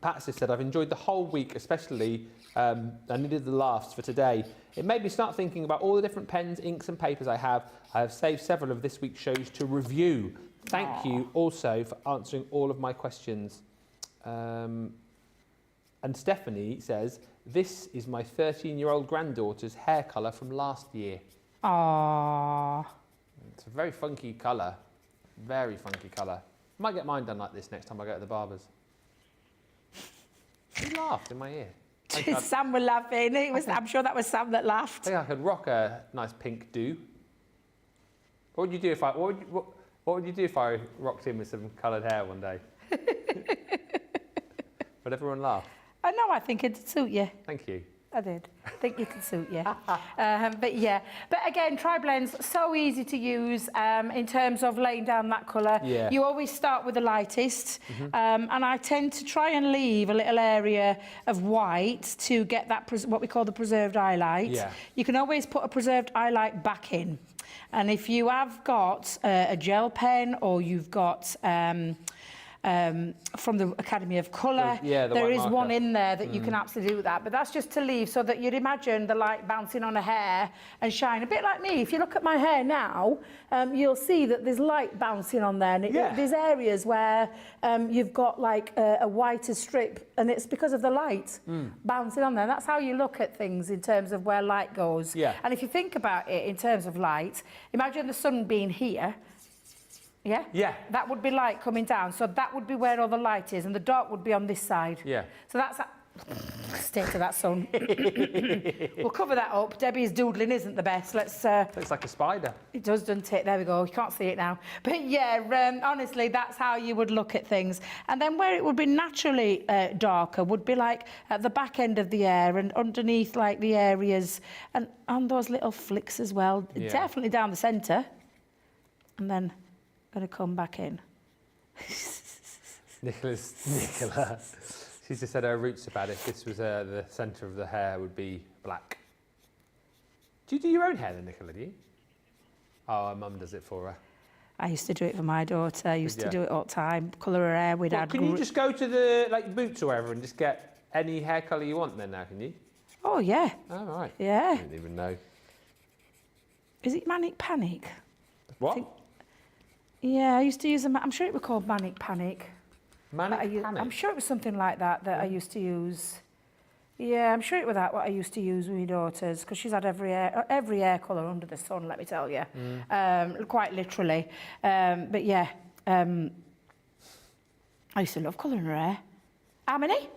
Patsy said, I've enjoyed the whole week, especially I needed the laughs for today. It made me start thinking about all the different pens, inks and papers I have. I have saved several of this week's shows to review. Thank you also for answering all of my questions. And Stephanie says, this is my 13-year-old granddaughter's hair colour from last year. Aww. It's a very funky colour. Very funky colour. Might get mine done like this next time I go to the barber's. He laughed in my ear. Sam was laughing. I'm sure that was Sam that I laughed. think I could rock a nice pink do. What would you do if I? What would you do if I rocked in with some coloured hair one day? Would everyone laugh? I know. I think it'd suit you. Thank you. I did. I think it could suit you. But yeah. But again, tri-blends, so easy to use in terms of laying down that colour. Yeah. You always start with the lightest. And I tend to try and leave a little area of white to get that, what we call the preserved highlight. Yeah. You can always put a preserved highlight back in. And if you have got a gel pen or you've got... from the Academy of Colour. There is one in there that you can absolutely do that. But that's just to leave so that you'd imagine the light bouncing on a hair and shine. A bit like me. If you look at my hair now, you'll see that there's light bouncing on there. And there's areas where you've got like a whiter strip, and it's because of the light bouncing on there. And that's how you look at things in terms of where light goes. Yeah. And if you think about it in terms of light, imagine the sun being here. Yeah? Yeah. That would be light coming down. So that would be where all the light is, and the dark would be on this side. Yeah. So that's Stay to that, son. We'll cover that up. Debbie's doodling isn't the best. Let's. Looks like a spider. It does, doesn't it? There we go. You can't see it now. But yeah, honestly, that's how you would look at things. And then where it would be naturally darker would be like at the back end of the hair and underneath like the areas and on those little flicks as well. Yeah. Definitely down the centre. And then going to come back in. Nicola. She's just said her roots about it. This was the centre of the hair would be black. Do you do your own hair then, Nicola, do you? Oh, her mum does it for her. I used to do it for my daughter. I used Did to ya? do it all the time. Colour her hair. We'd Well, add. can you just go to the Boots or wherever and just get any hair colour you want then now, can you? Oh yeah. Oh, right. Yeah. I didn't even know. Is it Manic Panic? What? think- Yeah, I used to use them. I'm sure it was called Manic Panic. Manic Panic? I'm sure it was something like that I used to use. Yeah, I'm sure it was that what I used to use with my daughters because she's had every hair colour under the sun, let me tell you, quite literally. But yeah, I used to love colouring her hair. How many?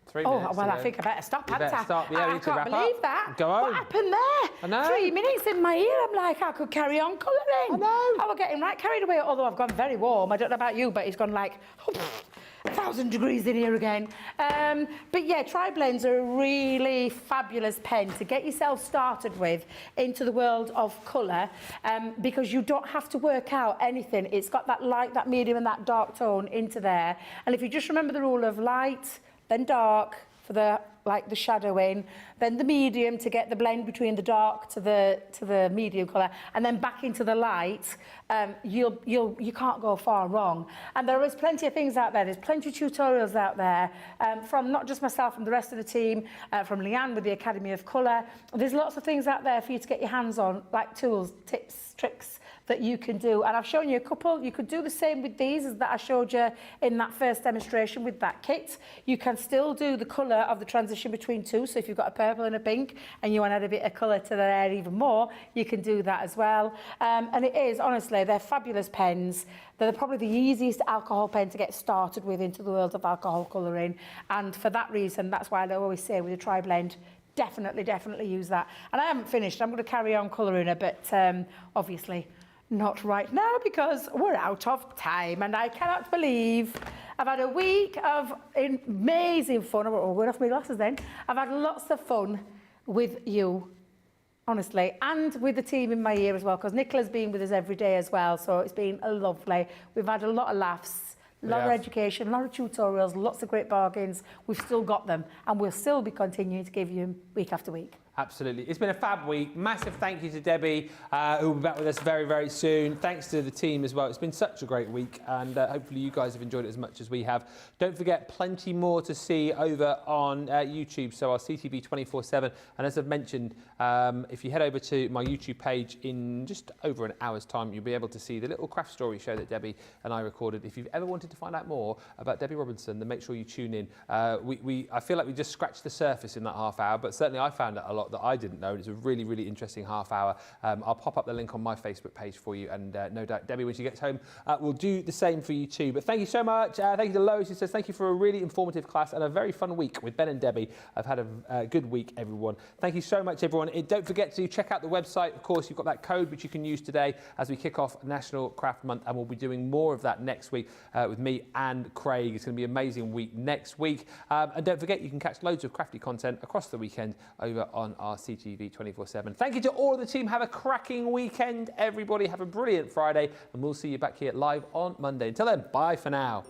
3 Oh, minutes. well, I think I better stop, You hadn't better I? stop. Yeah, we I need to can't wrap believe up. that. Go What home. happened there? I know. 3 minutes in my ear, I'm like, I could carry on colouring. I know. I was getting right carried away, although I've gone very warm. I don't know about you, but it's gone like 1,000 degrees in here again. But yeah, Tri-Blends are a really fabulous pen to get yourself started with into the world of colour because you don't have to work out anything. It's got that light, that medium and that dark tone into there. And if you just remember the rule of light, then dark, for the shadowing, then the medium to get the blend between the dark to the medium colour, and then back into the light, you can't go far wrong. And there is plenty of things out there. There's plenty of tutorials out there from not just myself and the rest of the team, from Leanne with the Academy of Colour. There's lots of things out there for you to get your hands on, like tools, tips, tricks that you can do. And I've shown you a couple. You could do the same with these as that I showed you in that first demonstration with that kit. You can still do the colour of the transition between two. So if you've got a purple and a pink and you want to add a bit of colour to the hair even more, you can do that as well. And it is, honestly, they're fabulous pens. They're probably the easiest alcohol pen to get started with into the world of alcohol colouring. And for that reason, that's why I always say with a Tri-Blend, definitely use that. And I haven't finished. I'm going to carry on colouring her, but obviously not right now because we're out of time. And I cannot believe I've had a week of amazing fun. I'm going off my glasses then. I've had lots of fun with you, honestly, and with the team in my ear as well, because Nicola's been with us every day as well, so it's been lovely. We've had a lot of laughs, a lot of education, a lot of tutorials, lots of great bargains. We've still got them, and we'll still be continuing to give you week after week. Absolutely. It's been a fab week. Massive thank you to Debbie, who will be back with us very, very soon. Thanks to the team as well. It's been such a great week, and hopefully you guys have enjoyed it as much as we have. Don't forget, plenty more to see over on YouTube, so our CTV 24/7. And as I've mentioned, if you head over to my YouTube page in just over an hour's time, you'll be able to see the little craft story show that Debbie and I recorded. If you've ever wanted to find out more about Debbie Robinson, then make sure you tune in. I feel like we just scratched the surface in that half hour, but certainly I found out a lot that I didn't know. It's a really, really interesting half hour. I'll pop up the link on my Facebook page for you, and no doubt Debbie, when she gets home, will do the same for you too. But thank you so much. Thank you to Lois, who says thank you for a really informative class and a very fun week with Ben and Debbie. I've had a good week, everyone. Thank you so much, everyone. Don't forget to check out the website. Of course, you've got that code which you can use today as we kick off National Craft Month, and we'll be doing more of that next week with me and Craig. It's going to be an amazing week next week. And don't forget, you can catch loads of crafty content across the weekend over on our CTV 24/7. Thank you to all of the team. Have a cracking weekend, everybody. Have a brilliant Friday, and we'll see you back here live on Monday. Until then, bye for now.